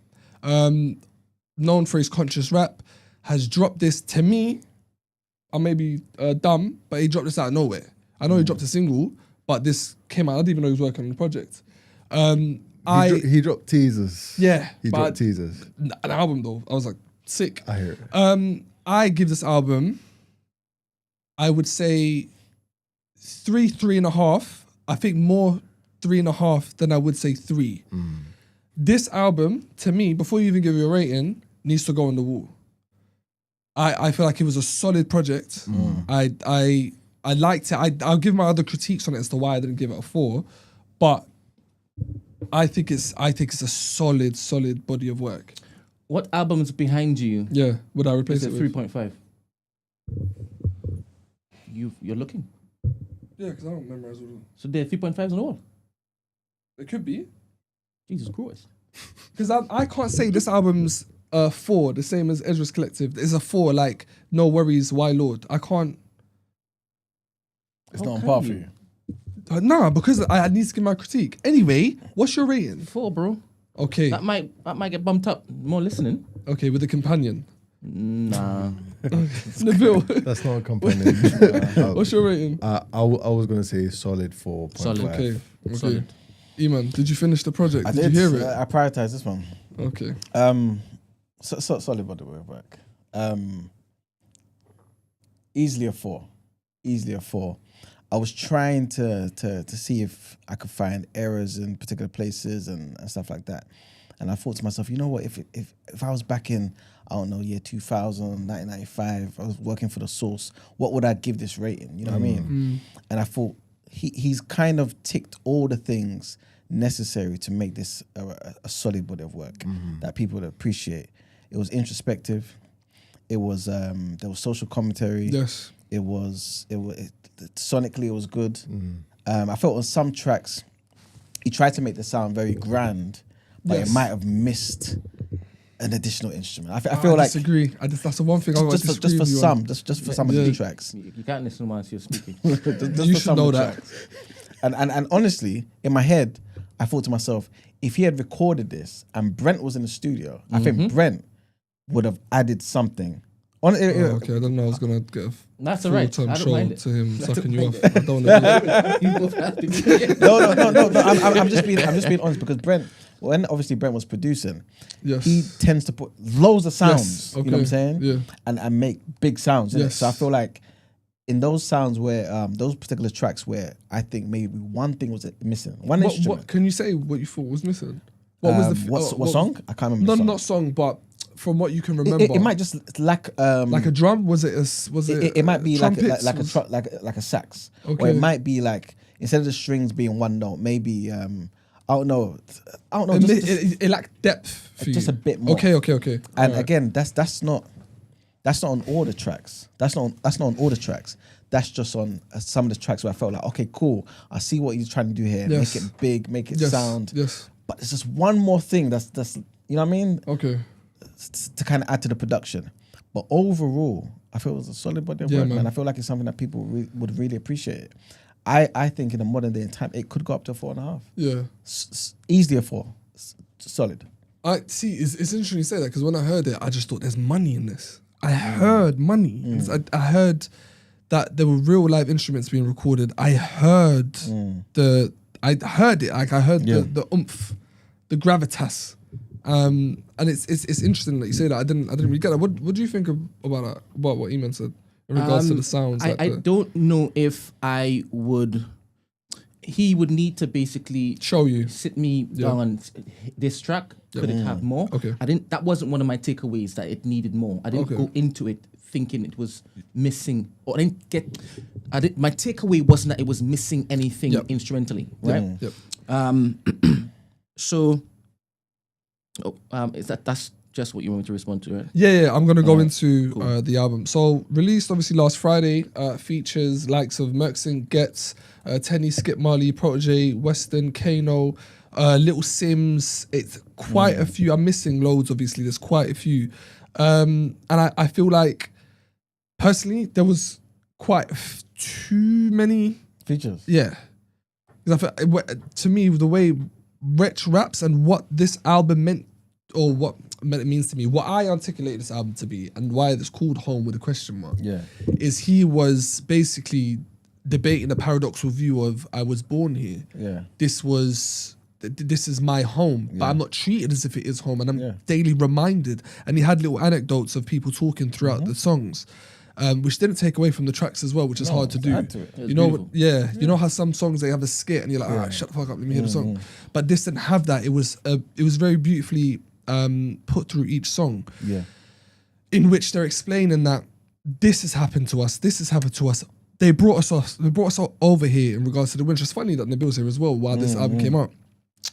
known for his conscious rap, has dropped this to me. I may be dumb, but he dropped this out of nowhere. I know he dropped a single, but this came out, I didn't even know he was working on the project. He dropped teasers. Yeah. He dropped teasers. An album though, I was like, sick. I hear it. I give this album, I would say 3.5. I think more 3.5 than I would say 3. This album, to me, before you even give it a rating, needs to go on the wall. I feel like it was a solid project. I liked it. I'll give my other critiques on it as to why I didn't give it a 4, but I think it's a solid body of work. What album's behind you? Yeah, would I replace it with? 3.5. You're looking. Yeah, because I don't memorize all of them. So there are 3.5s on the wall. It could be. Jesus Christ. Because I can't say this album's 4, the same as Ezra's Collective. It's a 4, like, no worries, why Lord? I can't. It's not on par for you. Nah, because I need to give my critique. Anyway, what's your rating? 4, bro. Okay. That might get bumped up. More listening. Okay, with a companion. Nah. Nabil. That's not a companion. What's your rating? I was going to say solid 4.5. Solid. Okay. Solid. Iman, did you finish the project? I did you hear it? I prioritized this one. Okay. Solid body of work. Easily a 4. I was trying to see if I could find errors in particular places and stuff like that. And I thought to myself, you know what, if I was back in, I don't know, year 2000, 1995, I was working for The Source, what would I give this rating? You know what I mean? And I thought he's kind of ticked all the things necessary to make this a solid body of work that people would appreciate. It was introspective. It was there was social commentary. Yes. It sonically it was good. I felt on some tracks he tried to make the sound very grand, but it might have missed an additional instrument. I feel like disagree. That's the one thing I just for some of the tracks. You can't listen whilst you're speaking. You should know that. And honestly, in my head, I thought to myself, if he had recorded this and Brent was in the studio, I think Brent would have added something. Okay, I don't know. I was gonna get a full-time show to him sucking you off. I don't want to do that. No. I'm just being honest because Brent, when obviously Brent was producing, he tends to put loads of sounds. You know what I'm saying? Yeah. And make big sounds. Yes. So I feel like in those sounds where those particular tracks where I think maybe one thing was missing, instrument. What can you say? What you thought was missing? What was the what song? I can't remember. No, the song. not song, but from what you can remember, it might just lack like a drum. Was it? It might be like trumpets? a sax, Okay. or it might be like instead of the strings being one note, maybe I don't know. It lacked depth. For just you. a bit more. Okay. And again, that's not on all the tracks. That's not on all the tracks. That's just on some of the tracks where I felt like, okay, cool. I see what you're trying to do here. Yes. Make it big, make it sound. Yes. But it's just one more thing that's you know what I mean? Okay. To kind of add to the production. But overall, I feel it was a solid body of work, man. I feel like it's something that people would really appreciate. I think in the modern day and time, it could go up to 4.5. Yeah. Easily a 4. Solid. I see. It's interesting you say that because when I heard it, I just thought there's money in this. I heard money. I heard that there were real live instruments being recorded. I heard the oomph, the gravitas. And it's interesting that you say that. I didn't really get that. What do you think about that? About what Eamon said in regards to the sounds? I don't know if I would. He would need to basically sit me down and this track. Could it have more? Okay. That wasn't one of my takeaways that it needed more. I didn't go into it thinking it was missing, or my takeaway wasn't that it was missing anything instrumentally, right? So. That's just what you want me to respond to, right? Yeah. I'm gonna go into the album. So released obviously last Friday. Features likes of Merkson, Getz, Tenny, Skip Marley, Protege, Weston, Kano, Little Sims. It's quite a few. I'm missing loads. Obviously, there's quite a few, and I feel like personally there was quite too many features. Yeah, because to me the way Wretch raps and what this album meant, or what it means to me, what I articulated this album to be, and why it's called Home with a question mark, is he was basically debating a paradoxical view of I was born here. Yeah, this is my home, but I'm not treated as if it is home, and I'm daily reminded. And he had little anecdotes of people talking throughout the songs. Which didn't take away from the tracks as well, which is hard to do. You know, you know how some songs they have a skit and you're like, shut the fuck up, let me hear the song. But this didn't have that. It was very beautifully put through each song. Yeah, in which they're explaining that this has happened to us. This has happened to us. They brought us over here in regards to the winter. It's funny that Nabil's here as well while this album came out,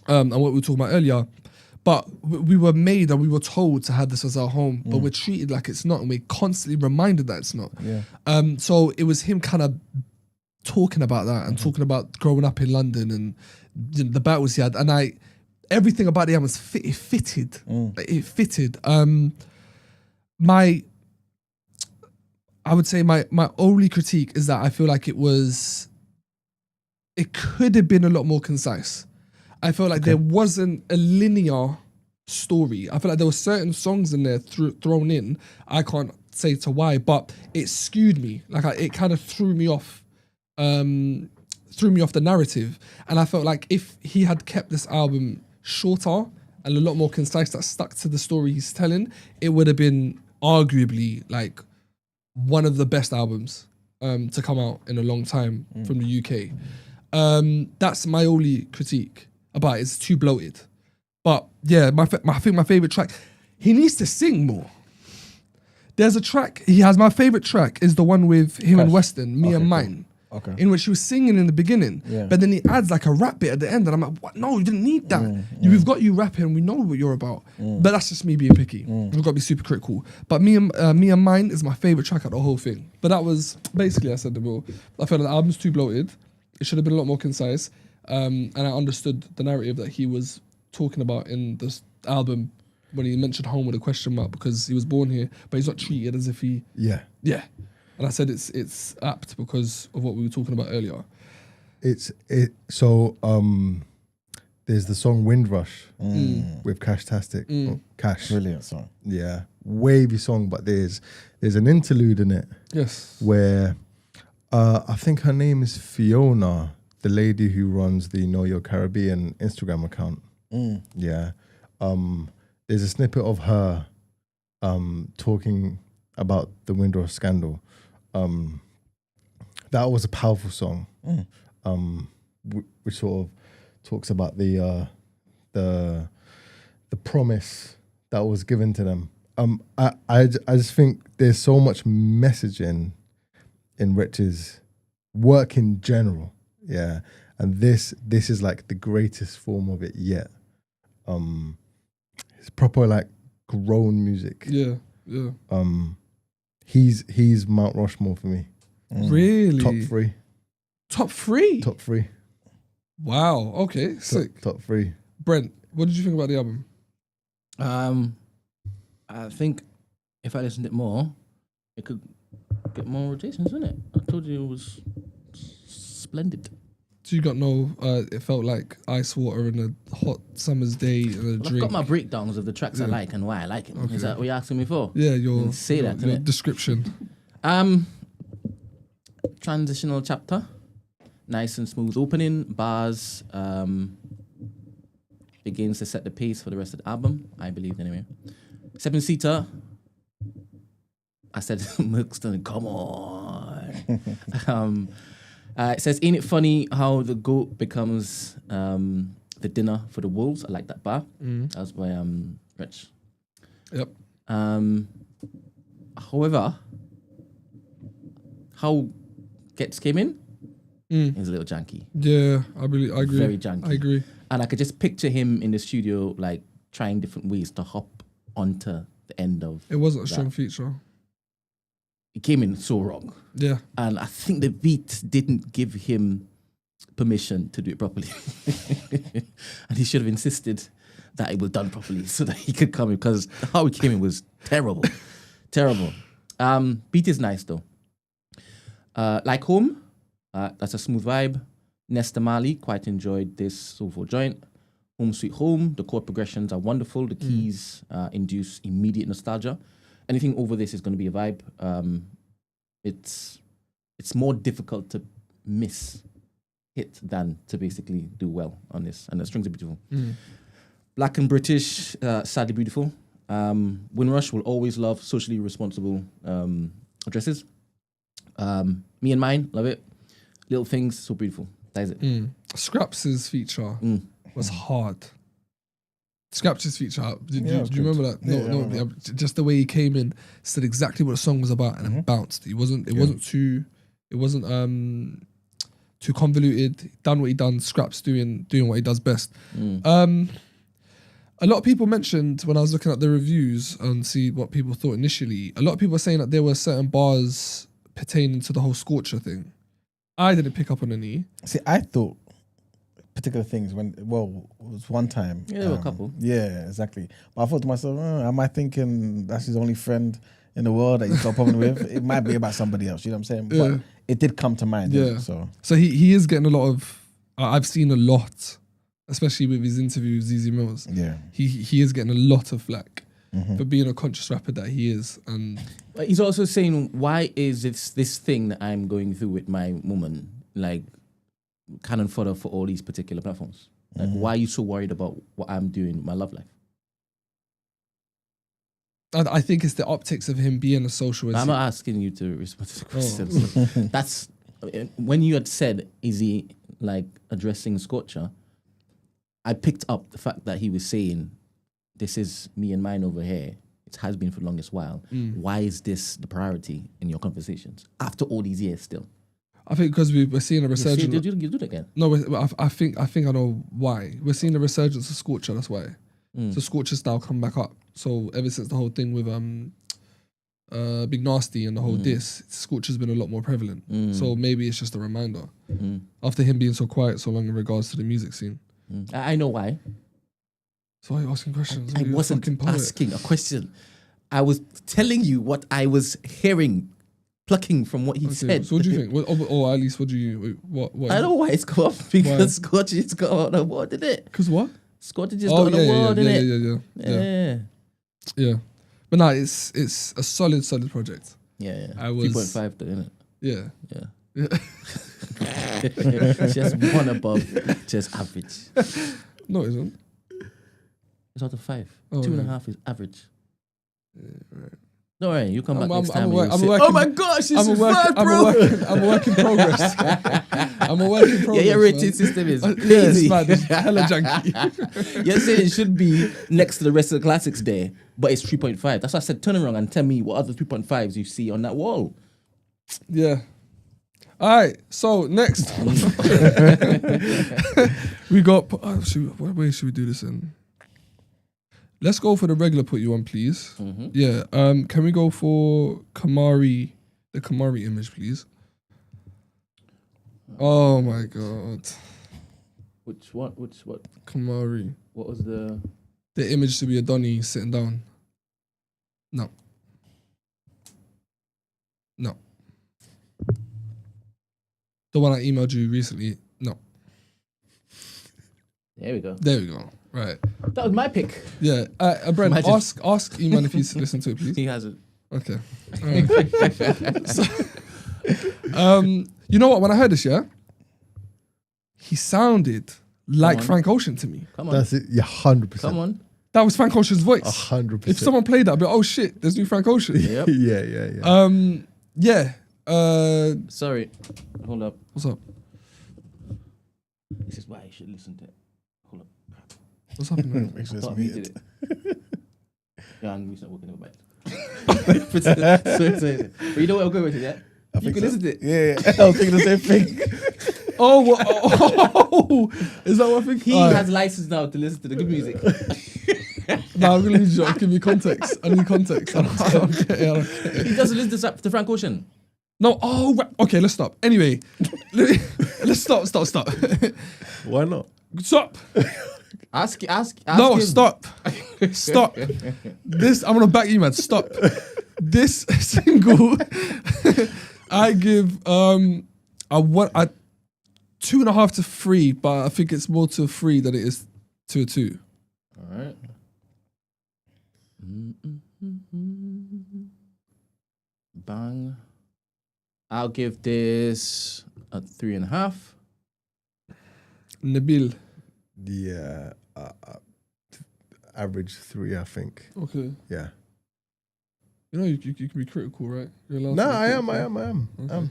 and what we were talking about earlier. But we were made and we were told to have this as our home, but we're treated like it's not, and we're constantly reminded that it's not. Yeah. So it was him kind of talking about that and talking about growing up in London and the battles he had, and everything about the album was fitted. It fitted. I would say my only critique is that I feel like it could have been a lot more concise. I felt like there wasn't a linear story. I feel like there were certain songs in there thrown in. I can't say to why, but it skewed me. Like it kind of threw me off the narrative. And I felt like if he had kept this album shorter and a lot more concise, that stuck to the story he's telling, it would have been arguably like one of the best albums to come out in a long time from the UK. That's my only critique about it. It's too bloated. But yeah, I think my favorite track. He needs to sing more. There's a track he has. My favorite track is the one with him and Weston, Me and Mine. Okay. In which he was singing in the beginning, but then he adds like a rap bit at the end, and I'm like, what? No, you didn't need that. We've got you rapping, we know what you're about. But that's just me being picky. We've got to be super critical. But Me and Mine is my favorite track out of the whole thing. But that was basically, I said the rule. I felt like the album's too bloated. It should have been a lot more concise. And I understood the narrative that he was talking about in this album when he mentioned home with a question mark, because he was born here, but he's not treated as if he. Yeah. And I said it's apt because of what we were talking about earlier. So there's the song Windrush with Cash-tastic. Cash. Brilliant song. Yeah. Wavy song, but there's an interlude in it. Yes. Where I think her name is Fiona, the lady who runs the Know Your Caribbean Instagram account. Yeah. There's a snippet of her talking about the Windrush scandal. That was a powerful song, which sort of talks about the promise that was given to them. I just think there's so much messaging in Rich's work in general, yeah, and this is like the greatest form of it yet. It's proper like grown music. Yeah. He's Mount Rushmore for me. Really? Top three. Wow. Okay. Sick. Top three. Brent, what did you think about the album? I think if I listened to it more, it could get more rotations, isn't it? I told you it was splendid. So you got no, it felt like ice water in a hot summer's day and a drink. I've got my breakdowns of the tracks I like and why I like them. Okay. Is that what you're asking me for? Yeah, your description. Transitional chapter. Nice and smooth opening. Bars begins to set the pace for the rest of the album, I believe anyway. 7-seater. I said, Milkston, come on. It says, ain't it funny how the goat becomes the dinner for the wolves? I like that bar. That was by Rich. Yep. However, how Gets came in is a little janky. Yeah, I agree. Very janky. I agree. And I could just picture him in the studio, like, trying different ways to hop onto the end of it. Wasn't a strong feature. He came in so wrong. Yeah. And I think the beat didn't give him permission to do it properly. And he should have insisted that it was done properly so that he could come in, because how he came in was terrible. Terrible. Beat is nice though. Like Home, that's a smooth vibe. Nesta Marley, quite enjoyed this soulful joint. Home Sweet Home, the chord progressions are wonderful. The keys induce immediate nostalgia. Anything over this is going to be a vibe. It's more difficult to miss hit than to basically do well on this. And the strings are beautiful. Black and British, sadly beautiful. Windrush will always love socially responsible addresses. Me and Mine, love it. Little Things, so beautiful. That is it. Scraps' feature was hard. Scraps' feature, do you remember that? No, just the way he came in, said exactly what the song was about, and then bounced. It wasn't too convoluted. Done what he done. Scraps doing what he does best. A lot of people mentioned, when I was looking at the reviews and see what people thought initially, a lot of people were saying that there were certain bars pertaining to the whole Scorcher thing. I didn't pick up on any. See, I thought particular things it was one time. Yeah, there were a couple. Yeah, exactly. But I thought to myself, am I thinking that's his only friend in the world that he's got a problem with? It might be about somebody else, you know what I'm saying? Yeah. But it did come to mind. Yeah. So he is getting a lot of, I've seen a lot, especially with his interview with ZZ Mills. Yeah. He is getting a lot of flack for being a conscious rapper that he is. And he's also saying, why is this thing that I'm going through with my woman, like, cannon fodder for all these particular platforms? Like, why are you so worried about what I'm doing with my love life? I think it's the optics of him being a social. I'm not asking you to respond to the questions. That's when you had said, is he like addressing Scorcher? I picked up the fact that he was saying, "This is me and mine over here. It has been for the longest while. Why is this the priority in your conversations after all these years still?" I think because we're seeing a resurgence. Did you do it again? No, I think I know why. We're seeing a resurgence of Scorcher. That's why. So Scorcher style come back up. So ever since the whole thing with Big Nasty and the whole diss, Scorcher's been a lot more prevalent. So maybe it's just a reminder after him being so quiet so long in regards to the music scene. I know why. So why are you asking questions? I wasn't asking a question. I was telling you what I was hearing, plucking from what he said. So what do you think? Or at least what do you? What? I don't know why it's come up because Scotch just got an award, didn't it? Because what? Scotch just got an award, didn't it? Yeah. But no, it's a solid project. Yeah. I was 3.5 though, isn't it? Yeah. Just one above, just average. No, it isn't. It's out of 5. Oh, 2.5 is average. Yeah, right. Don't worry, you come back next time. Oh my gosh, this is bad, bro. I'm a work in progress. I'm a work in progress. Yeah, your rating system is crazy. Yeah, it's mad. It's hella janky. You're saying it should be next to the rest of the classics there, but it's 3.5. That's why I said turn around and tell me what other 3.5s you see on that wall. Yeah. All right, so next. We got, what way should we do this in? Let's go for the regular put you on, please. Yeah. Can we go for Kamari, the Kamari image, please? Oh my god. Which one? Kamari. What was the image to be a Donny sitting down? No. The one I emailed you recently? No. There we go. Right. That was my pick. Yeah. Brent, ask Iman if he's listened to it, please. He hasn't. Okay. Right. So, you know what? When I heard this, he sounded like Frank Ocean to me. Come on. That's it. Yeah, 100%. Come on. That was Frank Ocean's voice. 100%. If someone played that, I'd be like, oh shit, there's new Frank Ocean. Yep. Yeah. Sorry. Hold up. What's up? This is why you should listen to it. Hold up. What's happening? It's just Thought me. we did it. Yeah, and we start working over back. But you know what I'm going with it, yeah? You can listen to it. Yeah. I was thinking the same thing. Oh, is that what I think? He has license now to listen to the good music. No, I'm gonna need you to give me context. I need context. I don't get it. He doesn't listen to Frank Ocean. No, right. Okay, let's stop. Anyway, let's stop. Why not? Stop. Ask No, him. stop. This, I'm gonna back you, man. Stop. This single, I give I 2.5 to 3, but I think it's more to a 3 than it is to a 2. All right. Bang. I'll give this a 3.5. Nabil. Yeah. Average 3, I think. Okay. Yeah. You know, you can be critical, right? You're allowed No, to be I am. critical. Okay. Alright.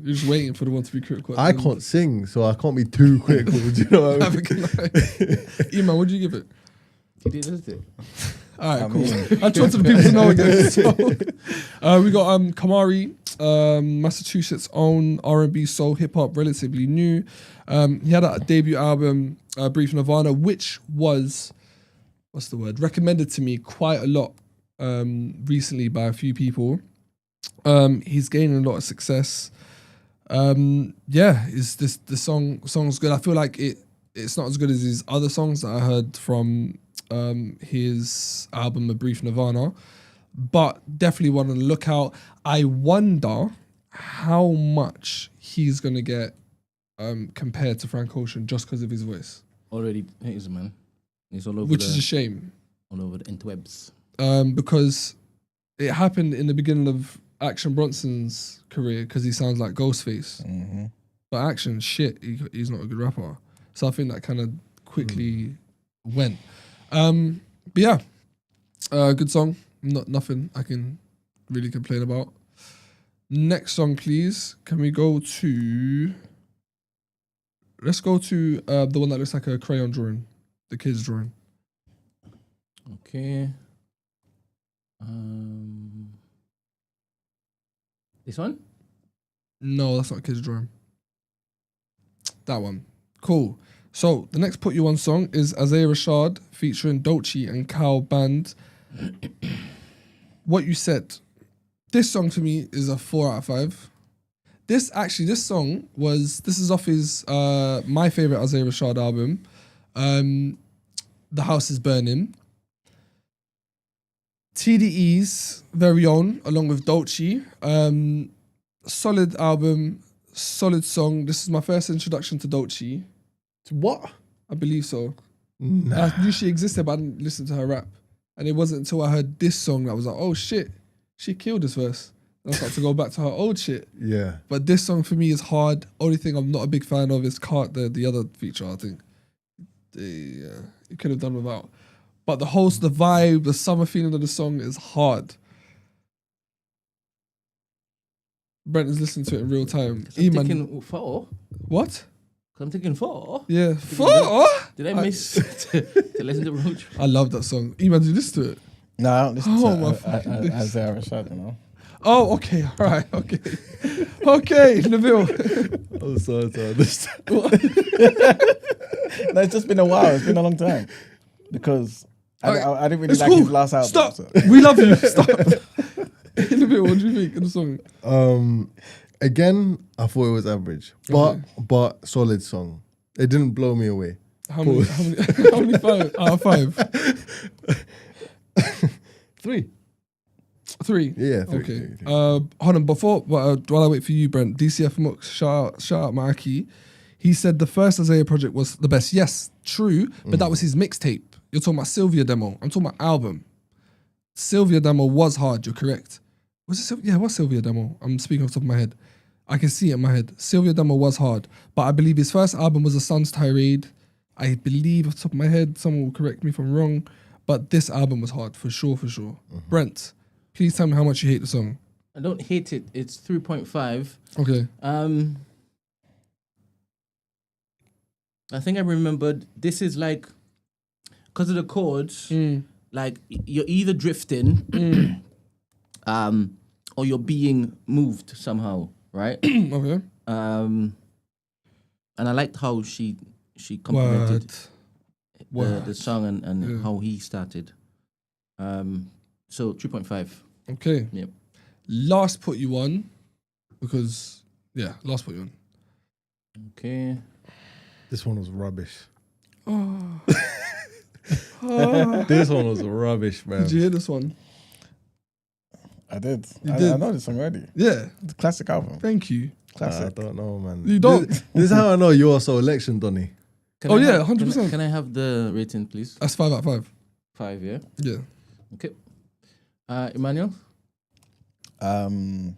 You're just waiting for the one to be critical. I can't sing, so I can't be too critical. Do you know what I mean? Iman, what did you give it? You did listen to it. All right, cool. I just wanted the people to know again. So, we got Kamari, Massachusetts' own R&B soul hip hop, relatively new. He had a debut album, Brief Nirvana, which was, recommended to me quite a lot recently by a few people. He's gaining a lot of success. The song's good. I feel like it's not as good as his other songs that I heard from his album A Brief Nirvana, but definitely one on the lookout. I wonder how much he's gonna get compared to Frank Ocean just because of his voice. Already, he's man. He's all over. Which is a shame. All over the interwebs. Because it happened in the beginning of Action Bronson's career because he sounds like Ghostface. Mm-hmm. But Action, he's not a good rapper. So I think that kind of quickly went. But yeah, good song. Nothing I can really complain about. Next song, please. Can we go to... Let's go to the one that looks like a crayon drawing. The kids drawing. Okay. This one? No, that's not kids drawing. That one. Cool. So the next Put You On song is Isaiah Rashad featuring Dolce and Cal Band. What You Said. This song to me is a 4 out of 5. This song this is off his my favorite Isaiah Rashad album, The House Is Burning. TDE's very own, along with Dolce. Solid album, solid song. This is my first introduction to Dolce. What? I believe so. I knew she existed, but I didn't listen to her rap. And it wasn't until I heard this song that I was like, oh shit, she killed this verse. And I started to go back to her old shit. Yeah. But this song for me is hard. Only thing I'm not a big fan of is the other feature, I think. It could have done without. But the vibe, the summer feeling of the song is hard. Brent is listening to it in real time. I'm thinking 4. What? I'm thinking 4. Yeah, 4? Did I miss to listen to Roach? I love that song. Iman, did you listen to it? No, I don't listen to Isaiah Rashad, you know. Oh, okay, all right, okay. Okay, Nabil. I'm sorry to understand. No, it's just been a while. It's been a long time. Because I didn't really like his last album. Stop. So. We love you. Stop. Nabil, what do you think of the song? Again, I thought it was average. But solid song. It didn't blow me away. How many 5 out of 5? 3. 3? Yeah, 3. Okay. 3. Hold on, while I wait for you, Brent, DCF Mux, shout out Marky. He said the first Isaiah project was the best. Yes, true, but that was his mixtape. You're talking about Sylvia Demo. I'm talking about album. Sylvia Demo was hard, you're correct. Was it? Yeah, it was Sylvia Demo. I'm speaking off the top of my head. I can see it in my head. Sylvia Demo was hard, but I believe his first album was A Sun's Tirade. I believe off the top of my head, someone will correct me if I'm wrong, but this album was hard, for sure. Brent, please tell me how much you hate the song. I don't hate it. It's 3.5. Okay. I think I remembered this is like, because of the chords, like you're either drifting or you're being moved somehow, right? Okay. And I liked how she complimented the song and how he started. So 3.5. Okay. Yep. Last Put You On, last Put You On. Okay. This one was rubbish. Oh. This one was rubbish, man. Did you hear this one? I did. You did? I know this song already. Yeah. It's a classic album. Thank you. Classic. I don't know, man. You don't? This is how I know you're so election, Donny. Can Oh, I yeah, have- 100%. Can I have the rating, please? That's 5 out of 5. 5, yeah? Yeah. Okay. Emmanuel? 5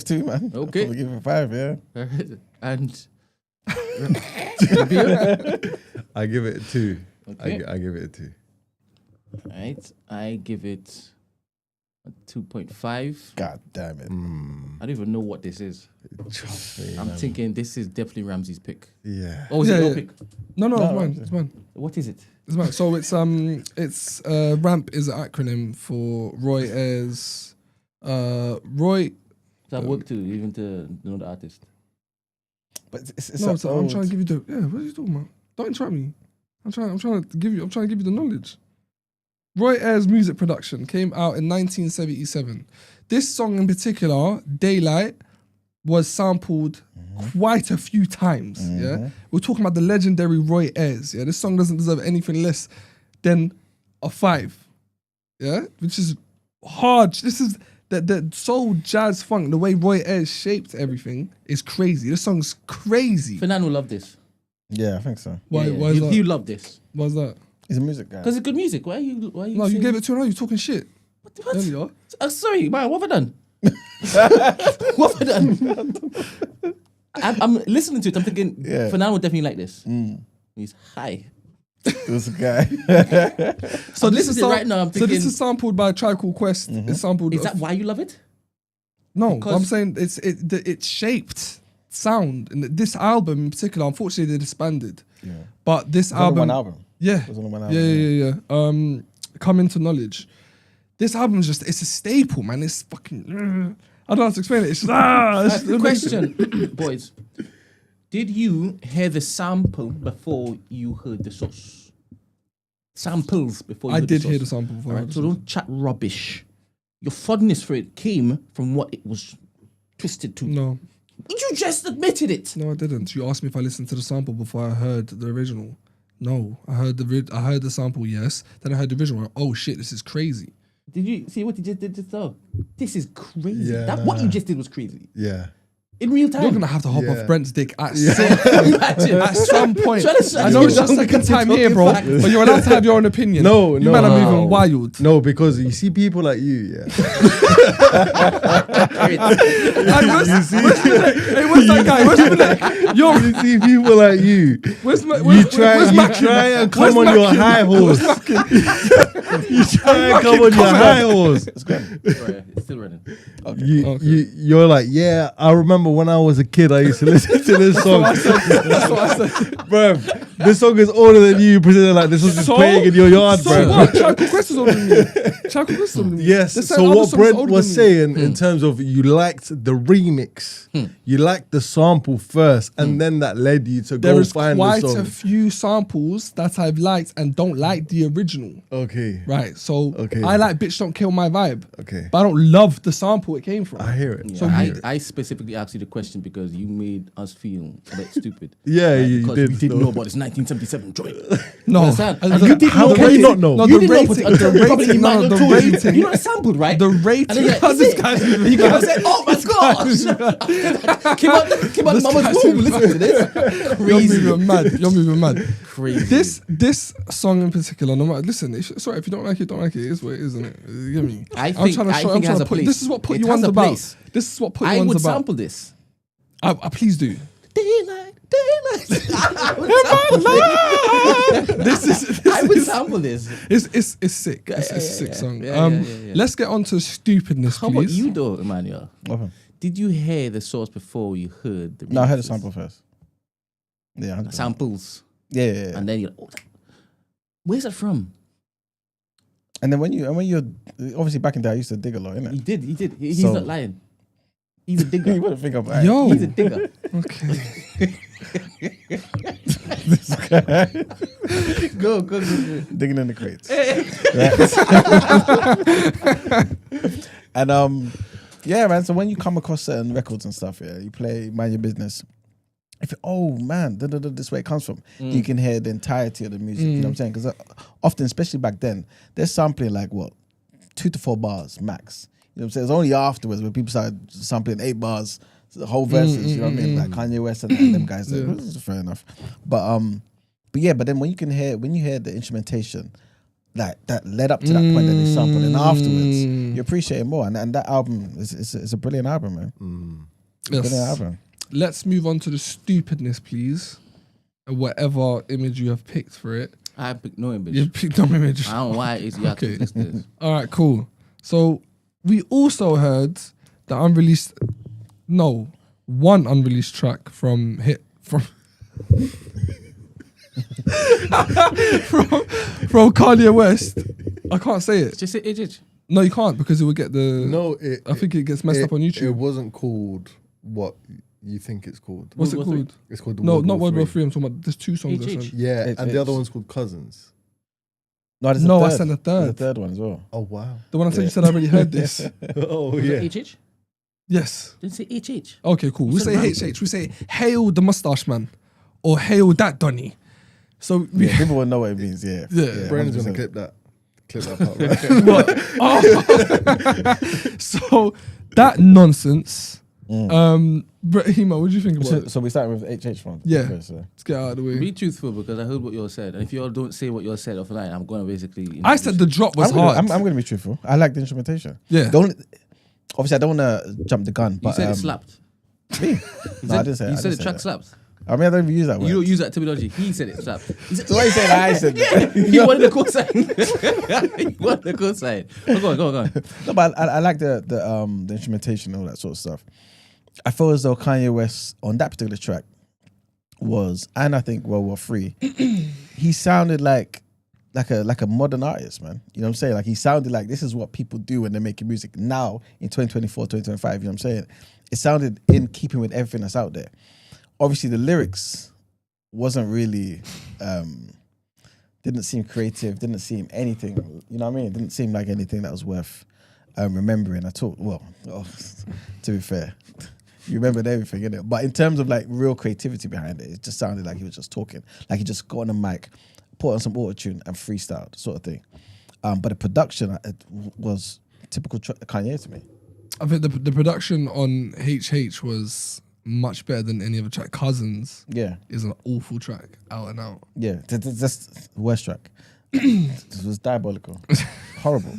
too, man. Okay. I'll give it 5, yeah. And I give it a 2. Okay. I give it a 2. Right. I give it a 2.5. God damn it. I don't even know what this is. Trust me, I'm man. thinking this is definitely Ramsey's pick. Yeah. Oh, is it your pick? No, No, it's mine. It's mine. What is it? It's mine. So it's RAMP is an acronym for Roy Ayers. Roy. Does that work too, even to know the artist? But it's No, so I'm old. trying to give you the. Yeah, what are you talking about? Don't interrupt me. I'm trying to give you the knowledge. Roy Ayers' music production came out in 1977. This song in particular, Daylight, was sampled quite a few times. Yeah, we're talking about the legendary Roy Ayers. Yeah, this song doesn't deserve anything less than a 5. Yeah, which is hard. This is the soul, jazz, funk. The way Roy Ayers shaped everything is crazy. This song's crazy. Fernando loved this. Yeah, I think so. Why? Yeah, Why is that? you love this Why is that? He's a music guy. because it's good music. Why are you? No, you saying- gave it 2 and 0. You're talking shit. What? Earlier. Sorry, man. What have I done? What have I done? I'm listening to it. I'm thinking Fernando would definitely like this. He's high. This guy. So I'm this listening is to it right now. I'm so this thinking, is sampled by Tribe Called Quest. It's sampled. is that why you love it? No, because- I'm saying it's shaped. sound and this album in particular, unfortunately, they disbanded. Yeah. But this Only album, one album. yeah, It was only one album, yeah. Come Into Knowledge. This album is just, it's a staple, man. It's fucking, I don't know how to explain it. It's just, The question, boys, did you hear the sample before you heard the sauce? Samples before you I heard did the sauce. hear the sample before. Right, so don't chat rubbish. Your fondness for it came from what it was twisted to. No, You just admitted it. no, I didn't. You asked me if I listened to the sample before I heard the original. No, I heard the sample, yes. Then I heard the original. Oh shit, this is crazy. Did you see what you just did just now? This is crazy. Yeah. What you just did was crazy. Yeah. In real time. You're gonna have to hop Yeah. off Brent's dick at Imagine. at some point. Trying to I know it's just second time here, bro, but you're allowed to have your own opinion. No, you no. man are moving wild. No, because you see people like you, yeah. Hey, where's that guy? Where's Yo, You see people like you. where's my? You try and come on your high horse. You try and come on your high horse. It's good. It's still running. You're like, yeah, I remember when I was a kid, I used to listen to this song. That's what I said. Bruv, this song is older than you, pretending like this was just playing in your yard, So bruv. what? Chaco Quest is older than me. Chaco Quest is older than me. Yes, They're so saying other what songs Brent older was than me. saying in terms of you liked the remix, you liked the sample first, and then that led you to There go is find quite the a song. few samples that I've liked and don't like the original. Okay, Right, so Okay. I like Bitch Don't Kill My Vibe, okay. but I don't love the sample it came from. I hear it. So I specifically asked you the question because you made us feel a bit stupid. Yeah, Right? you Because did. we didn't though. know about this 1977 joint. No, Understand? I And don't- you didn't how know can about you it. not know? No, You you didn't didn't know, know. but the Probably rating- you might no, not the told you. rating- You know it's sampled, right? the rating. And then you're like, this is it? guy's And you came and said, "Oh my gosh!" Came on, This mama's guy's room. Listen to this. You're moving mad. You're moving mad. Crazy. This song in particular, no matter, listen, sorry, if you don't like it, don't like it. It is what it is, isn't it? You get me? I think it has a put. place. This is what put It you has ones a about. place. This is what put you I ones would about. sample this. Please do. Daylight. This is. I would sample this. It's sick. It's a sick song. Yeah. Let's get on to stupidness, How about please. you, though, Emmanuel? Okay. Did you hear the source before you heard the? No, I heard the remixes? sample first. Yeah, 100%. Samples, Yeah. and then you're like, oh, where's that from? And then when you're obviously back in the day, I used to dig a lot, innit? He did. He's So- not lying. He's a You digger. wouldn't think about Yo. He's a digger. Okay. this guy Go. digging in the crates. And yeah, man. So when you come across certain records and stuff, yeah, you play Mind Your Business. If this way it comes from, you can hear the entirety of the music. You know what I'm saying? Because often, especially back then, they're sampling like 2 to 4 bars max. You know what I'm saying? It's only afterwards when people started sampling 8 bars, the whole verses. You know what I mean? Like Kanye West and them guys. Yeah. Which is fair enough. But then when you hear the instrumentation, like that led up to that point that they sampled, and afterwards you appreciate it more. And that album is a brilliant album, man. Yes. Brilliant album. Let's move on to the stupidness, please. Whatever image you have picked for it. I picked no image. You picked no image. I don't know why it's you have to Okay. list this. All right, cool. So we also heard the one unreleased track from Kanye West. I can't say it. Just say itch. No, you can't because it would get the. No, I think it gets messed up on It YouTube. wasn't called what you think it's called. What's it World War called? It's called No, not World War III. I'm talking about there's 2 songs. I H.H. sent. Yeah, It's- and the other it's- one's called Cousins. No, there's No, a I third. sent a There's third. a third one as well. Oh wow. The one I said you said I already heard this. Oh Was yeah. it HH? Yes. Didn't say HH. Okay, cool. We You say said HH. We say hail the mustache man, or hail that Donny. So we, Yeah, people will know what it means. Yeah, Yeah. Brandon's gonna 100%. clip that part. Right? so that nonsense. Brahima, what do you think about it? So we start with HH one. Yeah. First, so. Let's get out of the way. Be truthful because I heard what you all said, and if you all don't say what you all said offline, I'm gonna basically. I said the drop was I'm gonna, hard. I'm gonna be truthful. I like the instrumentation. Yeah. Obviously, I don't want to jump the gun, You but said it slapped. Me? No, I didn't say. You I said didn't the say track that. slaps. I mean, I don't even use that word. You don't use that terminology. He said it slapped. He said, So why you saying I said that? he wanted the cosign. He wanted the cosign. Oh, go on. No, but I like the instrumentation and all that sort of stuff. I feel as though Kanye West on that particular track was, and I think World War III, he sounded like a modern artist, man. You know what I'm saying? Like he sounded like this is what people do when they're making music now in 2024, 2025. You know what I'm saying? It sounded in keeping with everything that's out there. Obviously, the lyrics wasn't really, didn't seem creative, didn't seem anything. You know what I mean? It didn't seem like anything that was worth remembering at all. Well, to be fair, you remembered everything, innit? But in terms of like real creativity behind it, it just sounded like he was just talking, like he just got on a mic, put on some auto-tune and freestyled sort of thing. But the production was typical Kanye to me. I think the production on HH was much better than any other track. Cousins is an awful track, out and out. Yeah, that's the worst track. This was diabolical. Horrible.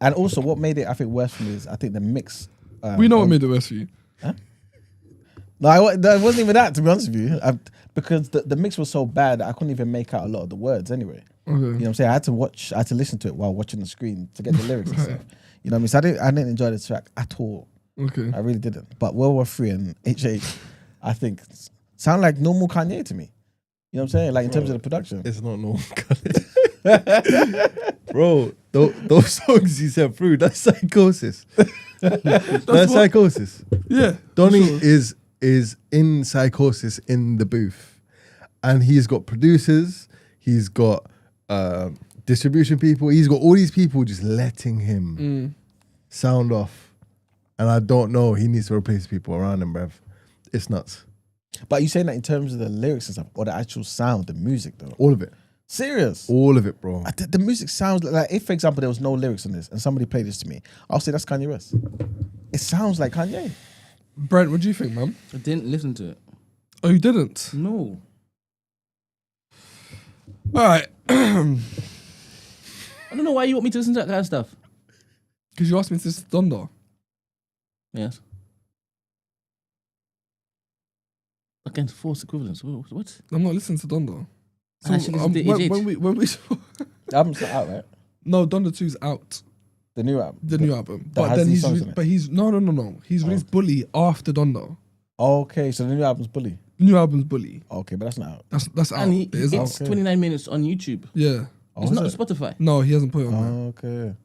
And also what made it, I think, worse for me is I think the mix. We know what made it worse for you. Huh? No, that wasn't even that, to be honest with you. Because the mix was so bad that I couldn't even make out a lot of the words anyway. Okay. You know what I'm saying? I had to listen to it while watching the screen to get the lyrics and stuff. You know what I mean? So I didn't enjoy the track at all. Okay. I really didn't. But World War III and HH, I think, sound like normal Kanye to me. You know what I'm saying? Like in terms of the production. It's not normal Kanye. Bro, those songs you sent through, that's psychosis. That's psychosis. Yeah. Donnie is in psychosis in the booth. And he's got producers, he's got distribution people, he's got all these people just letting him sound off. And I don't know, he needs to replace people around him, bruv. It's nuts. But you saying that in terms of the lyrics and stuff, or the actual sound, the music though? All of it. Serious? All of it, bro. The music sounds like, if for example there was no lyrics on this and somebody played this to me, I'll say that's Kanye West. It sounds like Kanye. Brent, what do you think, man? I didn't listen to it. Oh, you didn't? No. All right. I don't know why you want me to listen to that kind of stuff. Because you asked me to listen to Donda. Yes. Against force equivalence. What? I'm not listening to Donda. So I should listen to HH. when we The album's not out, right? No, Donda 2's out. The new album. The new album. That But has then these songs in it? he's no. He's released Bully after Donda. Okay, so the new album's Bully. The new album's Bully. Okay, but that's not out. That's out. And It is it's out. 29 minutes on YouTube. Yeah. It's not on Spotify. No, he hasn't put it on there. Okay.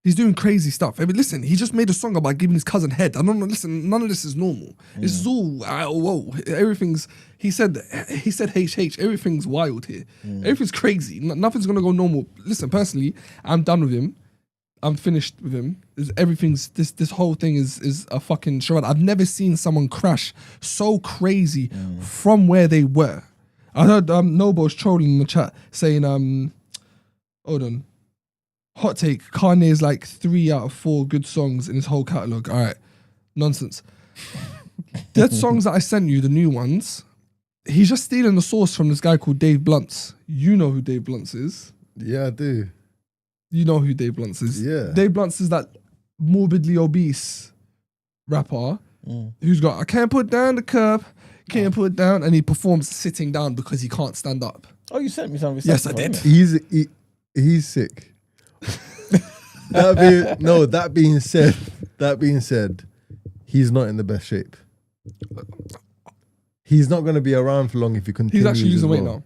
He's doing crazy stuff. I mean, listen, he just made a song about giving his cousin head. I don't know. Listen, none of this is normal. This is all whoa. Everything's. He said HH. Everything's wild here. Everything's crazy. Nothing's gonna go normal. Listen, personally, I'm done with him. I'm finished with him. This whole thing is a fucking charade. I've never seen someone crash so crazy from where they were. I heard Nobo's trolling in the chat saying hold on. Hot take, Kanye is like 3 out of 4 good songs in his whole catalogue. All right, nonsense. Dead songs that I sent you, the new ones, he's just stealing the source from this guy called Dave Blunts. You know who Dave Blunts is. Yeah, I do. You know who Dave Blunts is. Yeah. Dave Blunts is that morbidly obese rapper who's got, I can't put down the cup, can't put down, and he performs sitting down because he can't stand up. Oh, you sent me something. Yes, I did. He's sick. That being said, he's not in the best shape. He's not going to be around for long if he continues. He's actually losing weight now.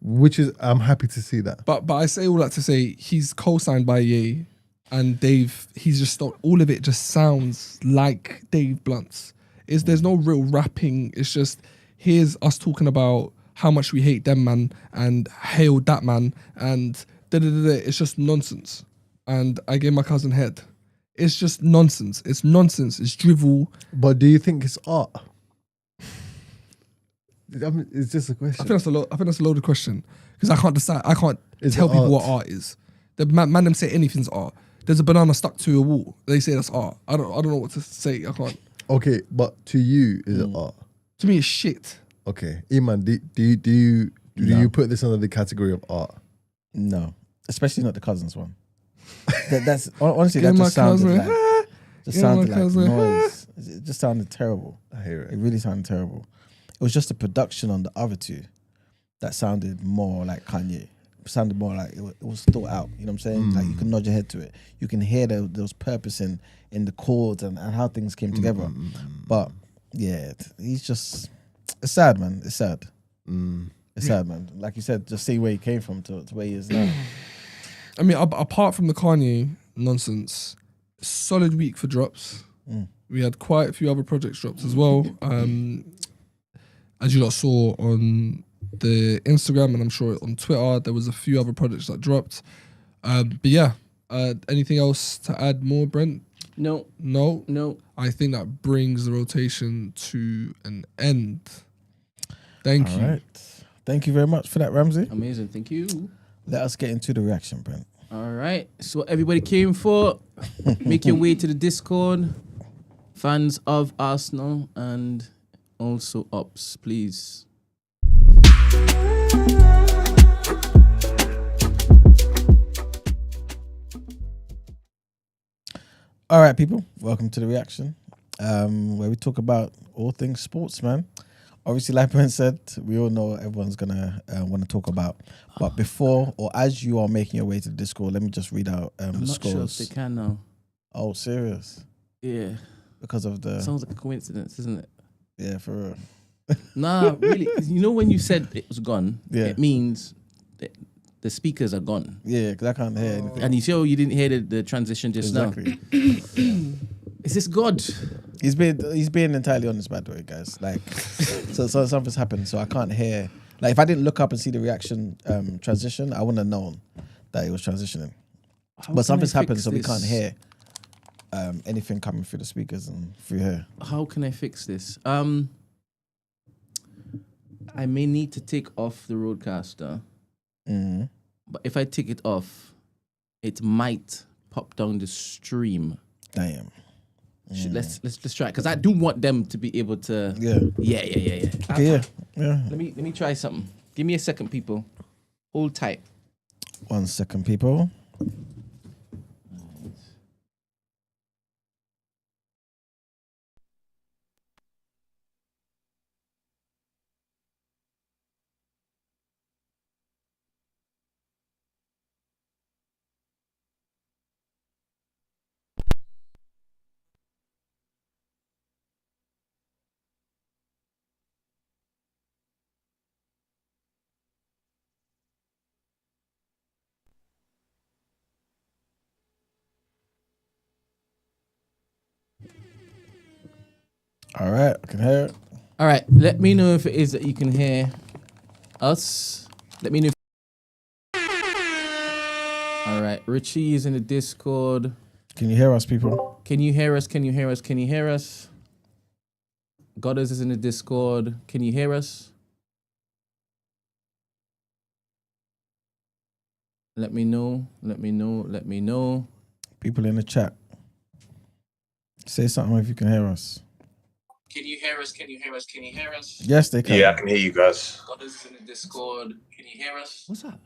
Which is, I'm happy to see that. But I say all that to say he's co-signed by Ye and Dave. He's just all of it just sounds like Dave Blunts. There's no real rapping. It's just here's us talking about how much we hate them man and hail that man and It's just nonsense. And I gave my cousin head. It's just nonsense. It's nonsense. It's drivel. But do you think it's art? I mean, it's just a question. I think that's a loaded question because I can't decide. I can't tell people what art is. The man them say anything's art. There's a banana stuck to a wall. They say that's art. I don't know what to say. I can't. Okay, but to you, is it art? To me, it's shit. Okay, Iman, do you put this under the category of art? No, especially not the cousins one. That's honestly that just sounded like noise. It just sounded terrible. I hear it. It really sounded terrible. It was just the production on the other two that sounded more like Kanye. It sounded more like it was thought out. You know what I'm saying? Like you can nod your head to it. You can hear there was purpose in the chords and how things came together. But Yeah, he's just. It's sad, man. It's sad. It's sad, man. Like you said, just see where he came from to where he is now. I mean, apart from the Kanye nonsense, solid week for drops. We had quite a few other projects drops as well. As you lot saw on the Instagram and I'm sure on Twitter, there was a few other projects that dropped. But yeah, anything else to add more, Brent? No. I think that brings the rotation to an end. Thank you. All right. Thank you very much for that, Ramsey. Amazing. Thank you. Let us get into the reaction, Brent. All right. So everybody came for. Make your way to the Discord. Fans of Arsenal and also Ops, please. All right, people. Welcome to the reaction, where we talk about all things sports, man. Obviously, like Brent said, we all know everyone's gonna want to talk about. But before or as you are making your way to the Discord, let me just read out the I'm not scores. sure if they can now. Oh, serious? Yeah. Because of the Sounds like a coincidence, isn't it? yeah, for real. Nah, really. You know when you said it was gone, Yeah. it means that the speakers are gone. Yeah, because I can't hear anything. And you sure you didn't hear the transition just Exactly. now? Is this God? He's being entirely honest, by the way, guys. Like, so something's happened, so I can't hear. Like, if I didn't look up and see the reaction transition, I wouldn't have known that it was transitioning. But something's happened, so we can't hear anything coming through the speakers and through here. How can I fix this? I may need to take off the roadcaster. But if I take it off, it might pop down the stream. Damn. Let's try because I do want them to be able to. Yeah. Okay, yeah. Let me try something. Give me a second, people. Hold tight. 1 second, people. All right, I can hear it. All right, let me know if it is that you can hear us. Let me know. All right, Richie is in the Discord. Can you hear us, people? Can you hear us? Can you hear us? Can you hear us? Goddess is in the Discord. Can you hear us? Let me know. Let me know. Let me know. People in the chat. Say something if you can hear us. Can you hear us? Can you hear us? Can you hear us? Yes, they can. Yeah, I can hear you guys. Goddess is in the Discord. Can you hear us? What's that?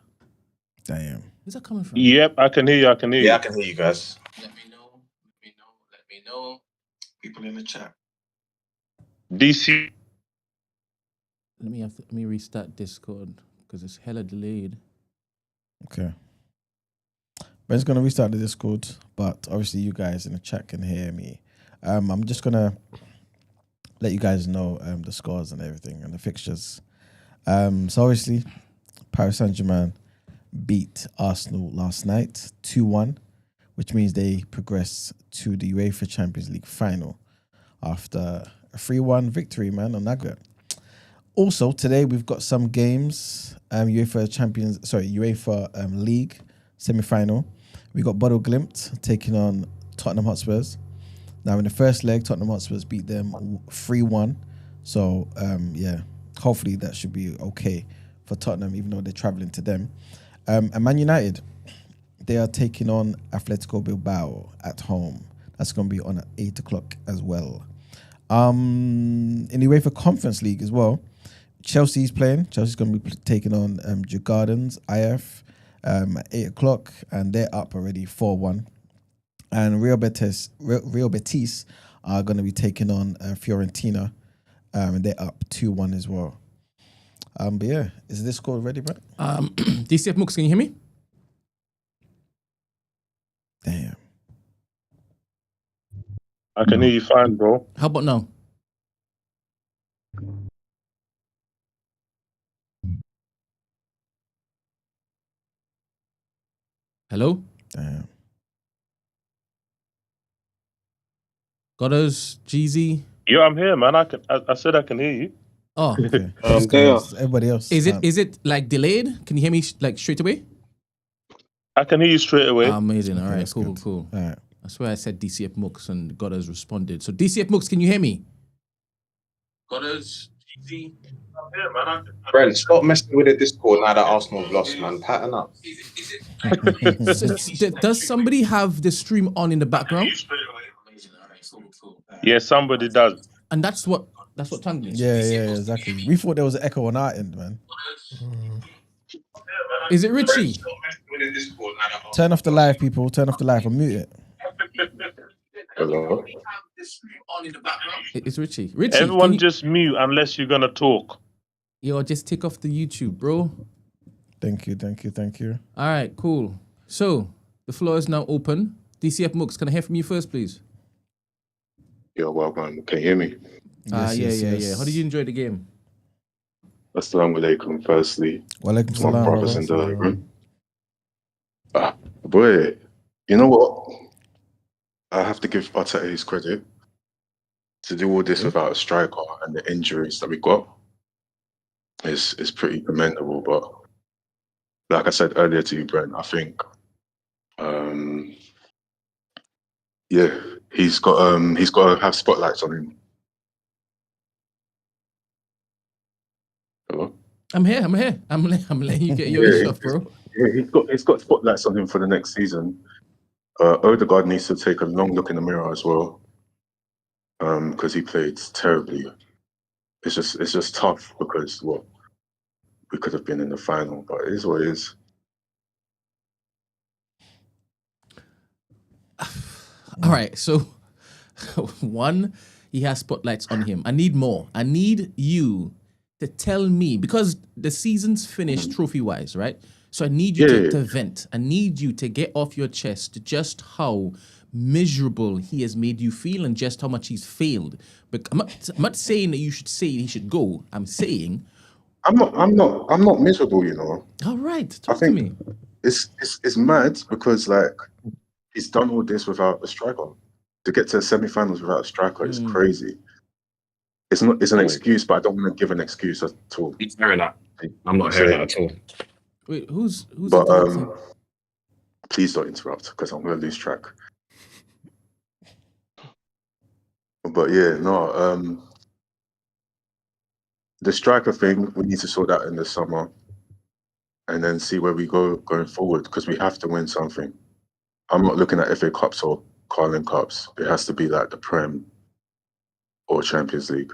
Damn. Where's that coming from? Yep, I can hear you. I can hear you. Yeah, I can hear you guys. Let me know. Let me know. Let me know. People in the chat. DC. Let me restart Discord because it's hella delayed. Okay. Ben's gonna restart the Discord, but obviously you guys in the chat can hear me. I'm just gonna let you guys know the scores and everything and the fixtures. So obviously, Paris Saint-Germain beat Arsenal last night 2-1, which means they progress to the UEFA Champions League final after a 3-1 victory, man, on Naga. Also, today we've got some games. UEFA League semi-final. We got Bodo Glimt taking on Tottenham Hotspurs. Now, in the first leg, Tottenham Hotspurs beat them 3-1. So, hopefully that should be okay for Tottenham, even though they're travelling to them. And Man United, they are taking on Atletico Bilbao at home. That's going to be on at 8 o'clock as well. In the UEFA Conference League as well, Chelsea's playing. Chelsea's going to be taking on Djurgårdens IF at 8 o'clock, and they're up already 4-1. And Real Betis are going to be taking on Fiorentina, and they're up 2-1 as well. But yeah, is this score ready, Brent? DCF Mooks, can you hear me? Damn. I can hear you fine, bro. How about now? Hello? Damn. Got us, Jeezy? Yeah, I'm here, man. I said I can hear you. Oh, Okay. Everybody else. Is it like delayed? Can you hear me like straight away? I can hear you straight away. Amazing. All Okay, right, that's cool. All right. I swear I said DCF Mooks and God has responded. So DCF Mooks, can you hear me? God has Jeezy. I'm here, man. Brent, stop messing with the Discord now that Arsenal have lost, man. Pattern up. Does somebody have the stream on in the background? Yeah, somebody does. And that's what tongue is. Yeah, exactly. We thought there was an echo on our end, man. Is it Richie? Turn off the live, people. Turn off the live. Unmute it. Hello. It's Richie. Everyone just mute unless you're gonna talk. Yo, just take off the YouTube, bro. Thank you. All right, cool. So the floor is now open. DCF Mooks, can I hear from you first, please? Yo, welcome. Can you hear me? Yeah. How did you enjoy the game? Assalamu alaikum, firstly. Walaikum My salam, brothers in brother. the room. Boy, you know what? I have to give Arteta his credit to do all this without a striker and the injuries that we got. It's pretty commendable, but like I said earlier to you, Brent, I think, he's got to have spotlights on him. Hello? I'm here. I'm letting you get your stuff, bro. Yeah, he's got spotlights on him for the next season. Odegaard needs to take a long look in the mirror as well, because he played terribly. It's just tough because we could have been in the final, but it is what it is. All right, so one, he has spotlights on him. I need more. I need you to tell me, because the season's finished trophy-wise, right? So I need you to vent. I need you to get off your chest just how miserable he has made you feel and just how much he's failed. But I'm not saying that you should say he should go. I'm saying I'm not miserable, you know. All right, talk to me. It's mad because like he's done all this without a striker. To get to the semi-finals without a striker is crazy. It's an excuse, but I don't want to give an excuse at all. He's hearing that. I'm not hearing that at all. Wait, who's But please don't interrupt because I'm going to lose track. But yeah, no. The striker thing, we need to sort that in the summer, and then see where we go going forward because we have to win something. I'm not looking at FA Cups or Carling Cups. It has to be like the Prem or Champions League.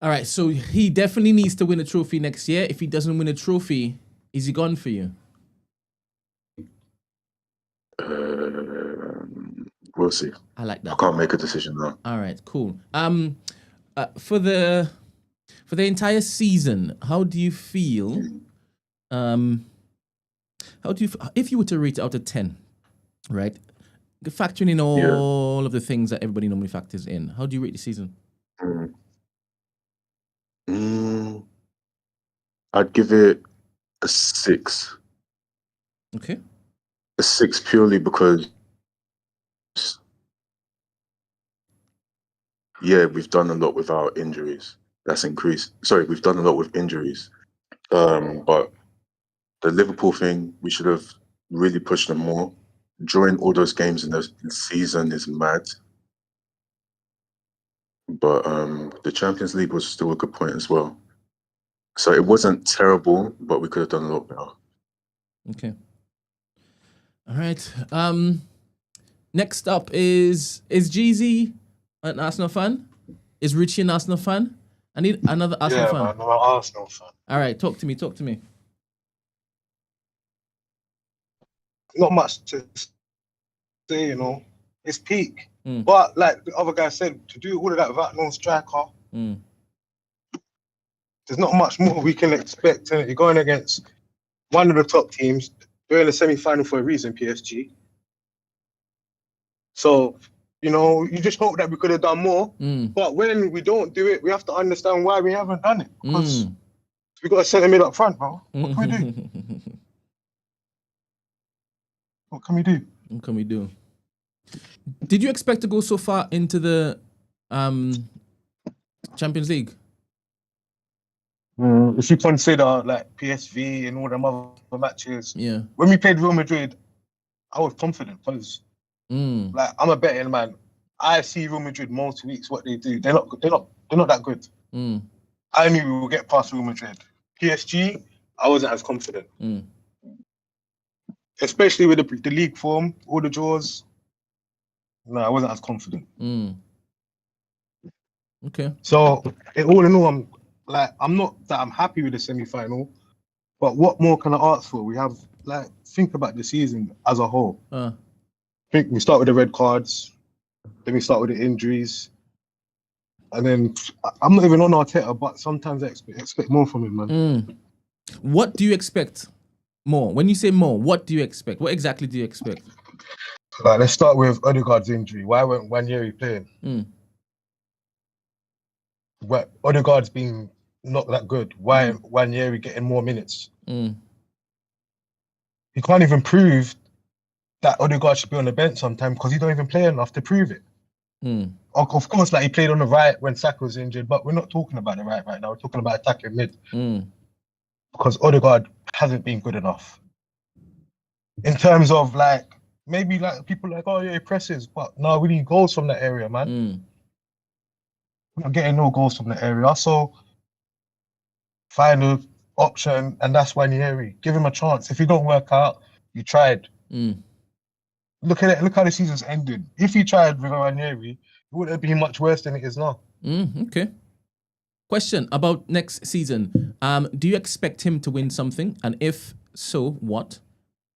All right, so he definitely needs to win a trophy next year. If he doesn't win a trophy, is he gone for you? We'll see. I like that. I can't make a decision now. All right, cool. For the entire season, how do you feel? If you were to rate it out of 10, right? Factoring in all of the things that everybody normally factors in, how do you rate the season? I'd give it a 6. Okay. A 6 purely because, we've done a lot without injuries. That's increased. Sorry, we've done a lot with injuries. But the Liverpool thing, we should have really pushed them more. Drawing all those games in the season is mad. But the Champions League was still a good point as well. So it wasn't terrible, but we could have done a lot better. Okay. All right. Next up is Jeezy an Arsenal fan? Is Richie an Arsenal fan? I need another Arsenal fan. Yeah, man, I'm an Arsenal fan. All right, talk to me. Not much to say, you know. It's peak. But like the other guy said, to do all of that without no striker, there's not much more we can expect. And you're going against one of the top teams. They're in the semi-final for a reason, PSG. So, you know, you just hope that we could have done more. But when we don't do it, we have to understand why we haven't done it. Because We got a centre mid up front, bro. What can we do? What can we do? What can we do? Did you expect to go so far into the Champions League? If you consider like PSV and all them other matches, Yeah. when we played Real Madrid, I was confident because like I'm a betting man. I see Real Madrid most weeks what they do. They're not that good. I knew we would get past Real Madrid. PSG, I wasn't as confident. Especially with the league form, all the draws. No, I wasn't as confident. Okay. So all in all, I'm not that I'm happy with the semi-final, but what more can I ask for? We have think about the season as a whole. I think we start with the red cards, then we start with the injuries, and then I'm not even on Arteta, but sometimes I expect more from him, man. What do you expect more? When you say more, what do you expect? What exactly do you expect? Let's start with Odegaard's injury. Why weren't Nwaneri playing? Odegaard's been not that good. Why Nwaneri getting more minutes? He can't even prove that Odegaard should be on the bench sometimes because he don't even play enough to prove it. Of course, he played on the right when Saka was injured, but we're not talking about the right now. We're talking about attacking mid. Because Odegaard hasn't been good enough. In terms of maybe people oh yeah, he presses, but no, we need goals from that area, man. We're not getting no goals from the area. So final option, and that's Nwaneri. Give him a chance. If he don't work out, you tried. Look at it. Look how the season's ended. If you tried with Nwaneri, it wouldn't be much worse than it is now. Okay. Question about next season. Do you expect him to win something? And if so, what?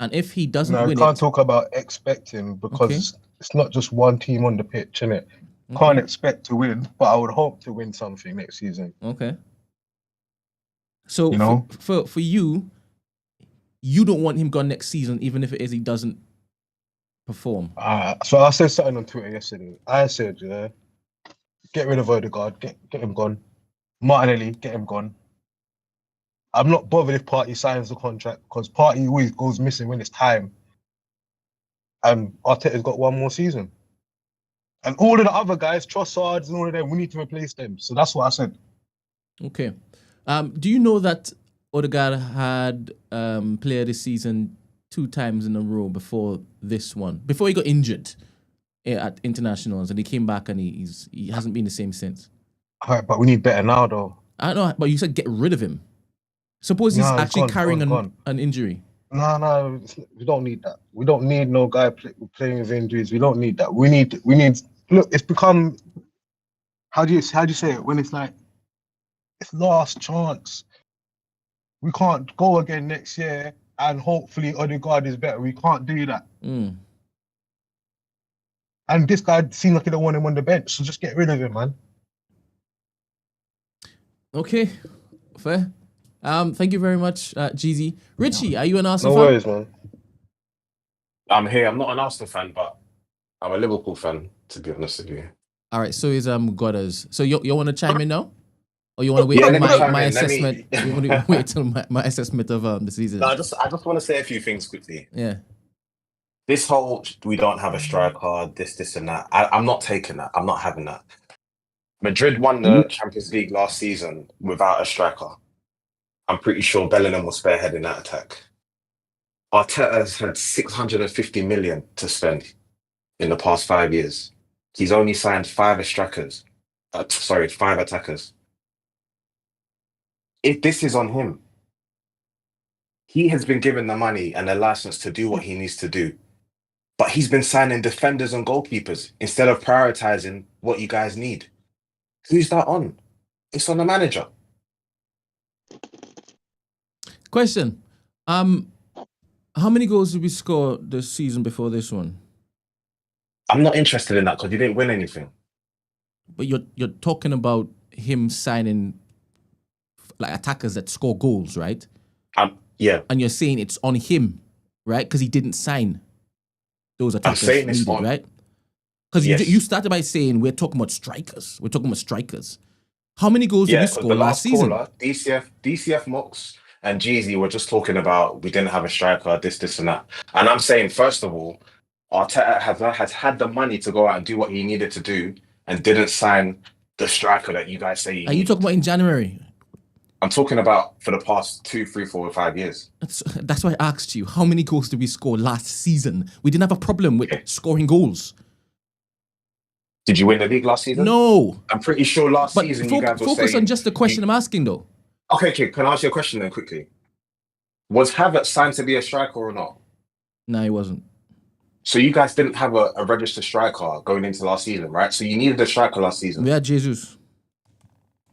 And if he doesn't win it... No, can't talk about expecting because it's not just one team on the pitch, innit? Can't expect to win, but I would hope to win something next season. Okay. So for you don't want him gone next season, even if it is he doesn't perform. So I said something on Twitter yesterday. I said, get rid of Odegaard, get him gone. Martinelli, get him gone. I'm not bothered if Partey signs the contract because Partey always goes missing when it's time. And Arteta's got one more season. And all of the other guys, Trossards and all of them, we need to replace them. So that's what I said. Okay. Do you know that Odegaard had played this season 2 times in a row before this one? Before he got injured at internationals, and he came back and he hasn't been the same since. All right, but we need better now, though. I know, but you said get rid of him. Suppose he's actually carrying an injury. No, we don't need that. We don't need no guy playing with injuries. We don't need that. We need. Look, it's become. How do you say it? When it's it's last chance. We can't go again next year and hopefully Odegaard is better. We can't do that. And this guy seems like he don't want him on the bench, so just get rid of him, man. Okay, fair. Thank you very much, Jeezy. Richie, are you an Arsenal fan? No worries, man. I'm here. I'm not an Arsenal fan, but I'm a Liverpool fan, to be honest with you. All right, so is Goddard's. So you want to chime in now? Or you want to wait till my assessment? You want to wait till my assessment of the season? No, I just want to say a few things quickly. Yeah. This whole we don't have a striker, this and that. I'm not taking that. I'm not having that. Madrid won the Champions League last season without a striker. I'm pretty sure Bellingham was spearheading that attack. Arteta has had 650 million to spend in the past 5 years. He's only signed 5 attackers. If this is on him, he has been given the money and the license to do what he needs to do. But he's been signing defenders and goalkeepers instead of prioritizing what you guys need. Who's that on? It's on the manager. Question. How many goals did we score this season before this one? I'm not interested in that because you didn't win anything. But you're talking about him signing attackers that score goals, right? Yeah. And you're saying it's on him, right? Because he didn't sign those attackers. I'm saying it's on, right? Because you started by saying we're talking about strikers. We're talking about strikers. How many goals did we score the last season? caller, DCF Mox and Jeezy were just talking about we didn't have a striker, this, and that. And I'm saying, first of all, Arteta has had the money to go out and do what he needed to do and didn't sign the striker that you guys say Are you talking about in January? I'm talking about for the past 2, 3, 4, 5 years. That's why I asked you, how many goals did we score last season? We didn't have a problem with scoring goals. Did you win the league last season? No. I'm pretty sure last season you guys were focus saying... on just the question I'm asking, though. Okay, can I ask you a question then quickly? Was Havertz signed to be a striker or not? No, he wasn't. So you guys didn't have a registered striker going into last season, right? So you needed a striker last season. We had Jesus.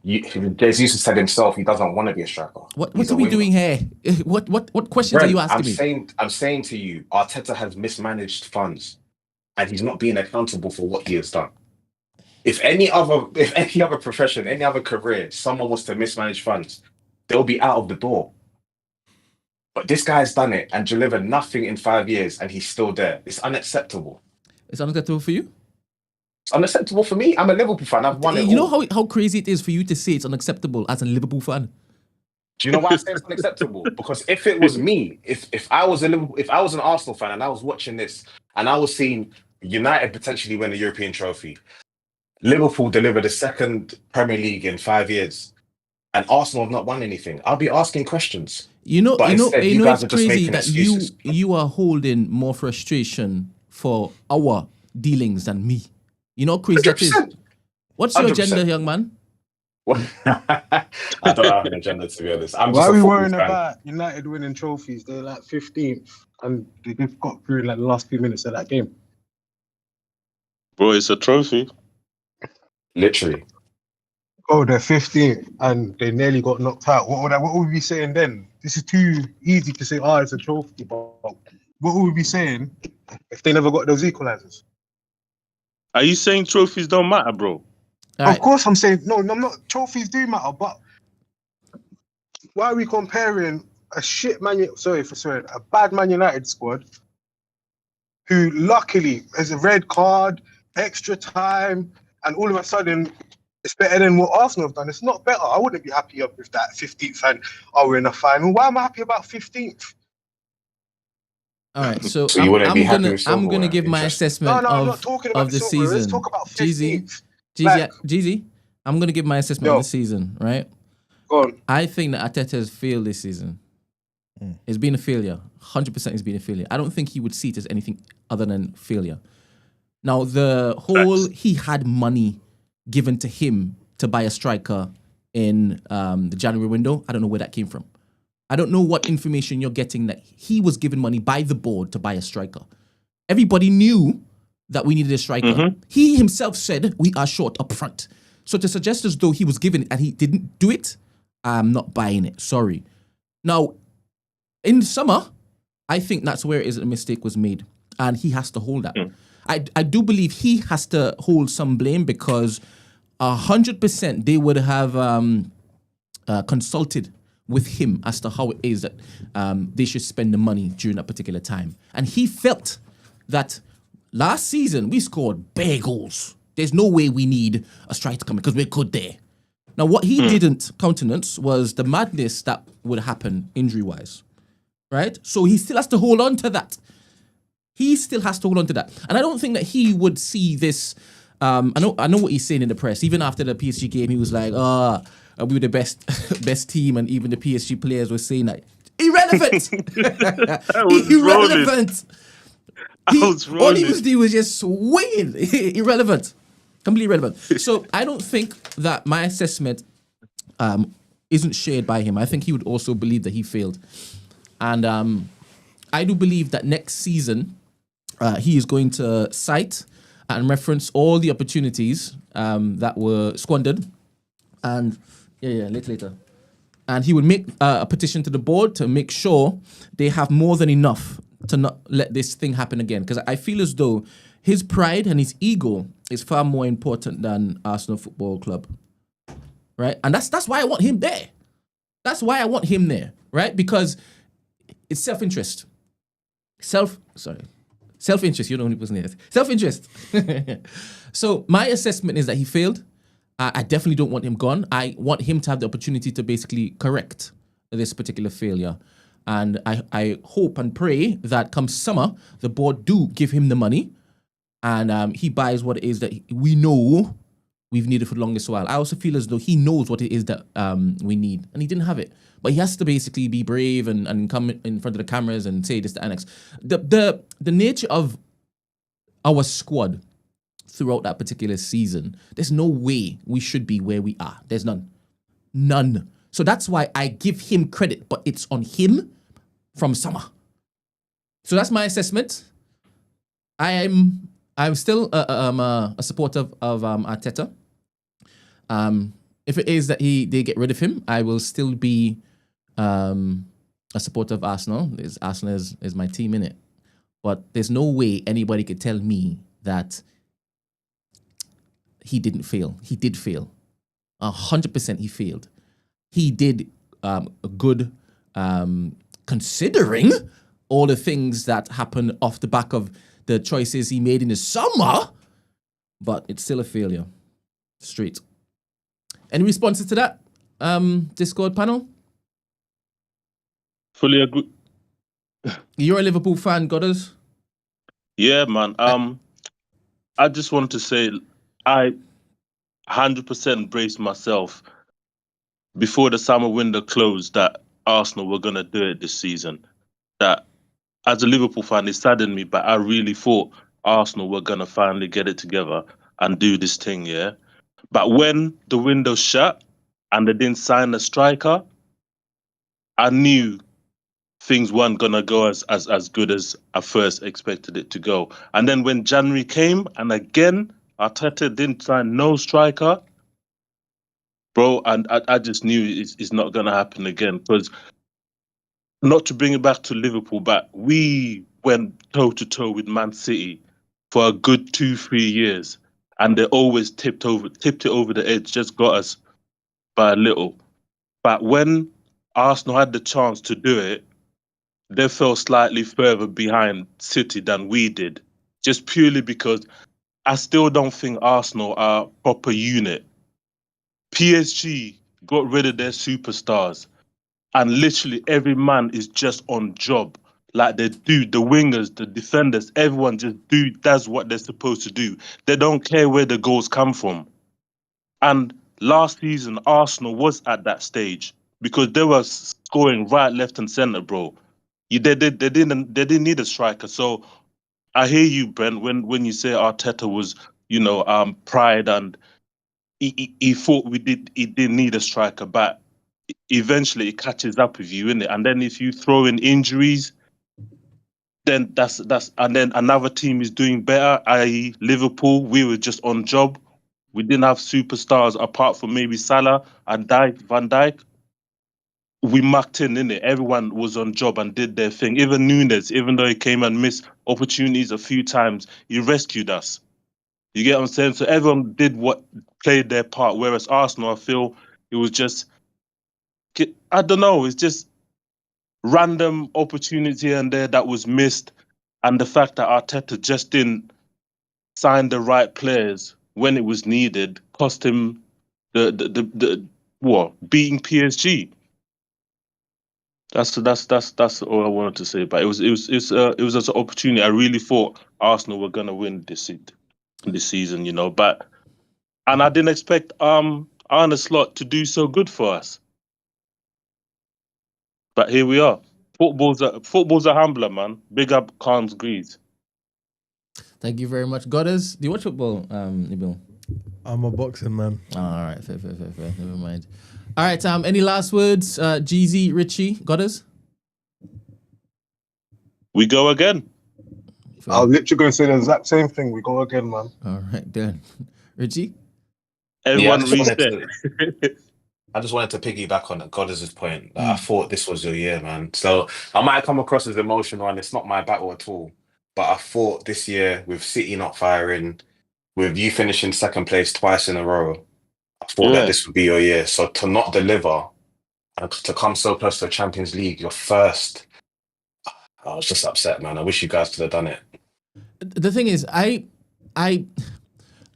Jesus said himself he doesn't want to be a striker. What are we doing here? What questions Brent, are you asking me? I'm saying to you, Arteta has mismanaged funds and he's not being accountable for what he has done. If any other profession, any other career, someone was to mismanage funds, they'll be out of the door. But this guy's done it and delivered nothing in 5 years, and he's still there. It's unacceptable. It's unacceptable for you? It's unacceptable for me. I'm a Liverpool fan. I've won it. You know how crazy it is for you to say it's unacceptable as a Liverpool fan? Do you know why I say it's unacceptable? Because if it was me, if I was an Arsenal fan and I was watching this and I was seeing United potentially win a European trophy, Liverpool delivered a second Premier League in 5 years, and Arsenal have not won anything, I'll be asking questions. You know, guys it's crazy that you are holding more frustration for our dealings than me. You know how crazy that is? What's your 100%. Agenda, young man? I don't have an agenda, to be honest. Why are we worrying about United winning trophies? They're like 15th, and they've got through like the last few minutes of that game. Bro, it's a trophy. Literally. Oh, they're 15th, and they nearly got knocked out. What would we be saying then? This is too easy to say, it's a trophy, but what would we be saying if they never got those equalizers? Are you saying trophies don't matter, bro? Of course I'm saying, no, I'm not. Trophies do matter, but why are we comparing a bad Man United squad who luckily has a red card, extra time, and all of a sudden it's better than what Arsenal have done? It's not better. I wouldn't be happy with that 15th and we're in a final. Why am I happy about 15th? All right, so I'm gonna give my assessment of the season. Let's talk about 15th. Jeezy, I'm gonna give my assessment of the season, right? Go on. I think that Arteta has failed this season. It's been a failure. 100% it's been a failure. I don't think he would see it as anything other than failure. Now, the whole he had money given to him to buy a striker in the January window, I don't know where that came from. I don't know what information you're getting that he was given money by the board to buy a striker. Everybody knew that we needed a striker. Mm-hmm. He himself said we are short up front. So to suggest as though he was given it and he didn't do it, I'm not buying it. Sorry. Now, in the summer, I think that's where it is that a mistake was made. And he has to hold that. I do believe he has to hold some blame because 100% they would have consulted with him as to how it is that they should spend the money during that particular time. And he felt that last season we scored bare goals. There's no way we need a striker to come in because we're good there. Now, what he didn't countenance was the madness that would happen injury-wise, right? So he still has to hold on to that. He still has to hold on to that. And I don't think that he would see this. I know what he's saying in the press. Even after the PSG game, he was like, we were the best team. And even the PSG players were saying that. Irrelevant! Irrelevant! All he was doing was just swinging. Irrelevant. Completely irrelevant. So I don't think that my assessment isn't shared by him. I think he would also believe that he failed. And I do believe that next season, he is going to cite and reference all the opportunities that were squandered. And later. And he would make a petition to the board to make sure they have more than enough to not let this thing happen again. Because I feel as though his pride and his ego is far more important than Arsenal Football Club. Right? And that's why I want him there. That's why I want him there. Right? Because it's self-interest. Self-interest, you know when person is. Self-interest. So my assessment is that he failed. I definitely don't want him gone. I want him to have the opportunity to basically correct this particular failure. And I hope and pray that come summer, the board do give him the money and he buys what it is that we know we've needed for the longest while. I also feel as though he knows what it is that we need, and he didn't have it. But he has to basically be brave and come in front of the cameras and say this to Annex. The nature of our squad throughout that particular season, there's no way we should be where we are. There's none. None. So that's why I give him credit, but it's on him from summer. So that's my assessment. I'm still a supporter of Arteta. If it is that they get rid of him, I will still be a supporter of Arsenal. Arsenal is my team in it. But there's no way anybody could tell me that he didn't fail. He did fail. 100% he failed. He did a good, considering all the things that happened off the back of the choices he made in the summer, but it's still a failure. Straight. Any responses to that, Discord panel? Fully agree. You're a Liverpool fan, Godders? Yeah, man. I just want to say I 100% braced myself before the summer window closed that Arsenal were going to do it this season. That as a Liverpool fan, it saddened me, but I really thought Arsenal were going to finally get it together and do this thing, yeah? But when the window shut and they didn't sign a striker, I knew things weren't going to go as good as I first expected it to go. And then when January came, and again, Arteta didn't sign no striker, bro, and I just knew it's not going to happen again. Because, not to bring it back to Liverpool, but we went toe-to-toe with Man City for a good 2-3 years. And they always tipped it over the edge, just got us by a little. But when Arsenal had the chance to do it, they fell slightly further behind City than we did, just purely because I still don't think Arsenal are a proper unit. PSG got rid of their superstars, and literally every man is just on job. Like they do, the wingers, the defenders, everyone just does what they're supposed to do. They don't care where the goals come from. And last season, Arsenal was at that stage because they were scoring right, left, and centre, bro. They didn't need a striker. So I hear you, Brent, when you say Arteta was, pride and he thought he didn't need a striker, but eventually it catches up with you, innit? And then if you throw in injuries, then that's and then another team is doing better, i.e. Liverpool. We were just on job. We didn't have superstars apart from maybe Salah and Van Dijk. We mucked in, innit? Everyone was on job and did their thing. Even Nunes, even though he came and missed opportunities a few times, he rescued us. You get what I'm saying? So everyone played their part. Whereas Arsenal, I feel it was just, I don't know, it's just random opportunity and there that was missed. And the fact that Arteta just didn't sign the right players when it was needed cost him beating PSG. That's all I wanted to say. But it was an opportunity. I really thought Arsenal were gonna win this season, and I didn't expect Arne Slot to do so good for us. But here we are. Football's a humbler, man. Big up Khan's Grease. Thank you very much. Godders, do you watch football, Nabil? I'm a boxing man. Oh, all right, fair. Never mind. All right, any last words? Jeezy, Richie, Godders? We go again. I was literally going to say the exact same thing. We go again, man. All right, then. Richie? Everyone reset. I just wanted to piggyback on Goddard's point. I thought this was your year, man. So I might come across as emotional, and it's not my battle at all. But I thought this year, with City not firing, with you finishing second place twice in a row, I thought that this would be your year. So to not deliver and to come so close to the Champions League, your first, I was just upset, man. I wish you guys could have done it. The thing is, I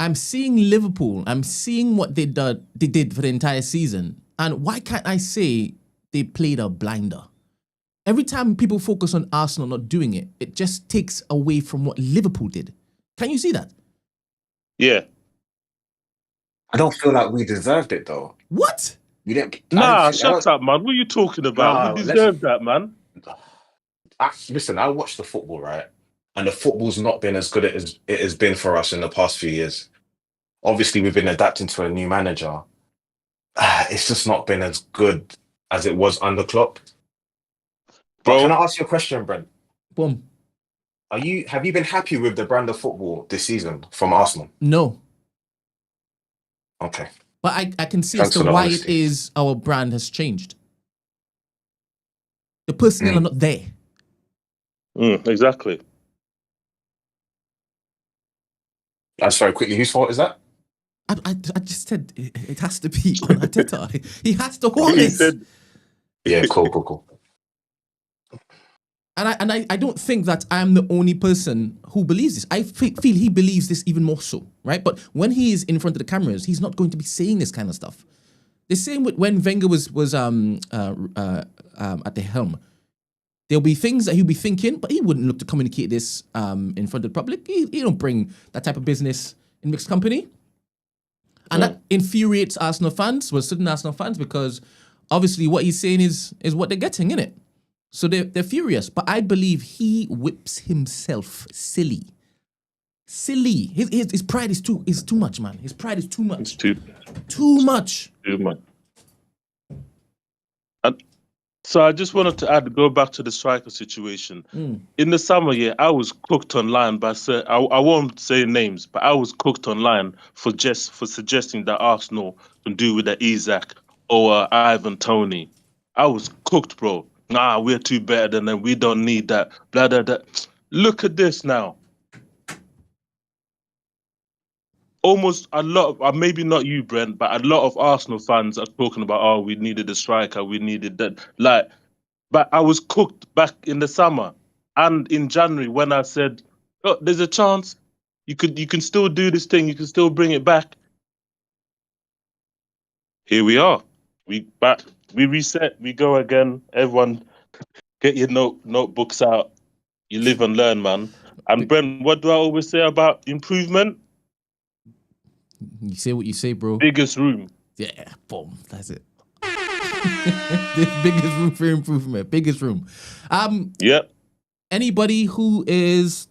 I'm seeing Liverpool. I'm seeing what they did for the entire season. And why can't I say they played a blinder? Every time people focus on Arsenal not doing it, it just takes away from what Liverpool did. Can you see that? Yeah. I don't feel like we deserved it though. What? We didn't. Nah, shut up, man. What are you talking about? We deserve that, man. Listen, I watched the football, right? And the football's not been as good as it has been for us in the past few years. Obviously, we've been adapting to a new manager. It's just not been as good as it was under Klopp. But can I ask you a question, Brent? Boom. Have you been happy with the brand of football this season from Arsenal? No. Okay. But I can see as to why it is our brand has changed. The personnel are not there. Exactly. I'm sorry, quickly, whose fault is that? I just said it has to be on Arteta. He has to hold it. Yeah, cool. And I don't think that I'm the only person who believes this. I feel he believes this even more so, right? But when he is in front of the cameras, he's not going to be saying this kind of stuff. The same with when Wenger was at the helm. There'll be things that he'll be thinking, but he wouldn't look to communicate this in front of the public. He don't bring that type of business in mixed company. And that infuriates Arsenal fans, certain Arsenal fans, because obviously what he's saying is what they're getting, innit? So they're furious. But I believe he whips himself silly. His pride is too much, man. His pride is too much. It's too much. Too much. So I just wanted to go back to the striker situation. In the summer, I was cooked online by I won't say names, but I was cooked online for suggesting that Arsenal can do with the Isak or Ivan Toney. I was cooked, bro. Nah, we're too better than them. We don't need that. Blah, blah, blah. Look at this now. Almost a lot of, maybe not you, Brent, but a lot of Arsenal fans are talking about, oh, we needed a striker, we needed that. But I was cooked back in the summer and in January when I said, oh, there's a chance you can still do this thing, you can still bring it back. Here we are. We reset, we go again. Everyone, get your notebooks out. You live and learn, man. And Brent, what do I always say about improvement? You say what you say, bro. Biggest room. Yeah, boom. That's it. The biggest room for improvement. Biggest room. Yep. Anybody who is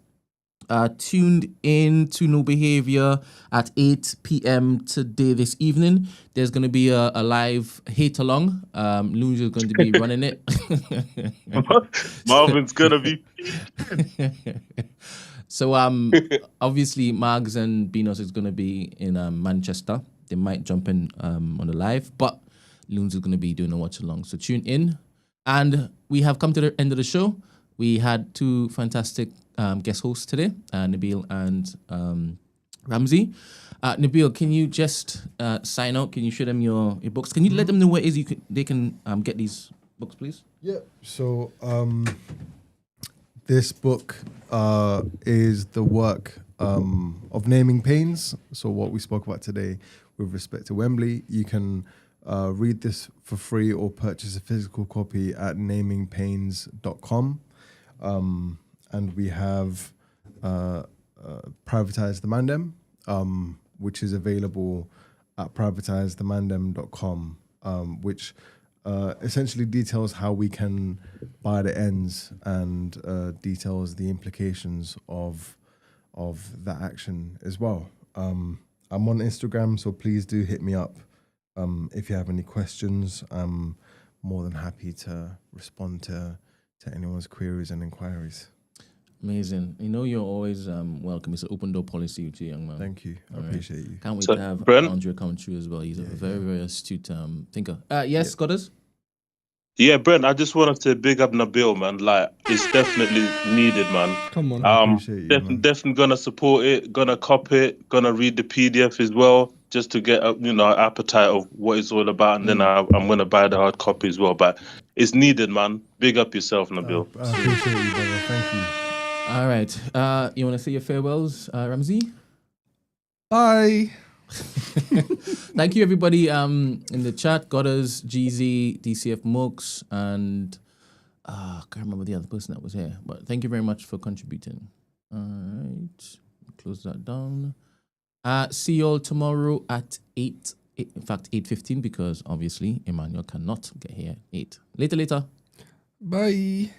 tuned in to No Behavior at 8 p.m. today, this evening, there's going to be a live hate along. Loon's is going to be running it. Marvin's going to be. So obviously Margs and Beanos is going to be in Manchester. They might jump in on the live, but Loons is going to be doing a watch along. So tune in. And we have come to the end of the show. We had two fantastic guest hosts today, Nabil and Ramsey. Nabil, can you just sign out? Can you show them your books? Can you let them know where it is they can get these books, please? Yeah. So this book is the work of Naming Pains. So what we spoke about today with respect to Wembley, you can read this for free or purchase a physical copy at namingpains.com. And we have Privatize the Mandem, which is available at privatizethemandem.com, which essentially details how we can buy the ends and details the implications of that action as well. I'm on Instagram, so please do hit me up. If you have any questions, I'm more than happy to respond to anyone's queries and inquiries. Amazing. You know you're always welcome. It's an open door policy with you, young man. Thank you. I appreciate you. Can't wait to have Andre come through as well. He's a very, very astute thinker. Yes, Scotters? Yeah, Brent, I just wanted to big up Nabil, man. Like, it's definitely needed, man. Come on. I appreciate you, man. Definitely gonna support it, gonna copy it, gonna read the PDF as well, just to get an appetite of what it's all about, and then I'm gonna buy the hard copy as well. But it's needed, man. Big up yourself, Nabil. I appreciate you, brother. Thank you. All right. You want to say your farewells, Ramsey? Bye. Thank you, everybody. In the chat, Godders, GZ, DCF Mooks, and I can't remember the other person that was here. But thank you very much for contributing. All right, close that down. See you all tomorrow at 8. In fact, 8:15, because obviously Emmanuel cannot get here at 8. Later. Bye.